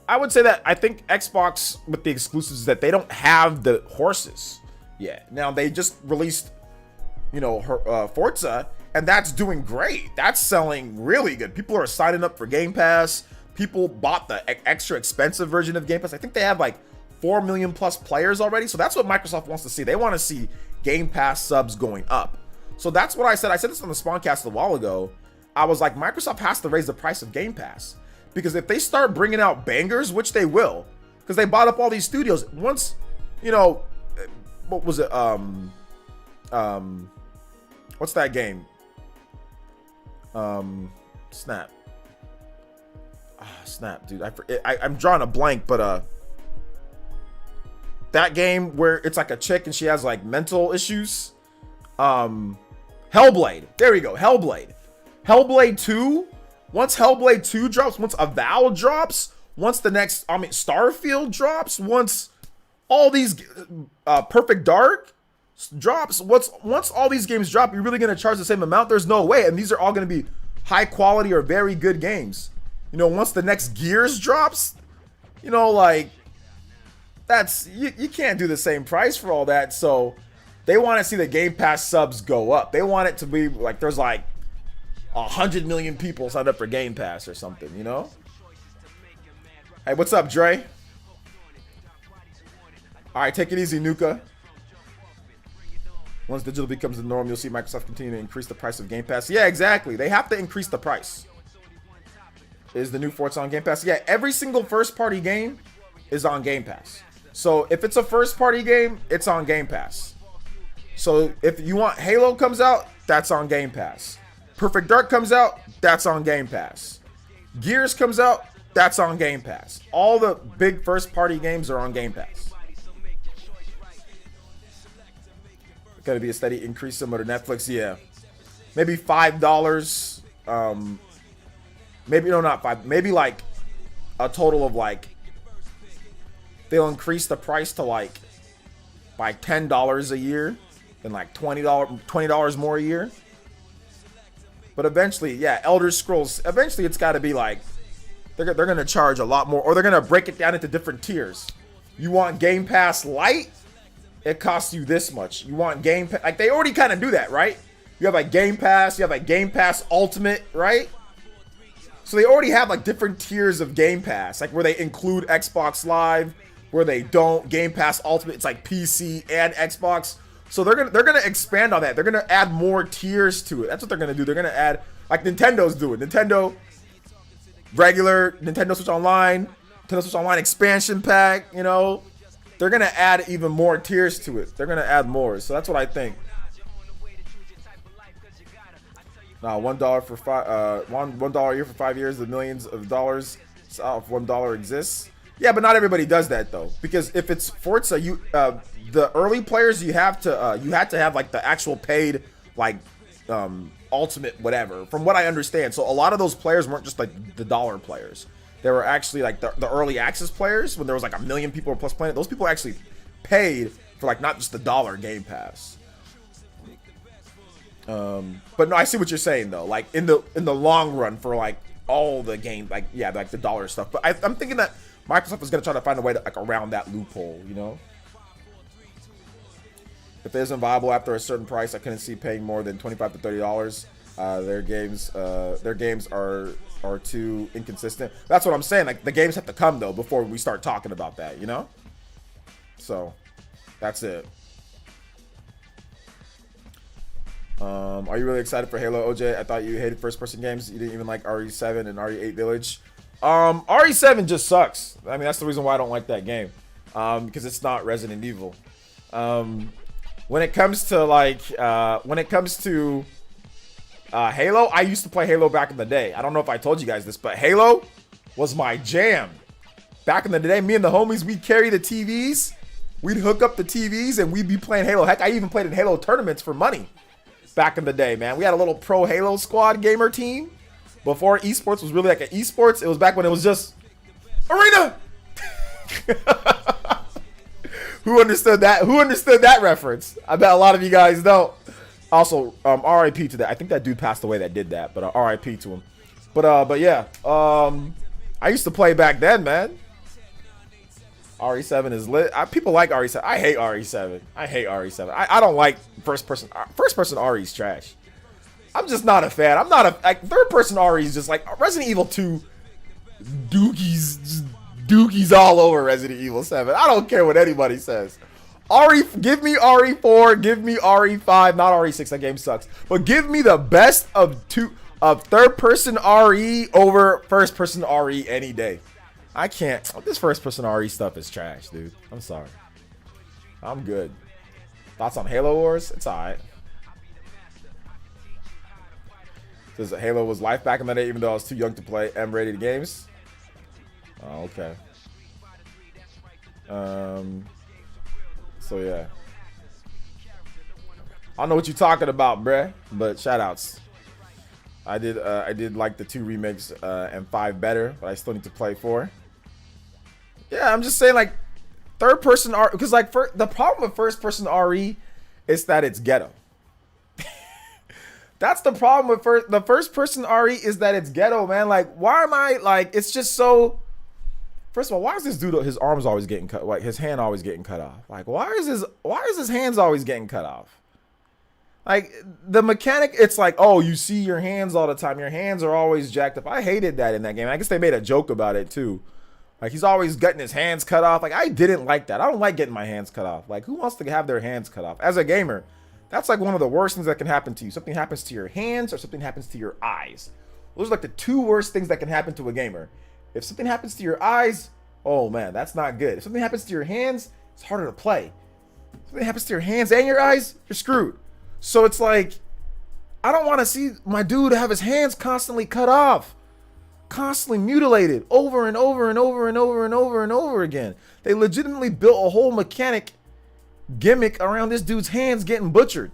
I would say that I think Xbox with the exclusives is that they don't have the horses. Yeah, now they just released, you know, Forza, and that's doing great. That's selling really good. People are signing up for Game Pass. People bought the extra expensive version of Game Pass. I think they have like 4 million plus players already. So that's what Microsoft wants to see. They want to see Game Pass subs going up. So that's what I said. I said this on the Spawncast a while ago. I was like, Microsoft has to raise the price of Game Pass, because if they start bringing out bangers, which they will, because they bought up all these studios. Once, you know, what was it? What's that game? Snap. Snap, dude. I'm drawing a blank, but that game where it's like a chick and she has like mental issues. Hellblade. There we go. Hellblade 2. Once Hellblade 2 drops, once Avowal drops, once the next, Starfield drops, once all these Perfect Dark drops, once all these games drop, you're really going to charge the same amount? There's no way. And these are all going to be high quality or very good games. You know, once the next Gears drops, you know, like, that's, you can't do the same price for all that. So they want to see the Game Pass subs go up. They want it to be like there's like 100 million people signed up for Game Pass or something, you know? Hey, what's up, Dre? All right, take it easy, Nuka. Once digital becomes the norm, you'll see Microsoft continue to increase the price of Game Pass. Yeah, exactly. They have to increase the price. Is the new Forza on Game Pass? Yeah, every single first-party game is on Game Pass. So if it's a first-party game, it's on Game Pass. So if you want Halo comes out, that's on Game Pass. Perfect Dark comes out, that's on Game Pass. Gears comes out, that's on Game Pass. All the big first-party games are on Game Pass. Gotta be a steady increase similar to Netflix. Yeah, maybe $5. Maybe, no, not 5. Maybe like a total of like, they'll increase the price to like by $10 a year, and like $20 more a year. But eventually, yeah, Elder Scrolls, eventually it's got to be like, they're going to charge a lot more, or they're going to break it down into different tiers. You want Game Pass Lite? It costs you this much. You want Game Pass, like they already kind of do that, right? You have like Game Pass, you have like Game Pass Ultimate, right? So they already have like different tiers of Game Pass, like where they include Xbox Live, where they don't. Game Pass Ultimate, it's like PC and Xbox. So they're gonna expand on that. They're gonna add more tiers to it. That's what they're gonna do. They're gonna add, like Nintendo's doing. Nintendo regular, Nintendo Switch Online, Nintendo Switch Online expansion pack, you know. They're going to add even more tiers to it. They're going to add more. So that's what I think. Now, $1 for $1 a year for 5 years, the millions of dollars of $1 exists. Yeah, but not everybody does that though, because if it's Forza, the early players you had to have like the actual paid like ultimate whatever. From what I understand, so a lot of those players weren't just like the dollar players. They were actually like the early access players, when there was like 1 million people plus playing it. Those people actually paid for like not just the $1 Game Pass. But no, I see what you're saying though. Like in the long run, for like all the game, like yeah, like the dollar stuff. But I'm thinking that Microsoft is gonna try to find a way to like around that loophole, you know. If it isn't viable after a certain price, I couldn't see paying more than $25 to $30. Their games are too inconsistent. That's what I'm saying. Like the games have to come though before we start talking about that, you know? So that's it. Are you really excited for Halo, OJ? I thought you hated first person games. You didn't even like RE7 and RE8 Village. RE7 just sucks. I mean, that's the reason why I don't like that game. Because it's not Resident Evil. When it comes to Halo, I used to play Halo back in the day. I don't know if I told you guys this, but Halo was my jam. Back in the day, me and the homies, we'd carry the TVs. We'd hook up the TVs and we'd be playing Halo. Heck, I even played in Halo tournaments for money back in the day, man. We had a little pro Halo squad gamer team. Before esports was really like an esports, it was back when it was just Arena. Who understood that? Who understood that reference? I bet a lot of you guys don't. Also, RIP to that. I think that dude passed away that did that, but RIP to him. But yeah, I used to play back then, man. RE7 is lit. People like RE7. I hate RE7. I don't like first person. First person RE is trash. I'm just not a fan. I'm not a third person RE is just like Resident Evil 2. Dookie's just dookies all over Resident Evil 7. I don't care what anybody says. Give me RE4, give me RE5, not RE6, that game sucks. But give me the best of third-person RE over first-person RE any day. I can't. This first-person RE stuff is trash, dude. I'm sorry. I'm good. Thoughts on Halo Wars? It's alright. Says Halo was life back in the day, even though I was too young to play M-rated games. Oh, okay. So yeah. I don't know what you're talking about, bruh, but shoutouts. I did like the 2 remakes and 5 better, but I still need to play 4. Yeah, I'm just saying, like, third person RE, because like the problem with first person RE is that it's ghetto. That's the problem with the first person RE is that it's ghetto, man. Like, why am I like? It's just so. First of all, why is this dude his arms always getting cut? Like his hand always getting cut off? Like why is his hands always getting cut off? Like the mechanic, it's like, oh, you see your hands all the time. Your hands are always jacked up. I hated that in that game. I guess they made a joke about it too. Like he's always getting his hands cut off. Like I didn't like that. I don't like getting my hands cut off. Like who wants to have their hands cut off? As a gamer, that's like one of the worst things that can happen to you. Something happens to your hands or something happens to your eyes. Those are like the 2 worst things that can happen to a gamer. If something happens to your eyes, oh man, that's not good. If something happens to your hands, it's harder to play. If something happens to your hands and your eyes, you're screwed. So it's like, I don't want to see my dude have his hands constantly cut off. Constantly mutilated over and over and over and over and over and over again. They legitimately built a whole mechanic gimmick around this dude's hands getting butchered.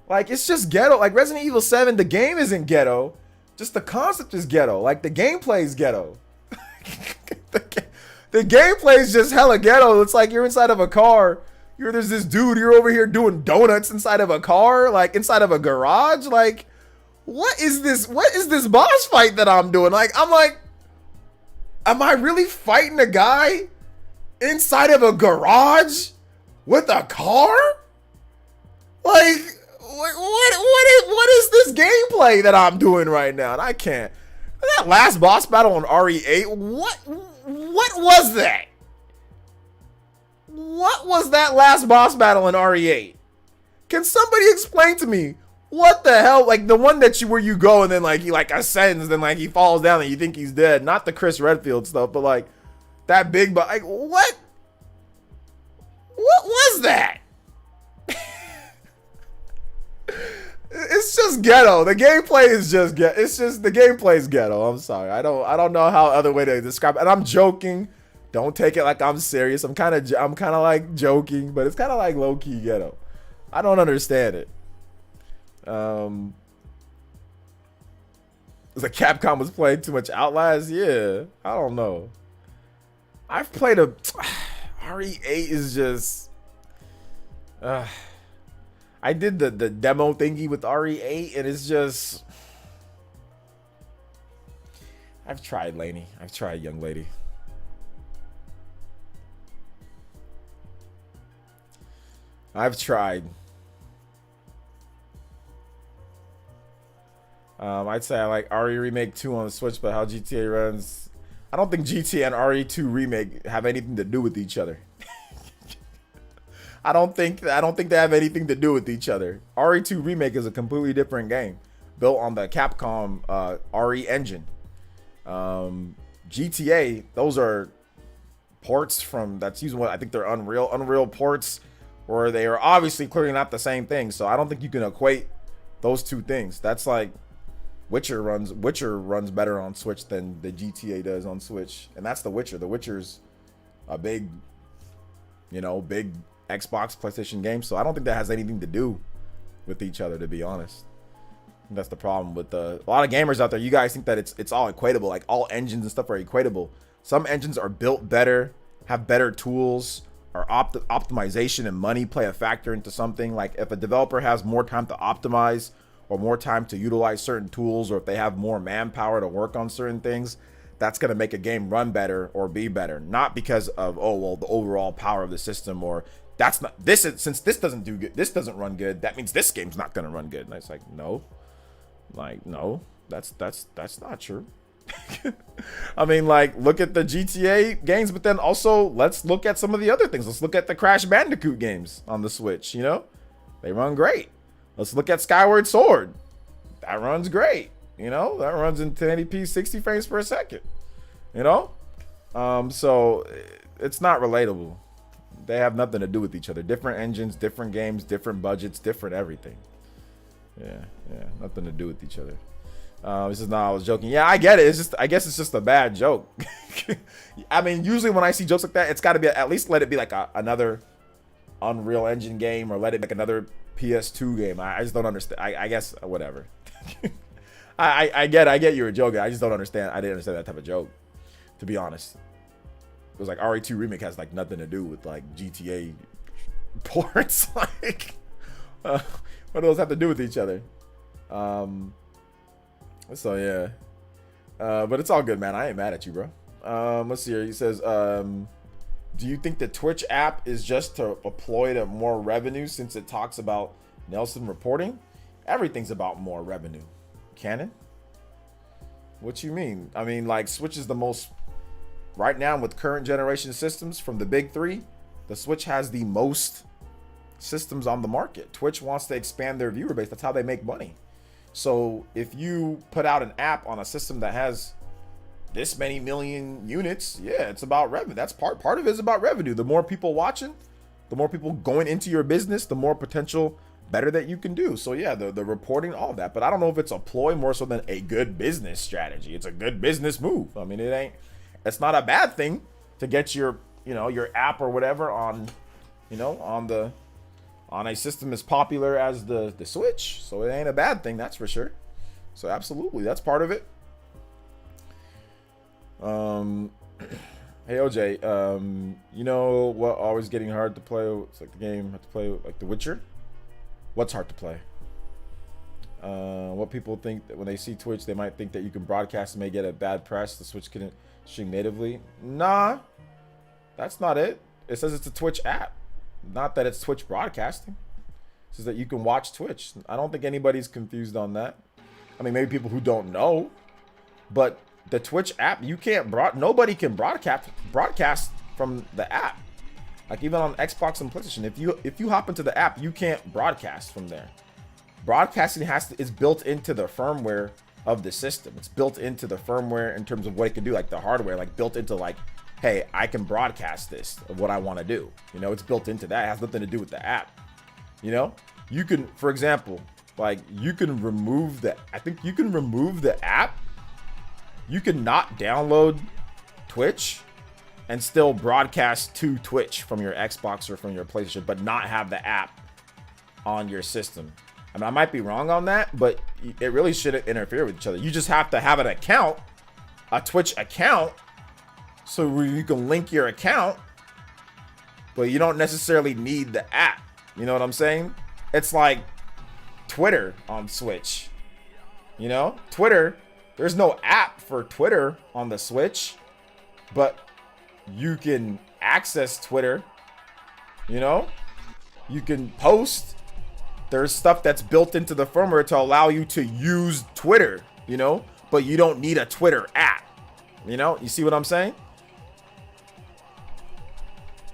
Like, it's just ghetto. Like Resident Evil 7, the game isn't ghetto. Just the concept is ghetto. Like the gameplay is ghetto. the gameplay is just hella ghetto. It's like you're inside of a car. There's this dude. You're over here doing donuts inside of a car, like inside of a garage. Like, what is this? What is this boss fight that I'm doing? Like, I'm like, am I really fighting a guy inside of a garage with a car? Like, what is this gameplay that I'm doing right now? And I can't. That last boss battle on RE8, what was that? What was that last boss battle in RE8? Can somebody explain to me what the hell? Like the one that where you go and then like he like ascends, then like he falls down and you think he's dead. Not the Chris Redfield stuff, but like that big, but like what was that? It's just ghetto. The gameplay is just ghetto. It's just the gameplay is ghetto. I'm sorry. I don't know how other way to describe it. And I'm joking. Don't take it like I'm serious. I'm kind of like joking, but it's kind of like low key ghetto. I don't understand it. The Capcom was playing too much Outlast. Yeah, I don't know. I've played RE8 is just. I did the demo thingy with RE8 and it's just. I've tried, Lainey. I've tried, young lady. I've tried. I'd say I like RE Remake 2 on the Switch, but how GTA runs, I don't think GTA and RE2 Remake have anything to do with each other. I don't think they have anything to do with each other. RE2 Remake is a completely different game, built on the Capcom RE engine. GTA, those are ports from that's using what I think they're Unreal ports, where they are obviously clearly not the same thing. So I don't think you can equate those two things. That's like Witcher runs better on Switch than the GTA does on Switch, and that's The Witcher. The Witcher's a big Xbox, PlayStation game, so I don't think that has anything to do with each other, to be honest. That's the problem with a lot of gamers out there. You guys think that it's all equatable, like all engines and stuff are equatable. Some engines are built better, have better tools, or optimization and money play a factor into something. Like if a developer has more time to optimize or more time to utilize certain tools, or if they have more manpower to work on certain things, that's going to make a game run better or be better. Not because of, oh, well, the overall power of the system, or that's not this is, since this doesn't do good, this doesn't run good, that means this game's not going to run good. And it's like, no, that's not true. I mean, like, look at the GTA games, but then also let's look at some of the other things. Let's look at the Crash Bandicoot games on the Switch, you know? They run great. Let's look at Skyward Sword. That runs great. You know, that runs in 1080p, 60 frames per second. You know? So it's not relatable. They have nothing to do with each other. Different engines, different games, different budgets, different everything. Yeah, nothing to do with each other. This is not, I was joking. Yeah, I get it. I guess it's just a bad joke. I mean, usually when I see jokes like that, it's got to be, at least let it be like another Unreal Engine game, or let it be like another PS2 game. I just don't understand. I guess whatever. I get you were joking. I just don't understand. I didn't understand that type of joke, to be honest. It was like RE2 Remake has like nothing to do with like GTA ports. Like, what do those have to do with each other? So yeah, but it's all good, man. I ain't mad at you, bro. Let's see here. He says, do you think the Twitch app is just to employ to more revenue, since it talks about Nelson reporting? Everything's about more revenue. Canon? What you mean? I mean, like, Switch is the most, right now with current generation systems from the big three, the Switch has the most systems on the market. Twitch wants to expand their viewer base. That's how they make money. So if you put out an app on a system that has this many million units, yeah, it's about revenue. That's part of it is about revenue. The more people watching, the more people going into your business, the more potential better that you can do. So yeah, the reporting, all of that. But I don't know if it's a ploy more so than a good business strategy. It's a good business move. I mean, it's not a bad thing to get your, you know, your app or whatever on, you know, on a system as popular as the Switch. So it ain't a bad thing, that's for sure. So absolutely, that's part of it. Hey OJ, you know what always getting hard to play? It's like the game have to play like The Witcher. What's hard to play? What people think that when they see Twitch, they might think that you can broadcast and may get a bad press. The Switch couldn't stream natively. Nah, that's not it. It says it's a Twitch app. Not that it's Twitch broadcasting. It says that you can watch Twitch. I don't think anybody's confused on that. I mean, maybe people who don't know, but the Twitch app, you can't nobody can broadcast from the app. Like even on Xbox and PlayStation, if you hop into the app, you can't broadcast from there. Broadcasting is built into the firmware of the system. It's built into the firmware in terms of what it can do, like the hardware, like built into like, hey, I can broadcast this of what I want to do. You know, it's built into that. It has nothing to do with the app. You know, you can, for example, like you can remove I think you can remove the app. You can not download Twitch and still broadcast to Twitch from your Xbox or from your PlayStation, but not have the app on your system. I mean, I might be wrong on that, but it really shouldn't interfere with each other. You just have to have an account, a Twitch account, so you can link your account, but you don't necessarily need the app. You know what I'm saying? It's like Twitter on Switch. You know, Twitter, there's no app for Twitter on the Switch, but you can access Twitter. You know, you can post. There's stuff that's built into the firmware to allow you to use Twitter, you know, but you don't need a Twitter app. You know, you see what I'm saying?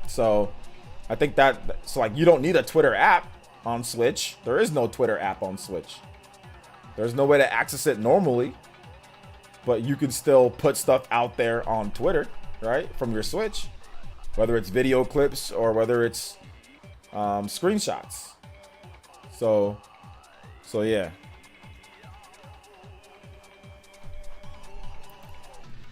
So I think so like you don't need a Twitter app on Switch. There is no Twitter app on Switch. There's no way to access it normally, but you can still put stuff out there on Twitter, right? From your Switch, whether it's video clips or whether it's screenshots. So yeah.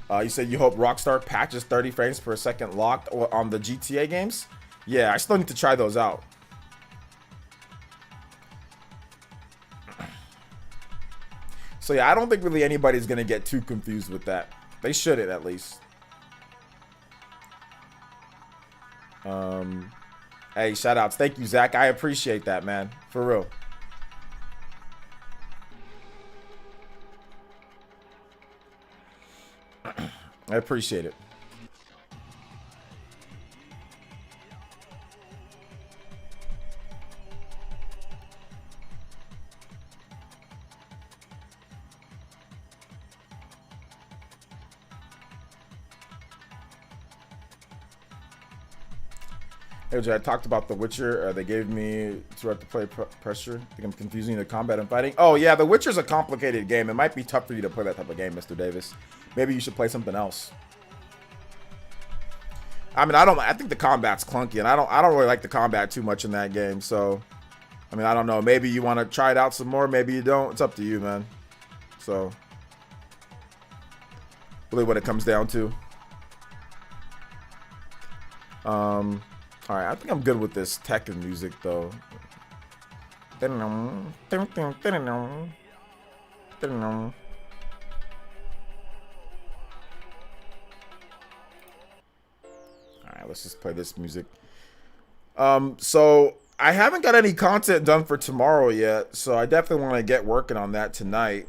You said you hope Rockstar patches 30 frames per second locked on the GTA games. Yeah, I still need to try those out. So yeah, I don't think really anybody's gonna get too confused with that. They shouldn't, at least. Hey, shout outs. Thank you, Zach. I appreciate that, man. For real. I appreciate it. AJ, I talked about The Witcher. They gave me throughout the play pressure. I think I'm confusing the combat and fighting. Oh yeah, The Witcher's a complicated game. It might be tough for you to play that type of game, Mr. Davis. Maybe you should play something else. I mean, I think the combat's clunky, and I don't really like the combat too much in that game. So, I mean, I don't know. Maybe you want to try it out some more. Maybe you don't. It's up to you, man. So, really, what it comes down to. All right, I think I'm good with this Tekken music though. All right, let's just play this music. So I haven't got any content done for tomorrow yet, so I definitely want to get working on that tonight.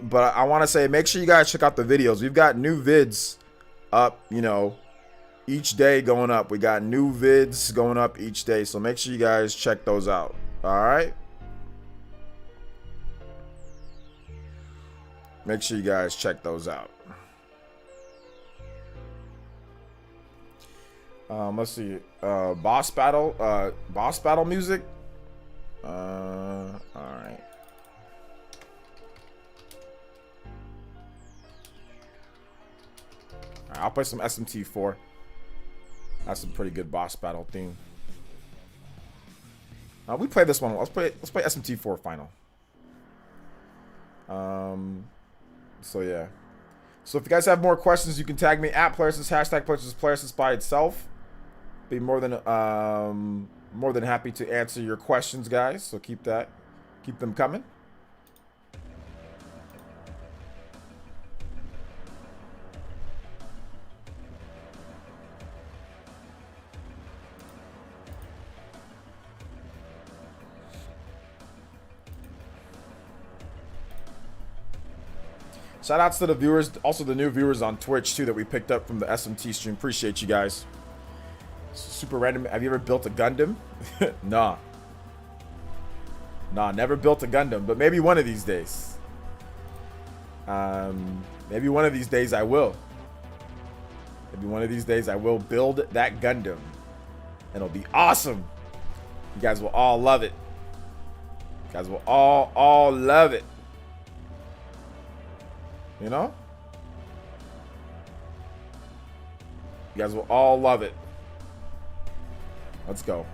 But I want to say, make sure you guys check out the videos. We've got new vids up, you know, each day going up. We got new vids going up each day, so make sure you guys check those out. All right, make sure you guys check those out. Let's see, boss battle music. All right. I'll play some SMT4. That's some pretty good boss battle theme. We play this one. Let's play SMT4 final. So yeah. So if you guys have more questions, you can tag me at PlayerEssence, hashtag PlayerEssence by itself. Be more than happy to answer your questions, guys. So keep them coming. Shout outs to the viewers, also the new viewers on Twitch too that we picked up from the SMT stream. Appreciate you guys. Super random. Have you ever built a Gundam? Nah, never built a Gundam, but maybe one of these days. Maybe one of these days I will. Maybe one of these days I will build that Gundam. And it'll be awesome. You guys will all love it. You guys will all love it. You know? You guys will all love it. Let's go.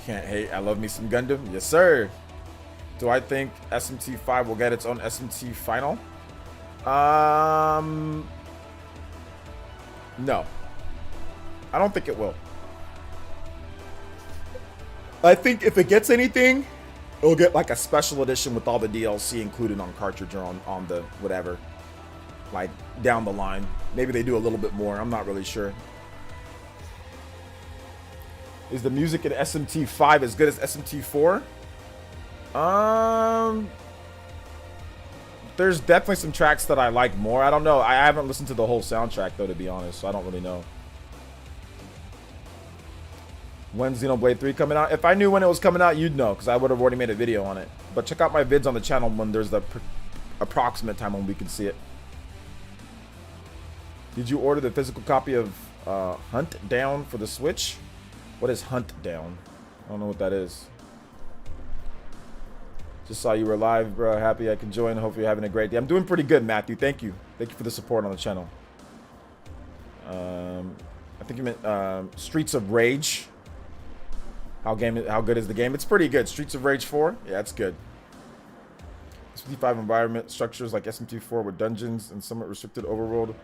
Can't hate. I love me some Gundam. Yes, sir. Do I think SMT5 will get its own SMT final? No. I don't think it will. I think if it gets anything, it'll get like a special edition with all the DLC included on cartridge or on the whatever. Like down the line. Maybe they do a little bit more. I'm not really sure. Is the music in SMT5 as good as SMT4? There's definitely some tracks that I like more. I don't know. I haven't listened to the whole soundtrack though, to be honest, so I don't really know. When's Xenoblade 3 coming out? If I knew when it was coming out, you'd know, because I would have already made a video on it. But check out my vids on the channel when there's the approximate time when we can see it. Did you order the physical copy of Hunt Down for the Switch? What is Hunt Down? I don't know what that is. Just saw you were live, bro. Happy I can join. Hopefully you're having a great day. I'm doing pretty good, Matthew. Thank you. Thank you for the support on the channel. I think you meant Streets of Rage. How good is the game? It's pretty good. Streets of Rage 4? Yeah, it's good. SMT5 environment structures like SMT4 with dungeons and somewhat restricted overworld.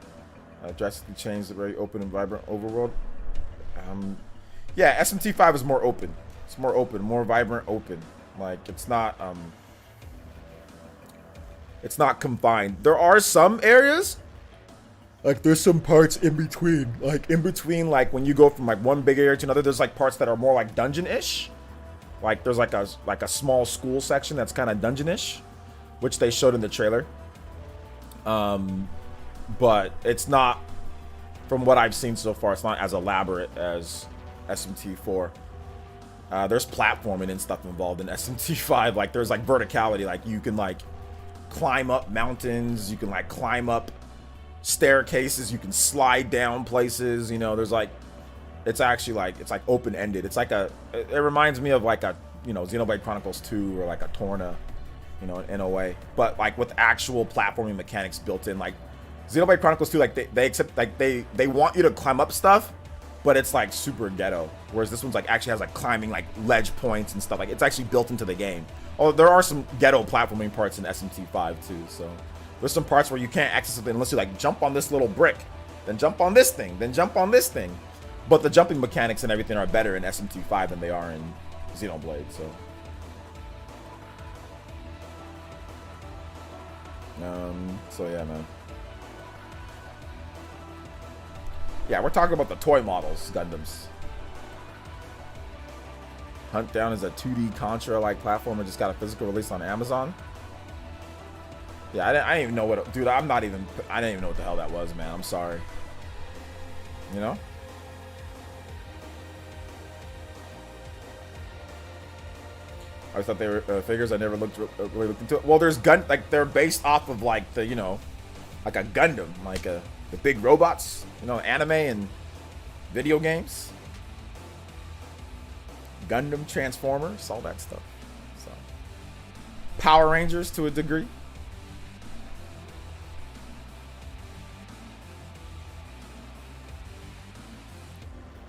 Drastically changed the very open and vibrant overworld. Yeah, SMT5 is more open. It's more open, more vibrant, open. Like it's not confined. There are some areas, like there's some parts in between. Like when you go from like one big area to another, there's like parts that are more like dungeon-ish. Like there's like a small school section that's kind of dungeon-ish. which they showed in the trailer. But it's not, from what I've seen so far, it's not as elaborate as SMT4. There's platforming and stuff involved in SMT5. Like there's like verticality, like you can like climb up mountains, you can like climb up staircases, you can slide down places, you know, there's like, it's actually like, it's like open-ended. It's like it reminds me of like a, you know, Xenoblade Chronicles 2 or like a Torna, you know, in a way, but like with actual platforming mechanics built in. Like Xenoblade Chronicles 2, like they accept, like they want you to climb up stuff, but it's like super ghetto, whereas this one's like actually has like climbing like ledge points and stuff. Like it's actually built into the game. Oh, there are some ghetto platforming parts in SMT5 too, so there's some parts where you can't access it unless you like jump on this little brick, then jump on this thing, then jump on this thing. But the jumping mechanics and everything are better in SMT5 than they are in Xenoblade, so. So yeah, man. Yeah, we're talking about the toy models, Gundams. Hunt Down is a 2D Contra-like platformer, just got a physical release on Amazon. Yeah, I didn't even know what, dude, I didn't even know what the hell that was, man. I'm sorry. You know? I always thought they were figures. I never really looked into it. Well, there's like they're based off of like the, you know, like a Gundam, like the big robots, you know, anime and video games. Gundam, Transformers, all that stuff. So Power Rangers to a degree.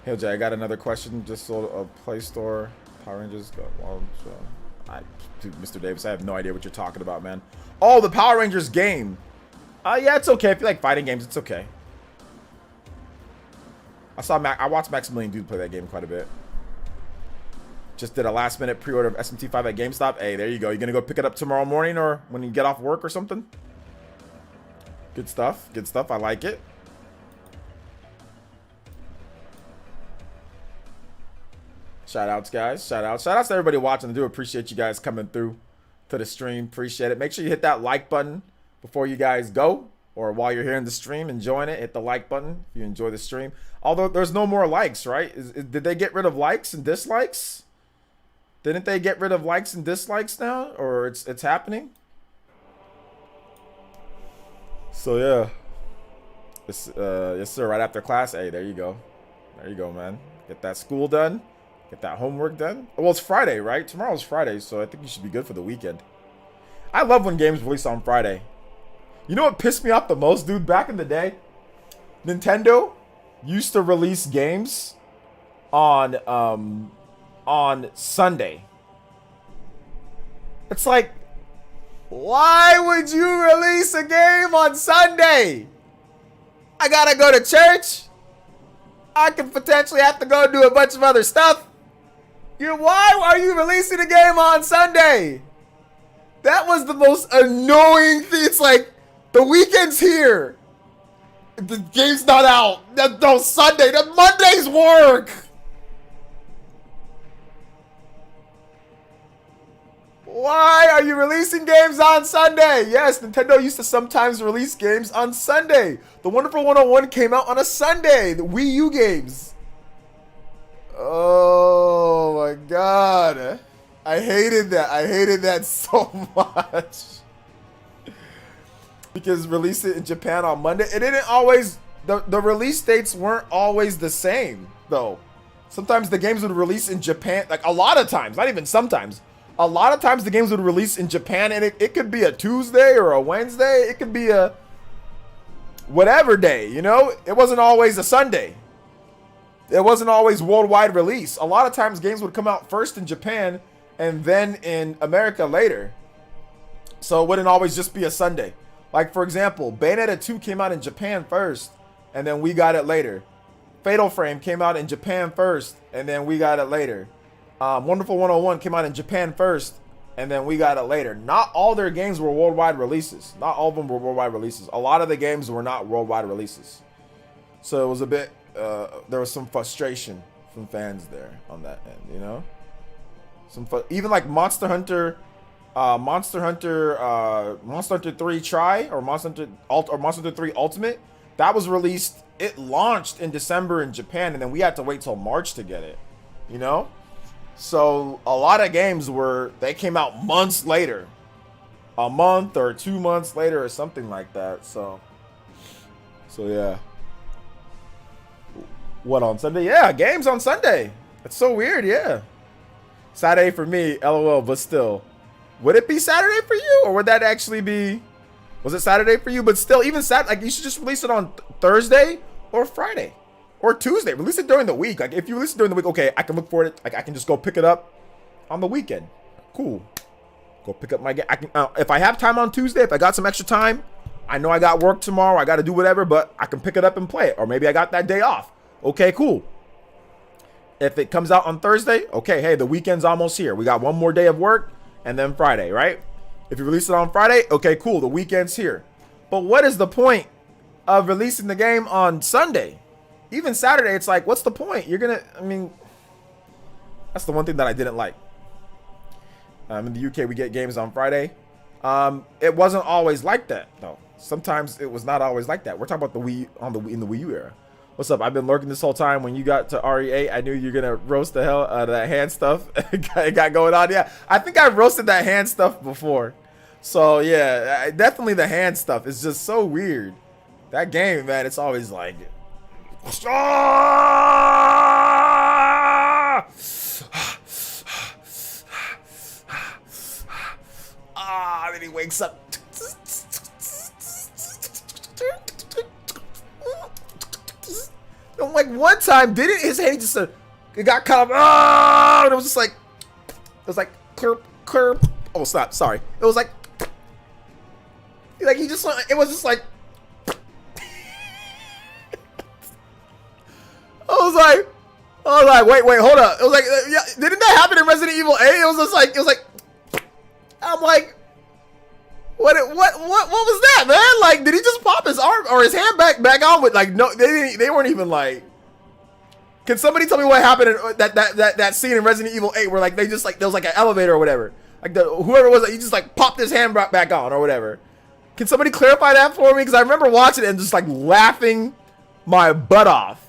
Hey Jay, I got another question. Just sold a Play Store. Power Rangers go well. Dude, Mr. Davis, I have no idea what you're talking about, man. Oh, the Power Rangers game. Yeah, it's okay. If you like fighting games, it's okay. I watched Maximilian Dude play that game quite a bit. Just did a last minute pre-order of SMT5 at GameStop. Hey, there you go. You gonna go pick it up tomorrow morning or when you get off work or something? Good stuff. Good stuff. I like it. Shout outs, guys. Shout outs to everybody watching. I do appreciate you guys coming through to the stream. Appreciate it. Make sure you hit that like button before you guys go, or while you're here in the stream enjoying it. Hit the like button if you enjoy the stream. Although there's no more likes, right? Did they get rid of likes and dislikes? Didn't they get rid of likes and dislikes now, or it's happening? So yeah, yes sir. Right after class. Hey, there you go. There you go, man. Get that school done. Get that homework done. Well, it's Friday, right? Tomorrow's Friday, so I think you should be good for the weekend. I love when games release on Friday. You know what pissed me off the most, dude? Back in the day, Nintendo used to release games on Sunday. It's like, why would you release a game on Sunday? I gotta go to church. I could potentially have to go do a bunch of other stuff. Why are you releasing a game on Sunday? That was the most annoying thing. It's like, the weekend's here. The game's not out. No, Sunday. The Monday's work. Why are you releasing games on Sunday? Yes, Nintendo used to sometimes release games on Sunday. The Wonderful 101 came out on a Sunday. The Wii U games. Oh my god. I hated that. I hated that so much. Because release it in Japan on Monday. It didn't always... The release dates weren't always the same, though. Sometimes the games would release in Japan. Like, a lot of times. Not even sometimes. A lot of times the games would release in Japan, and it could be a Tuesday or a Wednesday. It could be a... whatever day, you know? It wasn't always a Sunday. It wasn't always worldwide release. A lot of times games would come out first in Japan and then in America later. So it wouldn't always just be a Sunday. Like, for example, Bayonetta 2 came out in Japan first, and then we got it later. Fatal Frame came out in Japan first, and then we got it later. Wonderful 101 came out in Japan first, and then we got it later. Not all their games were worldwide releases. Not all of them were worldwide releases. A lot of the games were not worldwide releases. So it was a bit... there was some frustration from fans there on that end, you know? Even like Monster Hunter Monster Hunter 3 Try or Monster Hunter 3 Ultimate. That was released. It launched in December in Japan, and then we had to wait till March to get it. You know, so a lot of games they came out months later, a month or 2 months later or something like that. So yeah. What, on Sunday? Yeah, games on Sunday. It's so weird. Yeah, Saturday for me, LOL. But still, would it be Saturday for you, or would that actually be? Was it Saturday for you? But still, even Saturday, like, you should just release it on Thursday or Friday or Tuesday. Release it during the week. Like, if you release it during the week, okay, I can look for it. Like, I can just go pick it up on the weekend. Cool. Go pick up my game. I can, if I have time on Tuesday, if I got some extra time, I know I got work tomorrow. I got to do whatever, but I can pick it up and play it. Or maybe I got that day off. Okay, cool. If it comes out on Thursday, okay, hey, the weekend's almost here. We got one more day of work and then Friday, right? If you release it on Friday, okay, cool, the weekend's here. But what is the point of releasing the game on Sunday? Even Saturday, it's like, what's the point? That's the one thing that I didn't like. In the UK, we get games on Friday. It wasn't always like that, though. Sometimes it was not always like that. We're talking about in the Wii U era. What's up? I've been lurking this whole time. When you got to RE8, I knew you're gonna roast the hell out of that hand stuff. It got going on. Yeah, I think I've roasted that hand stuff before. So yeah, definitely the hand stuff is just so weird. That game, man, it's always like, then he wakes up. And like one time, didn't his hand just it got caught up? And it was just like, clerp, clerp. Oh, stop. Sorry. It was like he just, it was just like, I was like, wait, hold up. It was like, yeah, didn't that happen in Resident Evil 8? It was like, I'm like, what was that, man? Like, did he just pop his arm or his hand back on with, like, no, they weren't even like, can somebody tell me what happened in that scene in Resident Evil 8 where, like, they just, like, there was like an elevator or whatever. Like, whoever it was, like, he just, like, popped his hand back on or whatever. Can somebody clarify that for me? Because I remember watching it and just, like, laughing my butt off.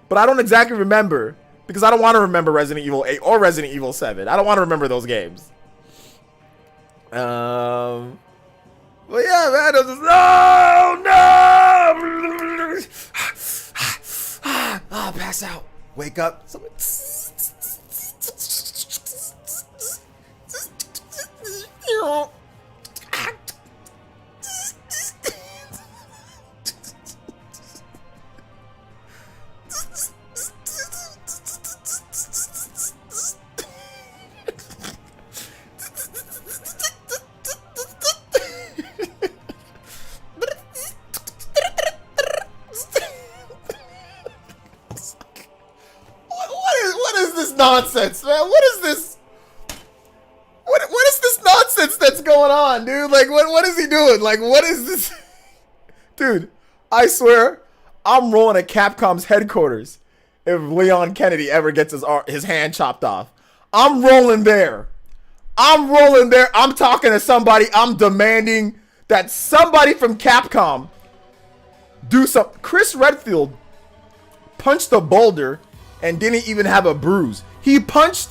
But I don't exactly remember, because I don't want to remember Resident Evil 8 or Resident Evil 7. I don't want to remember those games. But yeah, man, it was just, no! Pass out. Wake up. Nonsense, man. What is this? What is this nonsense that's going on, dude? Like, what is he doing? Like, what is this? Dude, I swear, I'm rolling at Capcom's headquarters if Leon Kennedy ever gets his hand chopped off. I'm rolling there. I'm talking to somebody. I'm demanding that somebody from Capcom do something. Chris Redfield punched a boulder and didn't even have a bruise. He punched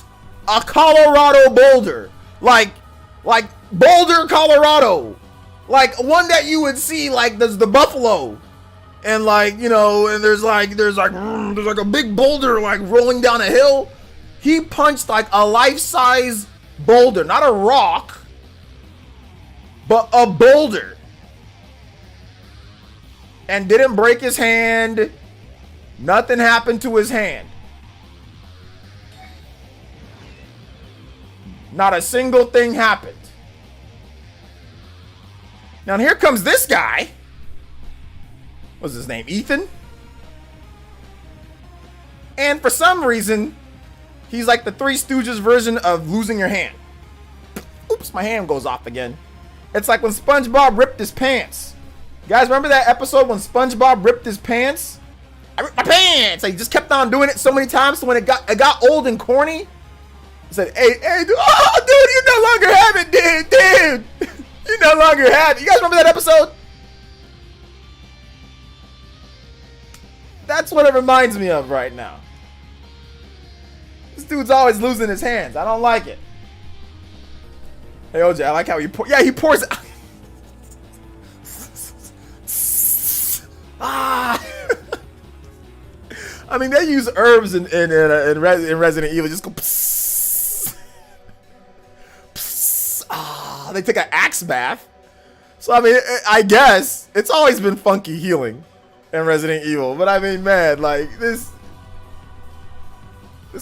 a Colorado boulder. Like Boulder, Colorado. Like one that you would see, like, there's the Buffalo. And, like, you know, and there's like a big boulder, like, rolling down a hill. He punched, like, a life-size boulder. Not a rock, but a boulder. And didn't break his hand. Nothing happened to his hand. Not a single thing happened. Now here comes this guy. What's his name? Ethan? And for some reason, he's like the Three Stooges version of losing your hand. Oops, my hand goes off again. It's like when SpongeBob ripped his pants. You guys remember that episode when SpongeBob ripped his pants? I ripped my pants! Like, he just kept on doing it so many times, so when it got old and corny, Said, hey, dude, oh, dude, you no longer have it, dude. You no longer have it. You guys remember that episode? That's what it reminds me of right now. This dude's always losing his hands. I don't like it. Hey, OJ, I like how he pours. Yeah, he pours. Ah. I mean, they use herbs in Resident Evil. Just go. Psst. Psst. Ah, they take an axe bath. So I mean, I guess it's always been funky healing in Resident Evil. But I mean, man, like this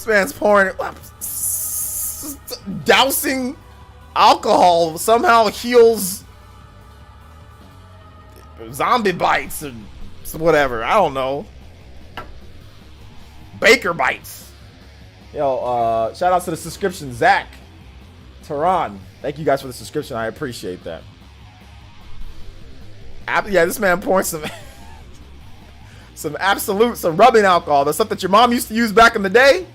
man's pouring, dousing alcohol somehow heals zombie bites and whatever. I don't know. Baker bites. Yo, shout out to the subscription, Zach, Tehran. Thank you guys for the subscription. I appreciate that. Yeah, this man pouring some some rubbing alcohol. The stuff that your mom used to use back in the day.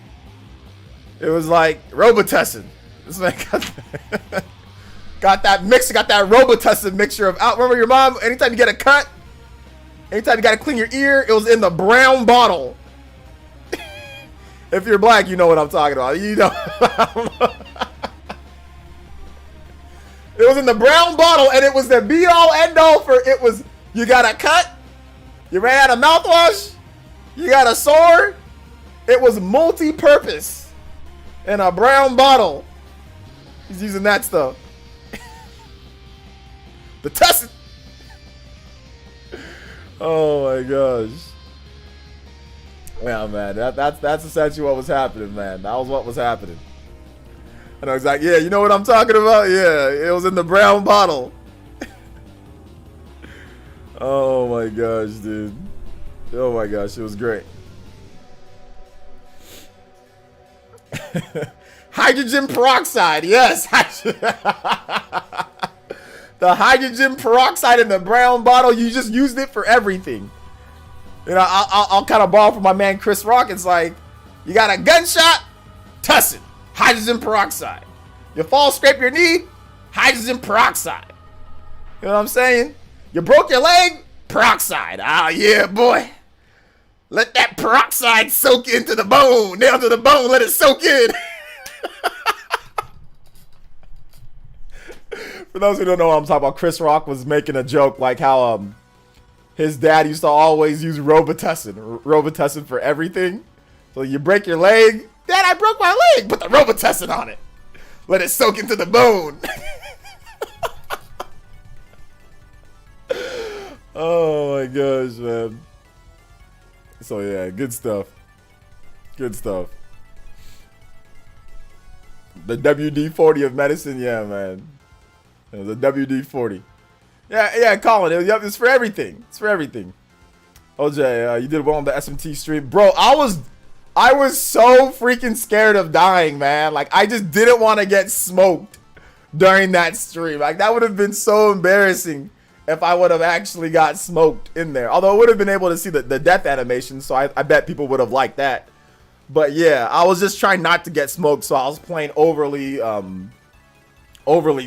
It was like Robitussin. This man got that mixture, got that Robitussin mixture of out. Remember your mom? Anytime you get a cut, anytime you got to clean your ear, it was in the brown bottle. If you're black, you know what I'm talking about. You know. It was in the brown bottle, and it was the be-all, end-all for it was, you got a cut, you ran out of mouthwash, you got a sore. It was multi-purpose in a brown bottle. He's using that stuff. The test. Oh my gosh. Yeah, man, that's essentially what was happening, man. That was what was happening. And I was like, yeah, you know what I'm talking about? Yeah, it was in the brown bottle. Oh my gosh, dude. Oh my gosh, it was great. Hydrogen peroxide, yes. The hydrogen peroxide in the brown bottle, you just used it for everything. You know, I'll kind of borrow from my man Chris Rock. It's like, you got a gunshot, tussin, hydrogen peroxide. You fall, scrape your knee, hydrogen peroxide. You know what I'm saying? You broke your leg, peroxide. Ah, yeah, boy. Let that peroxide soak into the bone, down to the bone, let it soak in. For those who don't know what I'm talking about, Chris Rock was making a joke like how his dad used to always use Robitussin for everything. So you break your leg, Dad, I broke my leg. Put the Robitussin on it. Let it soak into the bone. Oh my gosh, man. So yeah, good stuff. Good stuff. The WD-40 of medicine, yeah, man. The WD-40. Yeah, Colin. It's for everything. It's for everything. OJ, you did well on the SMT stream, bro. I was so freaking scared of dying, man. Like I just didn't want to get smoked during that stream. Like that would have been so embarrassing if I would have actually got smoked in there. Although I would have been able to see the death animation, so I bet people would have liked that. But yeah, I was just trying not to get smoked, so I was playing overly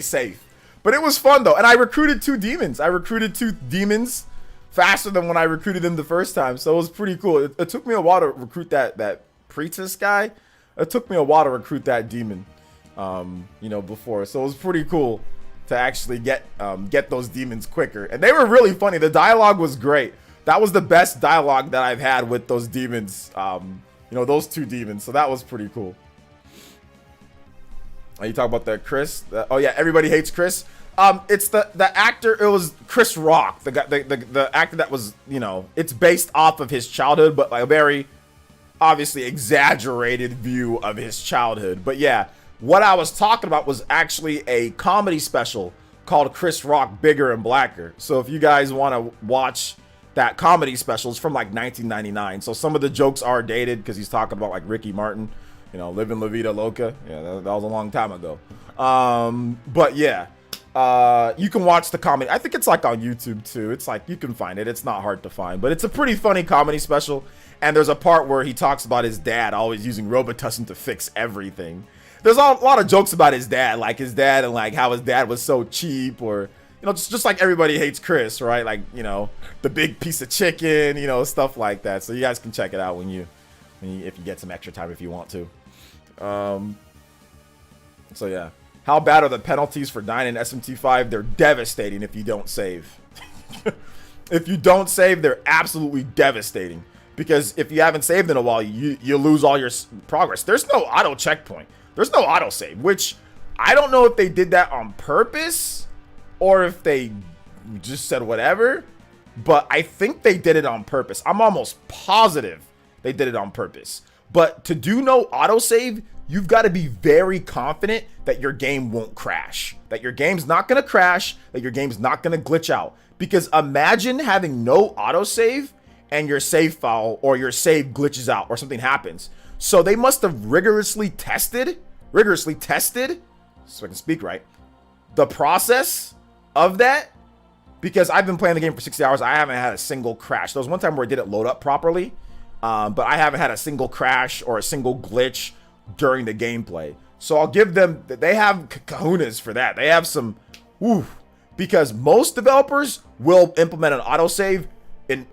safe. But it was fun though, and I recruited 2 demons. I recruited 2 demons faster than when I recruited them the first time, so it was pretty cool. It took me a while to recruit that priestess guy. It took me a while to recruit that demon, before. So it was pretty cool to actually get those demons quicker, and they were really funny. The dialogue was great. That was the best dialogue that I've had with those demons. Those 2 demons. So that was pretty cool. You talk about the Chris? Oh yeah, everybody hates Chris. It's the actor. It was Chris Rock, the guy, the actor that was, it's based off of his childhood, but like a very obviously exaggerated view of his childhood. But yeah, what I was talking about was actually a comedy special called Chris Rock Bigger and Blacker. So if you guys want to watch that comedy special, it's from like 1999. So some of the jokes are dated because he's talking about like Ricky Martin. Living La Vida Loca. Yeah, that was a long time ago. But yeah, you can watch the comedy. I think it's like on YouTube too. It's like, you can find it. It's not hard to find, but it's a pretty funny comedy special. And there's a part where he talks about his dad always using Robitussin to fix everything. there's a lot of jokes about his dad, like his dad and like how his dad was so cheap, or you know, just like everybody hates Chris, right? Like, you know, the big piece of chicken, you know, stuff like that. So you guys can check it out if you get some extra time if you want to. So yeah, how bad are the penalties for dying in SMT5? They're devastating if you don't save. If you don't save, they're absolutely devastating. Because if you haven't saved in a while, you lose all your progress. There's no auto checkpoint. There's no auto save, which I don't know if they did that on purpose or if they just said whatever. But I think they did it on purpose. I'm almost positive they did it on purpose. But to do no auto save, you've got to be very confident that your game won't crash. That your game's not going to crash. That your game's not going to glitch out. Because imagine having no autosave and your save file or your save glitches out or something happens. So they must have rigorously tested, so I can speak right, the process of that. Because I've been playing the game for 60 hours. I haven't had a single crash. There was one time where I didn't load up properly, but I haven't had a single crash or a single glitch during the gameplay. So I'll give them, they have kahunas for that. They have some, because most developers will implement an autosave,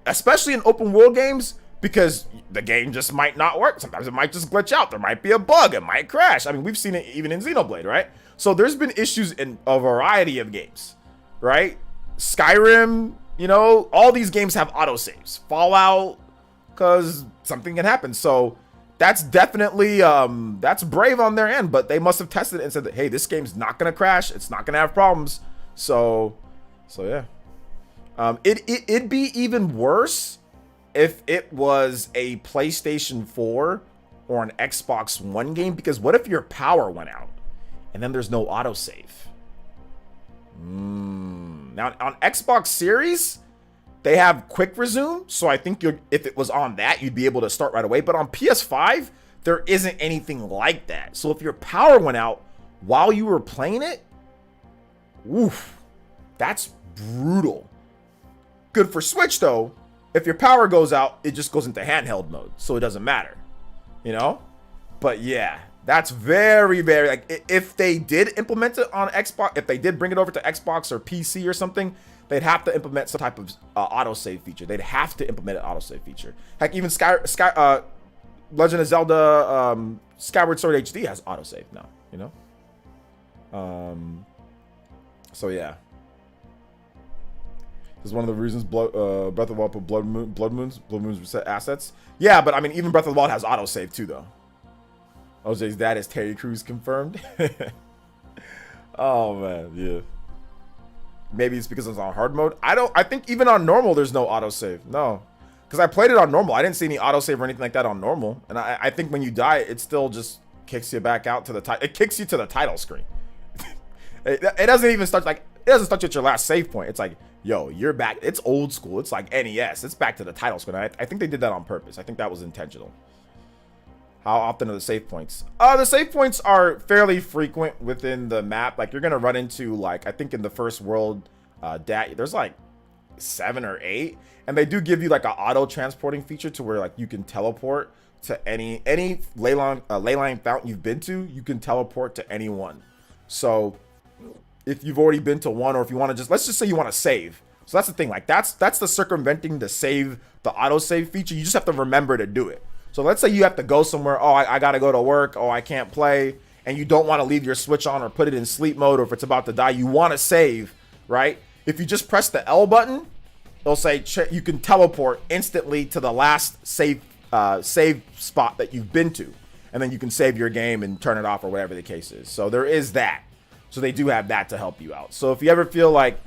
especially in open world games, because the game just might not work. Sometimes it might just glitch out. There might be a bug. It might crash. I mean, we've seen it even in Xenoblade, right? So there's been issues in a variety of games, right? Skyrim, you know, all these games have autosaves. Fallout, because something can happen. So that's definitely, that's brave on their end, but they must have tested it and said that, hey, this game's not going to crash. It's not going to have problems. So yeah. It'd be even worse if it was a PlayStation 4 or an Xbox One game, because what if your power went out and then there's no autosave? Now on Xbox Series, they have quick resume, so I think if it was on that, you'd be able to start right away. But on PS5, there isn't anything like that. So if your power went out while you were playing it, that's brutal. Good for Switch though. If your power goes out, it just goes into handheld mode, so it doesn't matter, you know. But yeah, that's very, very, like, if they did implement it on Xbox, if they did bring it over to Xbox or PC or something, they'd have to implement some type of autosave feature. They'd have to implement an autosave feature. Heck, even Legend of Zelda Skyward Sword HD has autosave now, you know. So yeah. This is one of the reasons Breath of the Wild put Blood Moons reset assets. Yeah, but I mean, even Breath of the Wild has autosave too, though. OJ's dad is Terry Crews confirmed. Oh man, yeah. Maybe it's because it's on hard mode. I think even on normal there's no autosave. No, because I played it on normal. I didn't see any autosave or anything like that on normal. And I think when you die, it still just kicks you back out to the title. It kicks you to the title screen. It doesn't even start like, it doesn't start you at your last save point. It's like, yo, you're back. It's old school. It's like NES. It's back to the title screen. I think they did that on purpose. I think that was intentional. How often are the save points? The save points are fairly frequent within the map. Like, you're gonna run into, like, I think in the first world, there's like 7 or 8, and they do give you like an auto transporting feature to where like you can teleport to any ley line fountain you've been to. You can teleport to any one. So if you've already been to one, or if you want to let's just say you want to save. So that's the thing. Like, that's the circumventing the auto save feature. You just have to remember to do it. So let's say you have to go somewhere. Oh, I got to go to work. Oh, I can't play. And you don't want to leave your Switch on or put it in sleep mode, or if it's about to die, you want to save, right? If you just press the L button, it'll say you can teleport instantly to the last save spot that you've been to. And then you can save your game and turn it off or whatever the case is. So there is that. So they do have that to help you out. So if you ever feel like,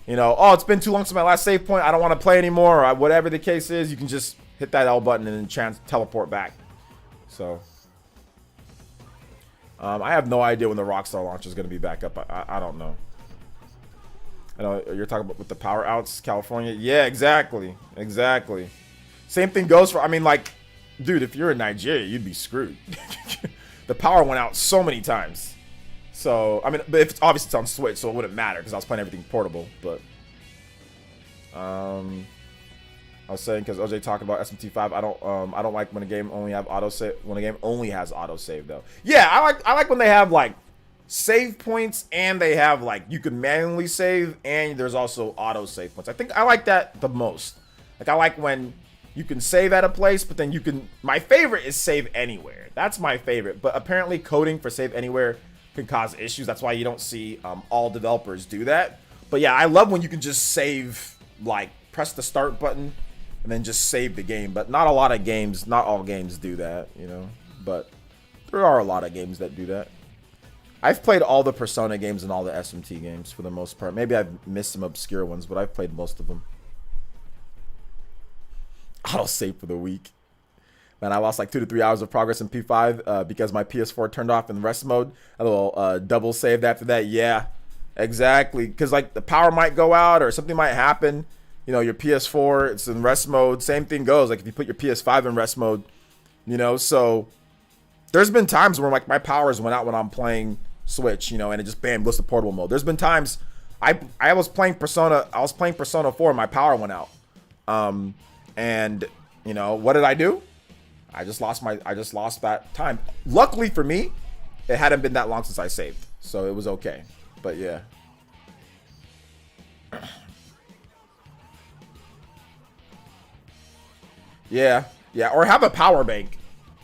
you know, oh, it's been too long since my last save point, I don't want to play anymore, or whatever the case is, you can just hit that L button and then teleport back. So I have no idea when the Rockstar launch is going to be back up. I don't know. I know you're talking about with the power outs, California. Yeah, exactly. Same thing goes for, I mean, like, dude, if you're in Nigeria, you'd be screwed. The power went out so many times. So, I mean, but if it's obviously it's on Switch, so it wouldn't matter because I was playing everything portable. But, I was saying because OJ talking about SMT5. I don't like when a game only have autosave. When a game only has autosave though. Yeah, I like when they have like save points and they have like you can manually save and there's also autosave points. I think I like that the most. Like I like when you can save at a place, but then you can. My favorite is save anywhere. That's my favorite. But apparently coding for save anywhere can cause issues. That's why you don't see all developers do that. But yeah, I love when you can just save, like press the start button and then just save the game. But not a lot of games, not all games do that, you know. But there are a lot of games that do that. I've played all the Persona games and all the SMT games for the most part. Maybe I've missed some obscure ones, but I've played most of them. I'll save for the week. Man, I lost like 2 to 3 hours of progress in P5 because my PS4 turned off in rest mode. A little double saved after that. Yeah, exactly. Because like the power might go out or something might happen. You know, your PS4, it's in rest mode. Same thing goes. Like if you put your PS5 in rest mode, you know. So there's been times where like my powers went out when I'm playing Switch, you know, and it just bam goes to portable mode. There's been times I was playing Persona. I was playing Persona 4. And my power went out. And you know what did I do? I just lost that time. Luckily for me, it hadn't been that long since I saved, so it was okay. But yeah. Yeah, or have a power bank.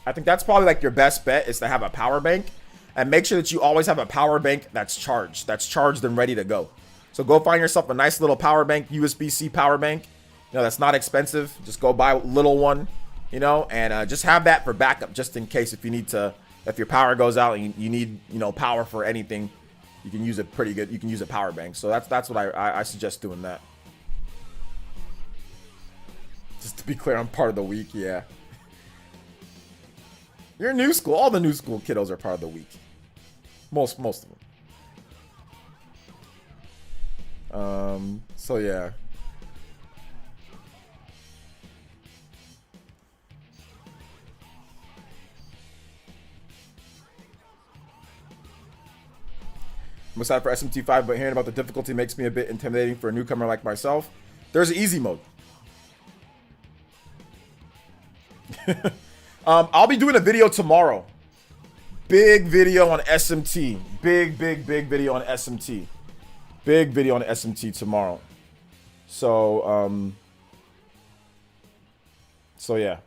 I think that's probably like your best bet is to have a power bank and make sure that you always have a power bank that's charged and ready to go. So go find yourself a nice little power bank, USB-C power bank. You know, that's not expensive. Just go buy a little one, you know, and just have that for backup just in case if you need to, if your power goes out and you need, you know, power for anything, you can use it pretty good. You can use a power bank. So that's what I suggest doing that. Just to be clear, I'm part of the week. Yeah. You're new school. All the new school kiddos are part of the week. Most of them. So yeah. I'm excited for SMT5, but hearing about the difficulty makes me a bit intimidating for a newcomer like myself. There's easy mode. I'll be doing a video tomorrow. Big video on SMT. Big video on SMT. Big video on SMT tomorrow. So, so yeah.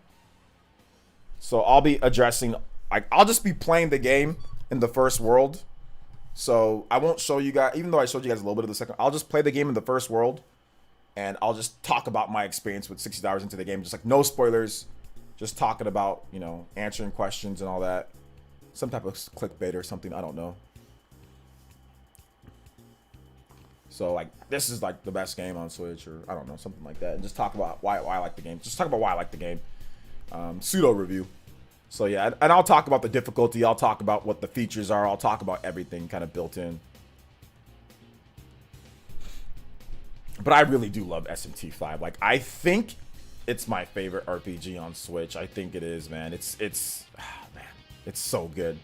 So I'll be addressing, like, I'll just be playing the game in the first world. So I won't show you guys, even though I showed you guys a little bit of the second, I'll just play the game in the first world and I'll just talk about my experience with 60 hours into the game. Just like no spoilers, just talking about, you know, answering questions and all that. Some type of clickbait or something, I don't know. So like, this is like the best game on Switch or I don't know, something like that. And just talk about why I like the game. Just talk about why I like the game. Pseudo review. So yeah, and I'll talk about the difficulty. I'll talk about what the features are. I'll talk about everything kind of built in. But I really do love SMT5. Like, I think it's my favorite RPG on Switch. I think it is, man. It's man, it's so good.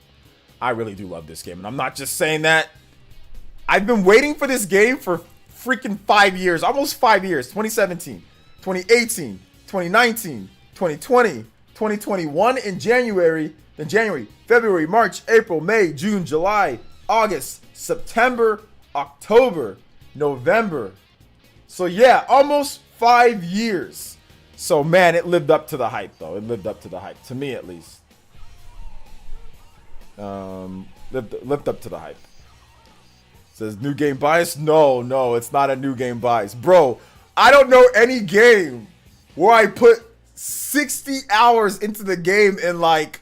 I really do love this game. And I'm not just saying that. I've been waiting for this game for freaking 5 years. Almost 5 years. 2017, 2018, 2019, 2020. 2021 in January, then January, February, March, April, May, June, July, August, September, October, November. So yeah, almost 5 years. So man, it lived up to the hype though. It lived up to the hype, to me at least. Lived up to the hype. Says new game bias? No, it's not a new game bias. Bro, I don't know any game where I put 60 hours into the game in like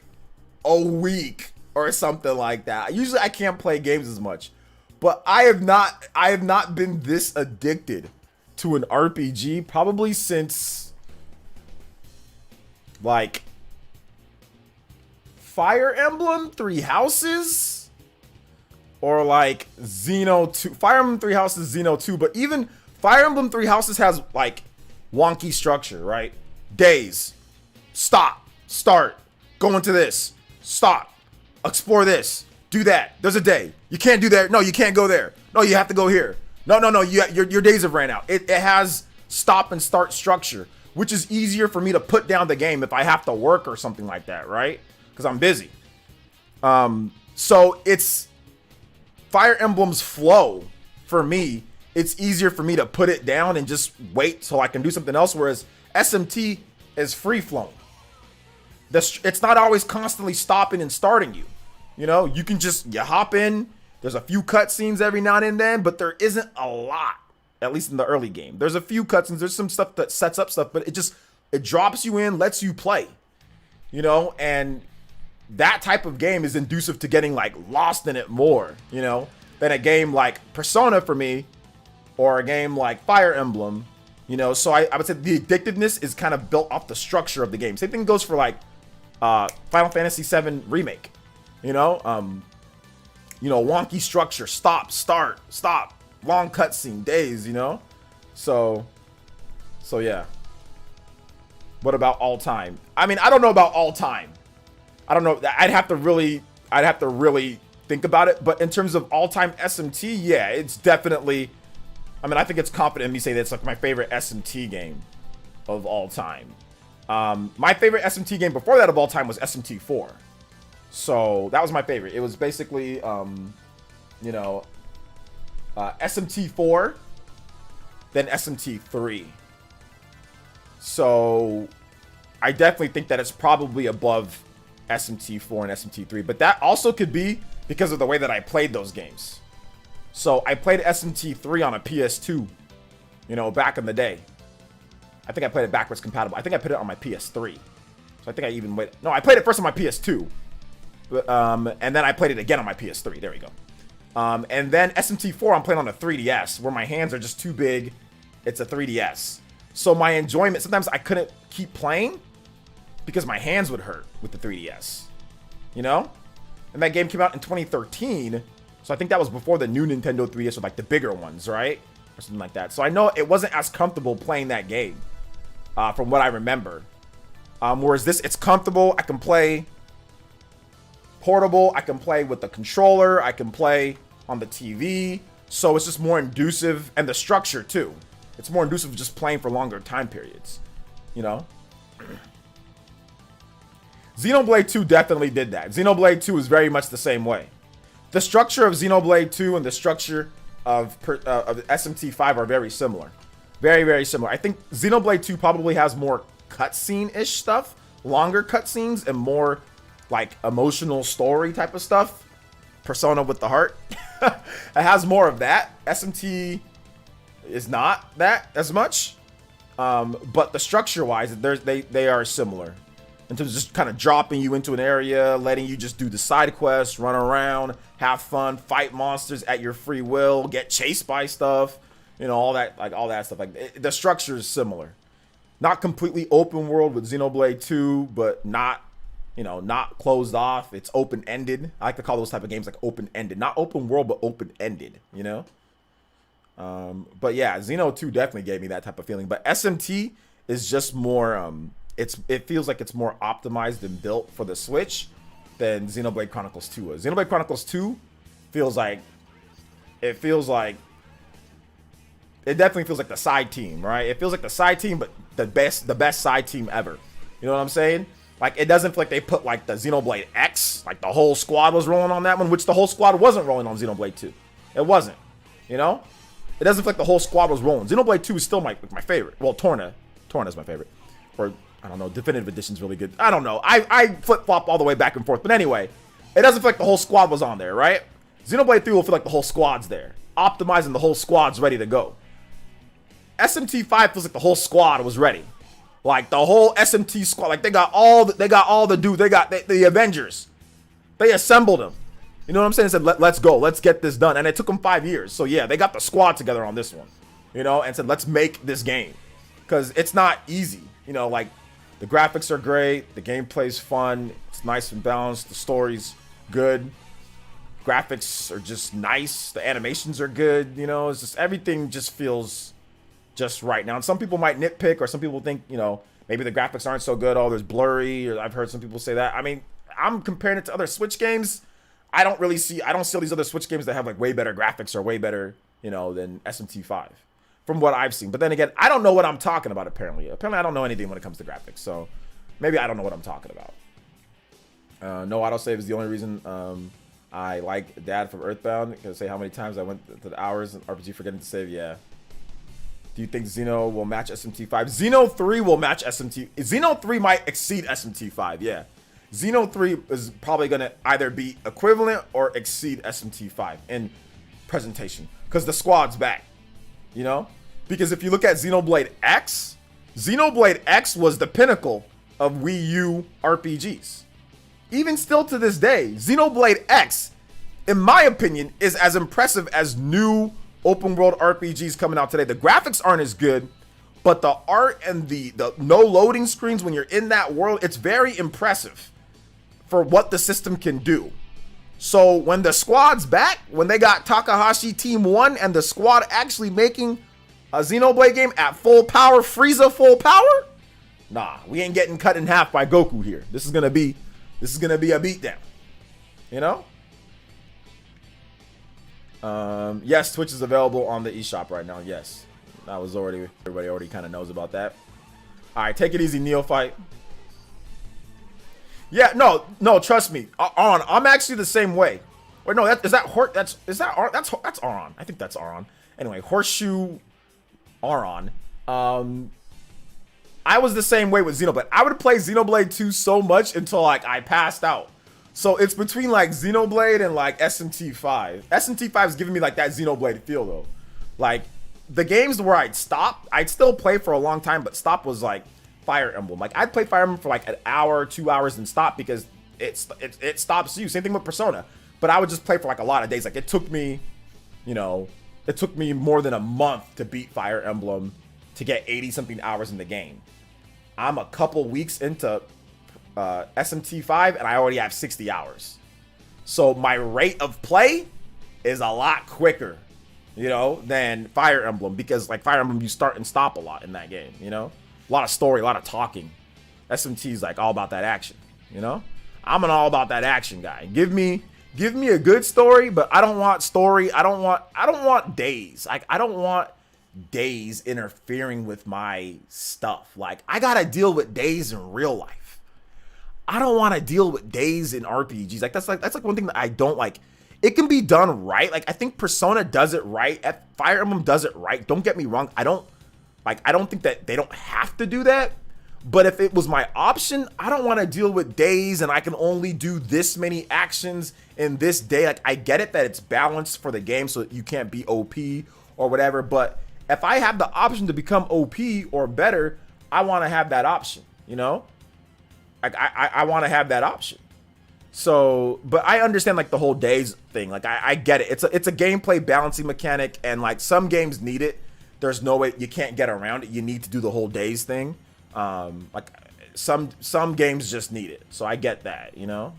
a week or something like that. Usually I can't play games as much, but I have not been this addicted to an RPG probably since like Fire Emblem 3 Houses or like Xeno 2. Fire Emblem 3 Houses, Xeno 2, but even Fire Emblem 3 Houses has like wonky structure, right? Days, stop, start, go into this, stop, explore this, do that. There's a day. You can't do that. No, you can't go there. No, you have to go here. No. Your days have ran out. It has stop and start structure. which is easier for me to put down the game if I have to work or something like that, right? Because I'm busy. So it's Fire Emblem's flow for me. It's easier for me to put it down and just wait till I can do something else. Whereas SMT is free flowing. It's not always constantly stopping and starting you. You know, you can you hop in. There's a few cutscenes every now and then, but there isn't a lot, at least in the early game. There's a few cutscenes. There's some stuff that sets up stuff, but it drops you in, lets you play, you know, and that type of game is inducive to getting like lost in it more, you know, than a game like Persona for me or a game like Fire Emblem, you know. So I would say the addictiveness is kind of built off the structure of the game. Same thing goes for like Final Fantasy VII Remake, you know, wonky structure, stop, start, stop, long cutscene, days, you know. So yeah. What about all time? I mean, I don't know about all time. I don't know. I'd have to really think about it. But in terms of all time SMT, yeah, it's definitely. I mean, I think it's confident in me saying that it's like my favorite SMT game of all time. My favorite SMT game before that of all time was SMT 4. So that was my favorite. It was basically, SMT 4, then SMT 3. So I definitely think that it's probably above SMT 4 and SMT 3. But that also could be because of the way that I played those games. So I played SMT 3 on a PS2, you know, back in the day. I think I played it backwards compatible. I think I put it on my PS3. So I think I even waited. No, I played it first on my PS2. And then I played it again on my PS3. There we go. And then SMT 4 I'm playing on a 3DS where my hands are just too big. It's a 3DS. So my enjoyment, sometimes I couldn't keep playing because my hands would hurt with the 3DS. You know? And that game came out in 2013. So I think that was before the new Nintendo 3DS with like the bigger ones, right? Or something like that. So I know it wasn't as comfortable playing that game from what I remember. Whereas this, it's comfortable. I can play portable. I can play with the controller. I can play on the TV. So it's just more inducive. And the structure too. It's more inducive of just playing for longer time periods. You know? Xenoblade 2 definitely did that. Xenoblade 2 is very much the same way. The structure of Xenoblade 2 and the structure of SMT 5 are very similar. Very, very similar. I think Xenoblade 2 probably has more cutscene-ish stuff. Longer cutscenes and more like emotional story type of stuff. Persona with the heart. It has more of that. SMT is not that as much. But the structure-wise, they are similar. In terms of just kind of dropping you into an area, letting you just do the side quests, run around, have fun, fight monsters at your free will, get chased by stuff, you know, all that stuff. Like the structure is similar. Not completely open world with Xenoblade 2, but not closed off. It's open-ended. I like to call those type of games like open-ended. Not open world, but open-ended, you know? But yeah, Xeno 2 definitely gave me that type of feeling. But SMT is just more, it feels like it's more optimized and built for the Switch than Xenoblade Chronicles 2 was. Xenoblade Chronicles 2 it definitely feels like the side team, right? It feels like the side team, but the best side team ever. You know what I'm saying? Like, it doesn't feel like they put like the Xenoblade X, like the whole squad was rolling on that one, which the whole squad wasn't rolling on Xenoblade 2. It wasn't, you know? It doesn't feel like the whole squad was rolling. Xenoblade 2 is still my favorite. Well, Torna's my favorite. Or, I don't know, Definitive Edition's really good. I don't know. I flip-flop all the way back and forth. But anyway, it doesn't feel like the whole squad was on there, right? Xenoblade 3 will feel like the whole squad's there. Optimizing the whole squad's ready to go. SMT 5 feels like the whole squad was ready. Like the whole SMT squad, like they got all the dudes. They got the Avengers. They assembled them. You know what I'm saying? They said, let's go. Let's get this done. And it took them 5 years. So yeah, they got the squad together on this one. You know, and said, let's make this game. Because it's not easy. You know, like the graphics are great. The gameplay's fun. It's nice and balanced. The story's good. Graphics are just nice. The animations are good. You know, it's just everything just feels just right. Now, and some people might nitpick, or some people think, you know, maybe the graphics aren't so good. Oh, there's blurry. Or I've heard some people say that. I mean, I'm comparing it to other Switch games. I don't see all these other Switch games that have like way better graphics or way better, you know, than SMT5. from what I've seen. But then again, I don't know what I'm talking about, apparently. Apparently, I don't know anything when it comes to graphics. So maybe I don't know what I'm talking about. No autosave is the only reason I like Dad from Earthbound. Can I say how many times I went to the hours in RPG forgetting to save? Yeah. Do you think Xeno will match SMT5? Xeno 3 will match SMT. Xeno 3 might exceed SMT5, yeah. Xeno 3 is probably going to either be equivalent or exceed SMT5 in presentation. Because the squad's back, you know? Because if you look at Xenoblade X was the pinnacle of Wii U RPGs. Even still to this day, Xenoblade X, in my opinion, is as impressive as new open world RPGs coming out today. The graphics aren't as good, but the art and the no loading screens when you're in that world, it's very impressive for what the system can do. So when the squad's back, when they got Takahashi Team 1 and the squad actually making a Xenoblade game at full power, Frieza full power, nah, we ain't getting cut in half by Goku here. This is gonna be a beatdown, you know? Yes, Twitch is available on the eShop right now. Yes, that was everybody already kind of knows about that. All right, take it easy, Neophyte. Yeah, no, trust me. I'm actually the same way. Wait, no, that's Aron. I think that's Aron. Anyway, Horseshoe Aron. I was the same way with Xenoblade. I would play Xenoblade 2 so much until like I passed out. So it's between like Xenoblade and like SMT5. SMT5 is giving me like that Xenoblade feel though. Like the games where I'd stop, I'd still play for a long time, but stop was like Fire Emblem. Like I'd play Fire Emblem for like an hour, 2 hours and stop because it stops you. Same thing with Persona. But I would just play for like a lot of days. Like it took me, you know, it took me more than a month to beat Fire Emblem to get 80 something hours in the game. I'm a couple weeks into SMT5 and I already have 60 hours. So my rate of play is a lot quicker, you know, than Fire Emblem, because like Fire Emblem you start and stop a lot in that game, you know? A lot of story, a lot of talking. SMT is like all about that action, you know? I'm an all about that action guy. Give me a good story, but I don't want story. I don't want days. Like I don't want days interfering with my stuff. Like I gotta deal with days in real life. I don't want to deal with days in RPGs. Like that's like one thing that I don't like. It can be done right. Like I think Persona does it right. Fire Emblem does it right. Don't get me wrong. I don't think that they don't have to do that. But if it was my option, I don't want to deal with days and I can only do this many actions in this day. Like I get it that it's balanced for the game so that you can't be OP or whatever. But if I have the option to become OP or better, I want to have that option, you know? Like I want to have that option. So, but I understand like the whole days thing. Like I get it. It's a gameplay balancing mechanic, and like some games need it. There's no way you can't get around it. You need to do the whole days thing. Like some games just need it. So I get that, you know.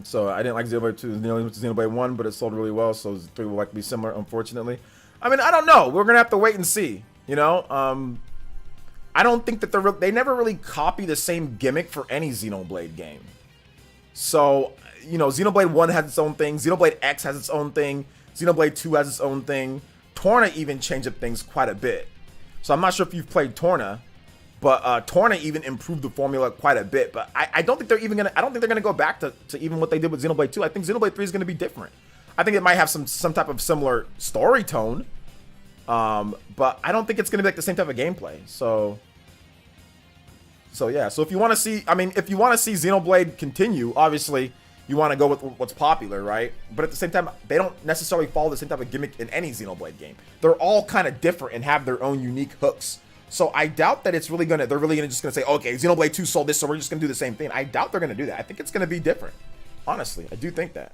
So I didn't like Xenoblade 2, Xenoblade 1, but it sold really well. So 3 will likely be similar, unfortunately. I mean, I don't know. We're gonna have to wait and see. You know, I don't think that they never really copy the same gimmick for any Xenoblade game. So, you know, Xenoblade 1 has its own thing. Xenoblade X has its own thing. Xenoblade 2 has its own thing. Torna even changed up things quite a bit. So I'm not sure if you've played Torna, but Torna even improved the formula quite a bit. But I don't think they're even gonna. I don't think they're gonna go back to even what they did with Xenoblade 2. I think Xenoblade 3 is gonna be different. I think it might have some type of similar story tone, but I don't think it's gonna be like the same type of gameplay. So yeah. So if you want to see, I mean, if you want to see Xenoblade continue, obviously you want to go with what's popular, right? But at the same time, they don't necessarily follow the same type of gimmick in any Xenoblade game. They're all kind of different and have their own unique hooks. So I doubt that they're really gonna just gonna say, okay, Xenoblade 2 sold this, so we're just gonna do the same thing. I doubt they're gonna do that. I think it's gonna be different. Honestly, I do think that.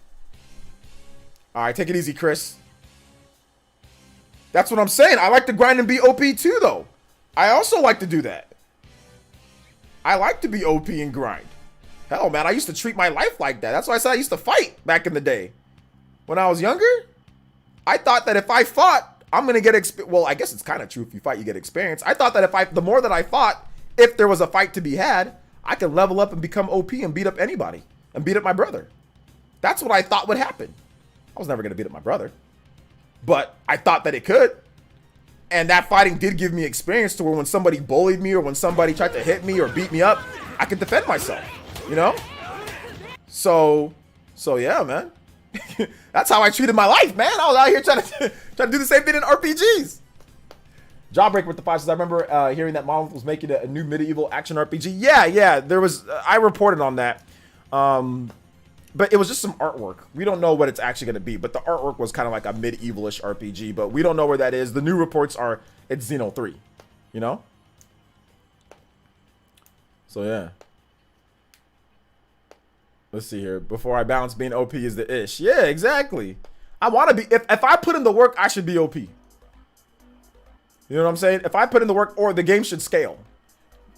All right, take it easy, Chris. That's what I'm saying. I like to grind and be OP too, though. I also like to do that. I like to be OP and grind. Hell, man, I used to treat my life like that. That's why I said I used to fight back in the day. When I was younger, I thought that if I fought, I'm going to get experience. Well, I guess it's kind of true. If you fight, you get experience. I thought that the more that I fought, if there was a fight to be had, I could level up and become OP and beat up anybody and beat up my brother. That's what I thought would happen. I was never going to beat up my brother, but I thought that it could. And that fighting did give me experience to where when somebody bullied me or when somebody tried to hit me or beat me up, I could defend myself, you know? So yeah, man. That's how I treated my life, man. I was out here trying to do the same thing in RPGs. Jawbreaker with the 5 says, I remember hearing that Monolith was making a new medieval action RPG. Yeah, there was, I reported on that. But it was just some artwork. We don't know what it's actually going to be, but the artwork was kind of like a medieval-ish RPG, but we don't know where that is. The new reports are it's Xeno 3, you know? So yeah. Let's see here. Before I bounce, being OP is the ish. Yeah, exactly. I want to be, if I put in the work, I should be OP. You know what I'm saying? If I put in the work, or the game should scale.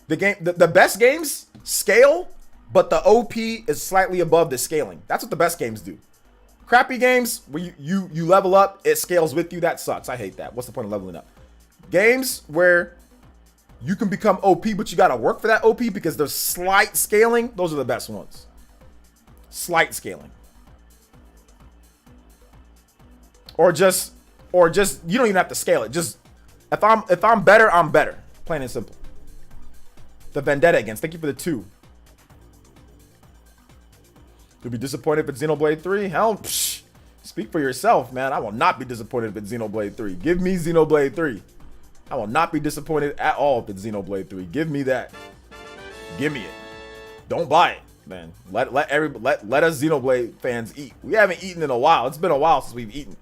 The best games scale, but the OP is slightly above the scaling. That's what the best games do. Crappy games, where you level up, it scales with you. That sucks. I hate that. What's the point of leveling up? Games where you can become OP, but you got to work for that OP because there's slight scaling. Those are the best ones. Slight scaling. Or just you don't even have to scale it. Just if I'm better, I'm better. Plain and simple. The Vendetta against. Thank you for the 2. You'll be disappointed if it's Xenoblade 3? Hell, psh, speak for yourself, man. I will not be disappointed if it's Xenoblade 3. Give me Xenoblade 3. I will not be disappointed at all if it's Xenoblade 3. Give me that. Give me it. Don't buy it, man. Let us Xenoblade fans eat. We haven't eaten in a while. It's been a while since we've eaten.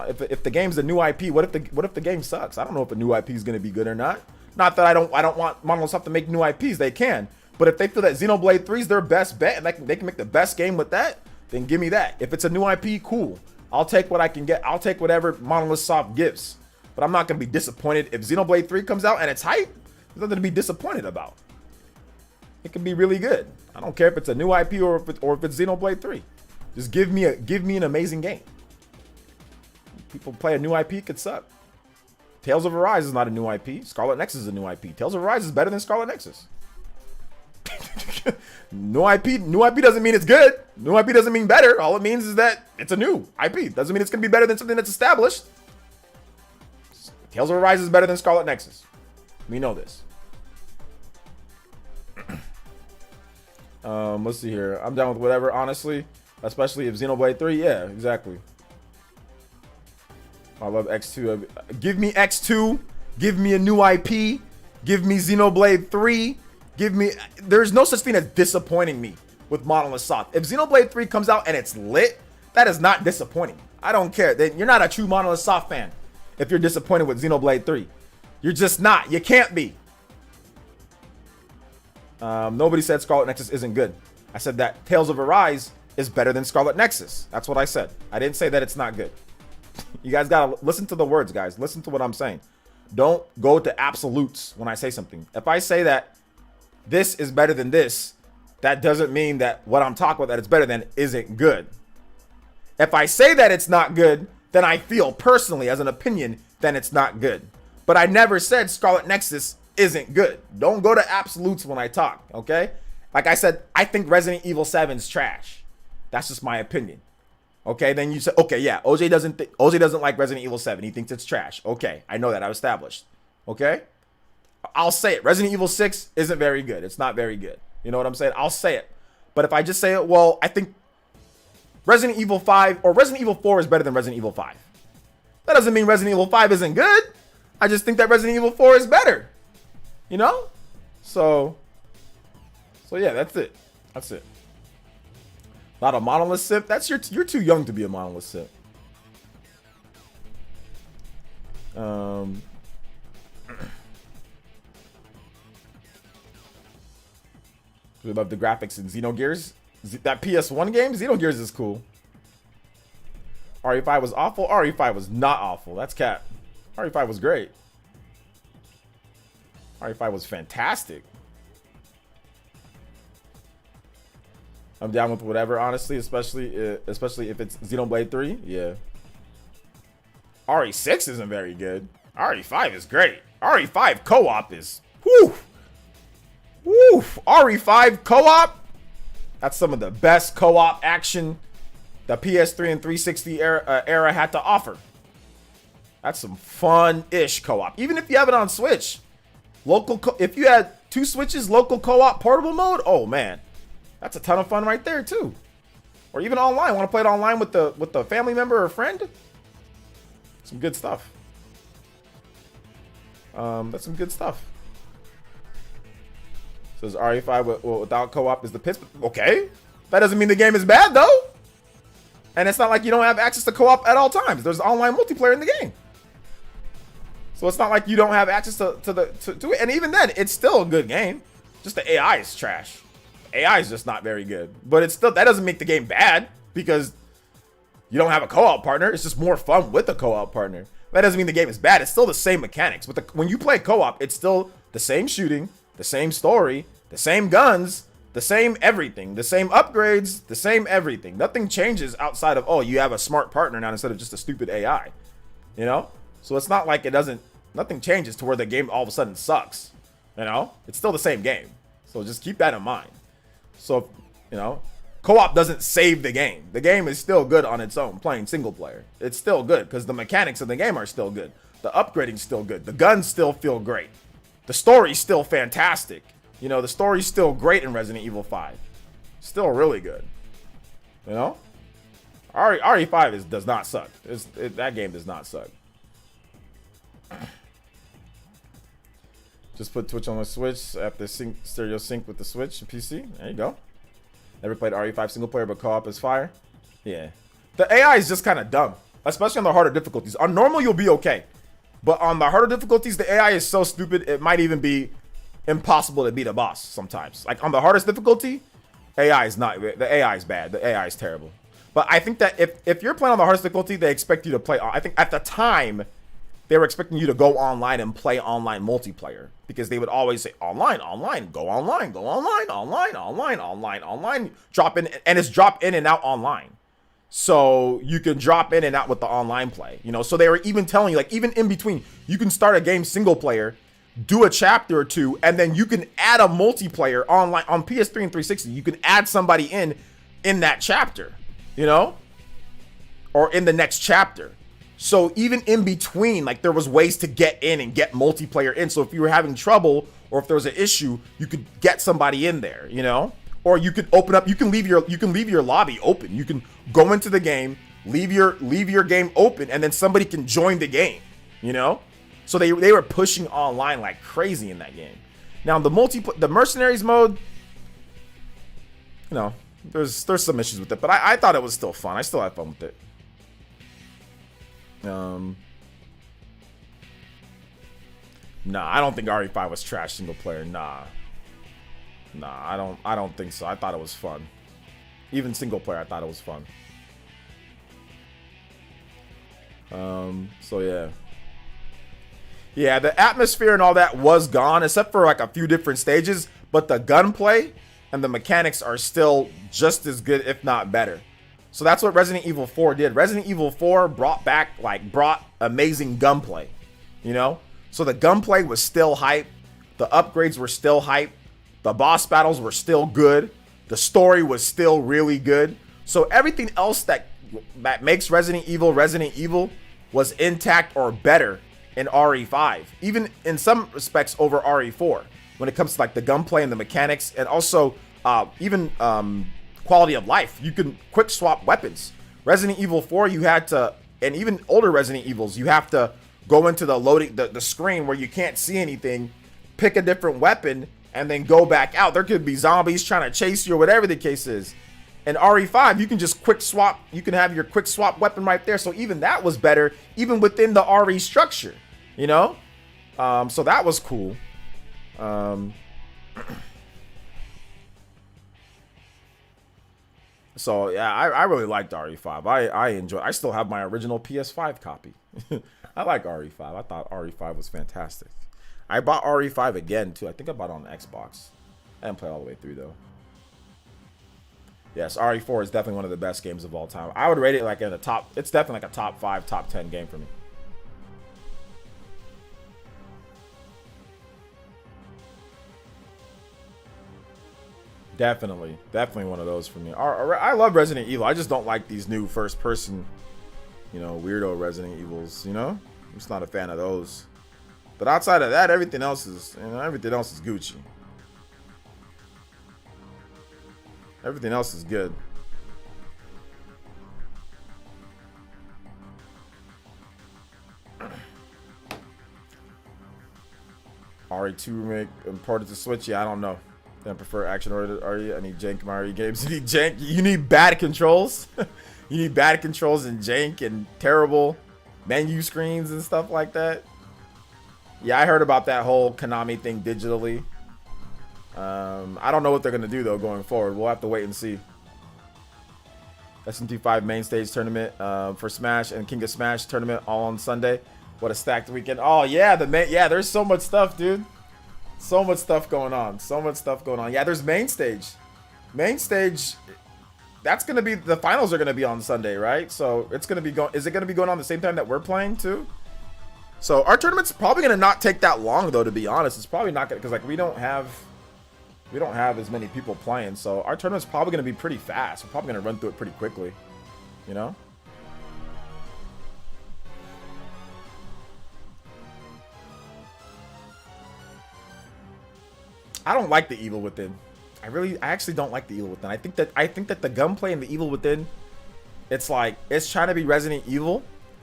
If the game's a new IP, what if the game sucks? I don't know if a new IP is going to be good or not. Not that I don't want Monolith Soft to make new IPs. They can. But if they feel that Xenoblade 3 is their best bet and they can make the best game with that, then give me that. If it's a new IP, cool. I'll take what I can get. I'll take whatever Monolith Soft gives. But I'm not going to be disappointed. If Xenoblade 3 comes out and it's hype, there's nothing to be disappointed about. It can be really good. I don't care if it's a new IP or if it's Xenoblade 3. Just give me an amazing game. People play a new IP, it could suck. Tales of Arise is not a new IP. Scarlet Nexus is a new IP. Tales of Arise is better than Scarlet Nexus. New IP doesn't mean it's good. New IP doesn't mean better. All it means is that it's a new IP. Doesn't mean it's going to be better than something that's established. Tales of Arise is better than Scarlet Nexus. We know this. Let's see here. I'm down with whatever, honestly. Especially if Xenoblade 3. Yeah, exactly. I love X2. Give me X2. Give me a new IP. Give me Xenoblade 3. Give me... There's no such thing as disappointing me with Monolith Soft. If Xenoblade 3 comes out and it's lit, that is not disappointing. I don't care. You're not a true Monolith Soft fan if you're disappointed with Xenoblade 3. You're just not. You can't be. Nobody said Scarlet Nexus isn't good. I said that Tales of Arise is better than Scarlet Nexus. That's what I said. I didn't say that it's not good. You guys gotta listen to the words, guys. Listen to what I'm saying. Don't go to absolutes when I say something. If I say that this is better than this, that doesn't mean that what I'm talking about that it's better than isn't good. If I say that it's not good, then I feel personally as an opinion, then it's not good. But I never said Scarlet Nexus isn't good. Don't go to absolutes when I talk, okay? Like I said, I think Resident Evil 7 is trash. That's just my opinion. Okay, then you say, okay, yeah, OJ doesn't like Resident Evil 7. He thinks it's trash. Okay, I know that. I've established. Okay? I'll say it. Resident Evil 6 isn't very good. It's not very good. You know what I'm saying? I'll say it. But if I just say it, well, I think Resident Evil 5 or Resident Evil 4 is better than Resident Evil 5. That doesn't mean Resident Evil 5 isn't good. I just think that Resident Evil 4 is better. You know? So yeah, that's it. That's it. Not a Monolith simp. You're too young to be a Monolith simp. We love the graphics in Xenogears. That PS1 game, Xenogears is cool. RE5 was awful. RE5 was not awful. That's cap. RE5 was great. RE5 was fantastic. I'm down with whatever, honestly, especially if it's Xenoblade 3. Yeah. RE6 isn't very good. RE5 is great. RE5 co-op is whoo. Woo. RE5 co-op. That's some of the best co-op action the PS3 and 360 era had to offer. That's some fun-ish co-op. Even if you have it on Switch, if you had 2 Switches, local co-op portable mode, oh man, that's a ton of fun right there too. Or even online. Want to play it online with the family member or friend? Some good stuff. That's some good stuff. Says RE5 without co-op is the piss. Okay, that doesn't mean the game is bad though. And it's not like you don't have access to co-op at all times. There's online multiplayer in the game. So it's not like you don't have access to it. And even then, it's still a good game. Just the AI is trash. AI is just not very good. But it's still, that doesn't make the game bad because you don't have a co-op partner. It's just more fun with a co-op partner. That doesn't mean the game is bad. It's still the same mechanics. When you play co-op, it's still the same shooting, the same story, the same guns, the same everything, the same upgrades, the same everything. Nothing changes outside of, oh, you have a smart partner now instead of just a stupid AI. You know? So it's not like nothing changes to where the game all of a sudden sucks. You know? It's still the same game. So just keep that in mind. So, you know, co-op doesn't save the game. The game is still good on its own, playing single player. It's still good because the mechanics of the game are still good. The upgrading's still good. The guns still feel great. The story's still fantastic. You know, the story's still great in Resident Evil 5. Still really good. You know? RE5 does not suck. That game does not suck. Just put Twitch on the Switch after stereo sync with the Switch and PC. There you go. Never played RE5 single player, but co-op is fire. Yeah. The AI is just kind of dumb, especially on the harder difficulties. On normal, you'll be okay. But on the harder difficulties, the AI is so stupid, it might even be impossible to beat a boss sometimes. Like on the hardest difficulty, AI is not, the AI is bad. The AI is terrible. But I think that if you're playing on the hardest difficulty, they expect you to play. I think at the time, they were expecting you to go online and play online multiplayer because they would always say online, go online, online, drop in, and it's drop in and out online. So you can drop in and out with the online play, you know? So they were even telling you, like, even in between, you can start a game single player, do a chapter or two, and then you can add a multiplayer online on PS3 and 360. You can add somebody in that chapter, you know, or in the next chapter. So even in between, like, there was ways to get in and get multiplayer in. So if you were having trouble or if there was an issue, you could get somebody in there, you know? Or you could open up, you can leave your lobby open. You can go into the game, leave your game open, and then somebody can join the game, you know? So they were pushing online like crazy in that game. Now the mercenaries mode, you know, there's some issues with it, but I thought it was still fun. I still had fun with it. Nah, I don't think RE5 was trash single player. Nah, I don't think so. I thought it was fun. Even single player, I thought it was fun. So yeah. Yeah, the atmosphere and all that was gone, except for like a few different stages, but the gunplay and the mechanics are still just as good, if not better. So that's what Resident Evil 4 did. Resident Evil 4 brought amazing gunplay, you know? So the gunplay was still hype. The upgrades were still hype. The boss battles were still good. The story was still really good. So everything else that makes Resident Evil was intact or better in RE5. Even in some respects over RE4 when it comes to like the gunplay and the mechanics, and also even quality of life. You can quick swap weapons. Resident Evil 4, you had to, and even older Resident Evils, you have to go into the loading, the screen where you can't see anything, pick a different weapon, and then go back out. There could be zombies trying to chase you or whatever the case is. In RE5, you can just quick swap. You can have your quick swap weapon right there. So even that was better, even within the RE structure, you know? So that was cool. So yeah, I really liked RE5. I enjoyed. I still have my original PS5 copy. I like RE5. I thought RE5 was fantastic. I bought RE5 again too. I think I bought it on Xbox. I didn't play all the way through though. Yes, RE4 is definitely one of the best games of all time. I would rate it like in the top. It's definitely like a top 5, top 10 game for me. Definitely one of those for me. I love Resident Evil. I just don't like these new first-person, weirdo Resident Evils. I'm just not a fan of those. But outside of that, everything else is Gucci. Everything else is good. RE2 remake imported to Switch. Yeah, I don't know. I prefer action oriented RE. I need jank Mario games. You need jank. You need bad controls. You need bad controls and jank and terrible menu screens and stuff like that. Yeah, I heard about that whole Konami thing digitally. I don't know what they're gonna do though going forward. We'll have to wait and see. SMT5 main stage tournament for Smash and King of Smash tournament all on Sunday. What a stacked weekend. Oh yeah, there's so much stuff, dude. So much stuff going on. Yeah, there's main stage. Main stage, that's gonna be, the finals are gonna be on Sunday, right? So it's gonna be is it gonna be going on the same time that we're playing too? So our tournament's probably gonna not take that long though, to be honest. It's probably not gonna, because like we don't have as many people playing, so our tournament's probably gonna be pretty fast. We're probably gonna run through it pretty quickly, I don't like the Evil Within. I actually don't like the Evil Within. I think that the gunplay in the Evil Within, it's like, it's trying to be Resident Evil,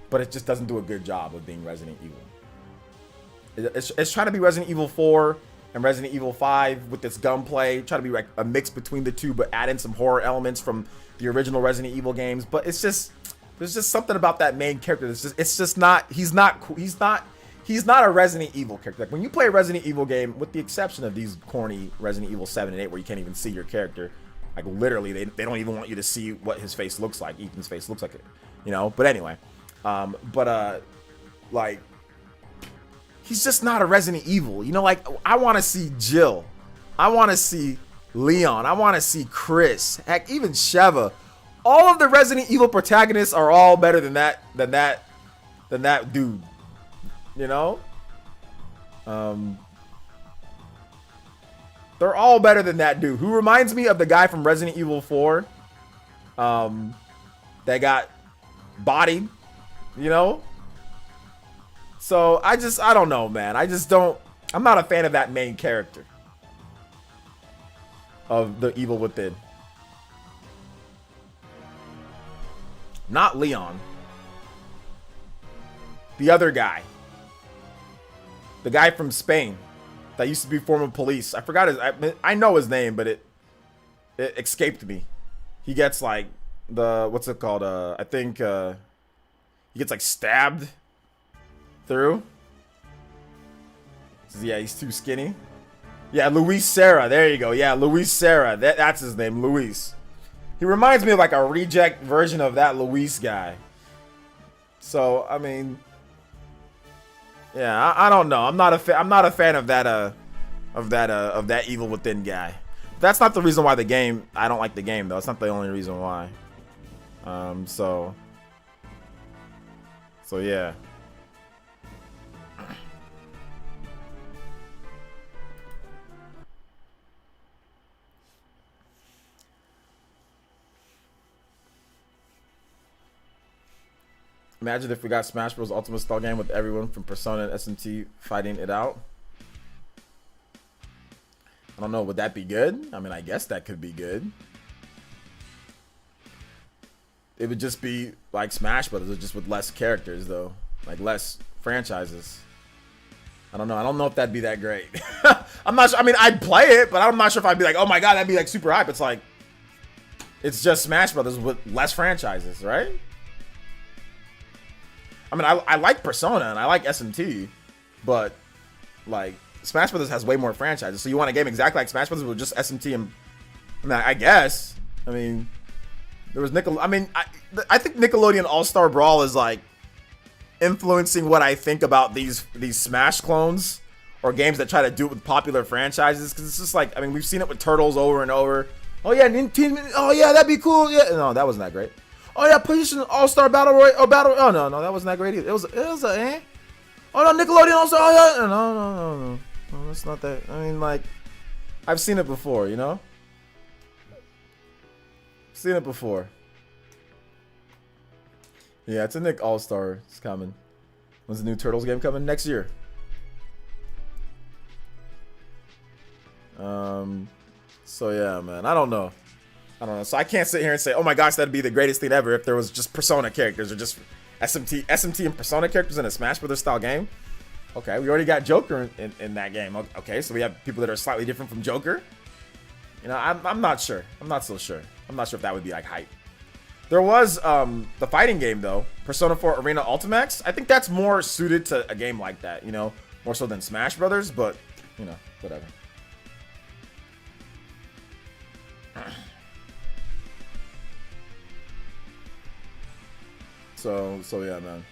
but it just doesn't do a good job of being Resident Evil. It's trying to be Resident Evil 4 and Resident Evil 5 with this gunplay, try to be like a mix between the two, but add in some horror elements from the original Resident Evil games. But it's just, there's just something about that main character. He's not a Resident Evil character. Like when you play a Resident Evil game, with the exception of these corny Resident Evil 7 and 8 where you can't even see your character, like literally they don't even want you to see what his face looks like. Ethan's face looks like it, but anyway, like he's just not a Resident Evil. Like I want to see Jill, I want to see Leon, I want to see Chris, heck, even Sheva. All of the Resident Evil protagonists are all better than that dude. They're all better than that dude, who reminds me of the guy from Resident Evil 4 that got bodied, so I don't know, man. I'm not a fan of that main character of the Evil Within. Not Leon. The other guy. The guy from Spain that used to be former police. I forgot I know his name, but it escaped me. He gets like what's it called? I think he gets like stabbed through. Yeah, he's too skinny. Yeah, Luis Serra. There you go. Yeah, Luis Serra. That's his name, Luis. He reminds me of like a reject version of that Luis guy. So I mean, yeah, I don't know. I'm not a fan of that Evil Within guy. That's not the reason why I don't like the game though. It's not the only reason why. So yeah. Imagine if we got Smash Bros. Ultimate style game with everyone from Persona and SMT fighting it out. I don't know. Would that be good? I mean, I guess that could be good. It would just be like Smash Bros. Just with less characters, though. Like less franchises. I don't know. I don't know if that'd be that great. I'm not sure. I mean, I'd play it, but I'm not sure if I'd be like, oh my god, that'd be like super hype. It's like, it's just Smash Bros. With less franchises, right? I mean, I like Persona and I like SMT, but like Smash Bros. Has way more franchises. So you want a game exactly like Smash Bros. With just SMT and I guess. I mean, there was I think Nickelodeon All-Star Brawl is like influencing what I think about these Smash clones or games that try to do it with popular franchises, because it's just like, I mean, we've seen it with Turtles over and over. Oh yeah, oh yeah, that'd be cool. Yeah, no, that wasn't that great. Oh yeah, PlayStation All-Star Battle Royale. Oh no, that wasn't that great either. It was eh. Oh no, Nickelodeon All-Star. Oh yeah, no, that's not that. I mean, like, I've seen it before, Seen it before. Yeah, it's a Nick All-Star. It's coming. When's the new Turtles game coming? Next year. So yeah, man. I don't know. So I can't sit here and say, oh my gosh, that'd be the greatest thing ever if there was just Persona characters or just SMT and Persona characters in a Smash Brothers style game. Okay, we already got Joker in that game. Okay, so we have people that are slightly different from Joker. You know, I'm not sure. I'm not so sure. I'm not sure if that would be like hype. There was the fighting game though, Persona 4 Arena Ultimax. I think that's more suited to a game like that, you know, more so than Smash Brothers, but you know, whatever. So yeah, man.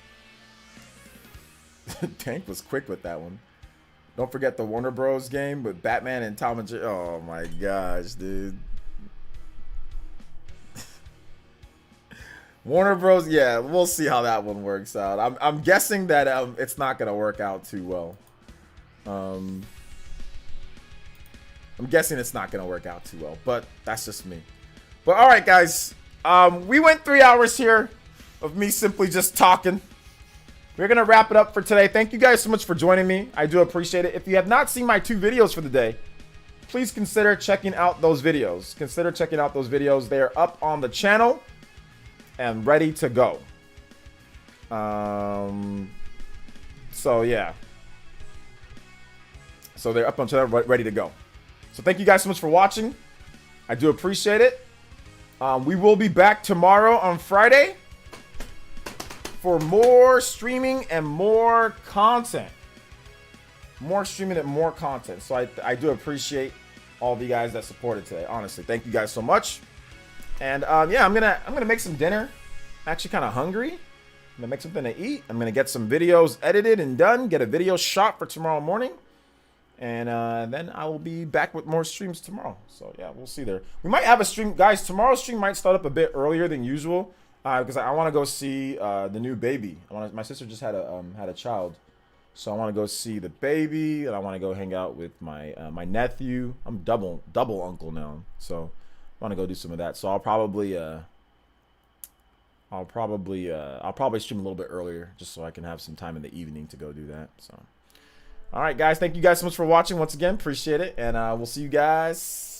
Tank was quick with that one. Don't forget the Warner Bros. Game with Batman and Tom and Jerry. Oh my gosh, dude. Warner Bros. Yeah, we'll see how that one works out. I'm guessing that it's not gonna work out too well. I'm guessing it's not gonna work out too well, but that's just me. But all right, guys. We went 3 hours here of me simply just talking. We're going to wrap it up for today. Thank you guys so much for joining me. I do appreciate it. If you have not seen my 2 videos for the day, please consider checking out those videos. They are up on the channel and ready to go. So yeah. So they're up on the channel, ready to go. So thank you guys so much for watching. I do appreciate it. We will be back tomorrow on Friday for more streaming and more content. So I do appreciate all of you guys that supported today. Honestly, thank you guys so much. And yeah, I'm gonna make some dinner. I'm actually kind of hungry. I'm gonna make something to eat. I'm gonna get some videos edited and done. Get a video shot for tomorrow morning. And then I will be back with more streams tomorrow. So yeah, we'll see there. We might have a stream, guys. Tomorrow's stream might start up a bit earlier than usual. Because I want to go see the new baby. My sister just had a child, so I want to go see the baby, and I want to go hang out with my my nephew. I'm double uncle now, so I want to go do some of that. So I'll probably stream a little bit earlier, just so I can have some time in the evening to go do that. So, all right, guys, thank you guys so much for watching once again. Appreciate it, and we'll see you guys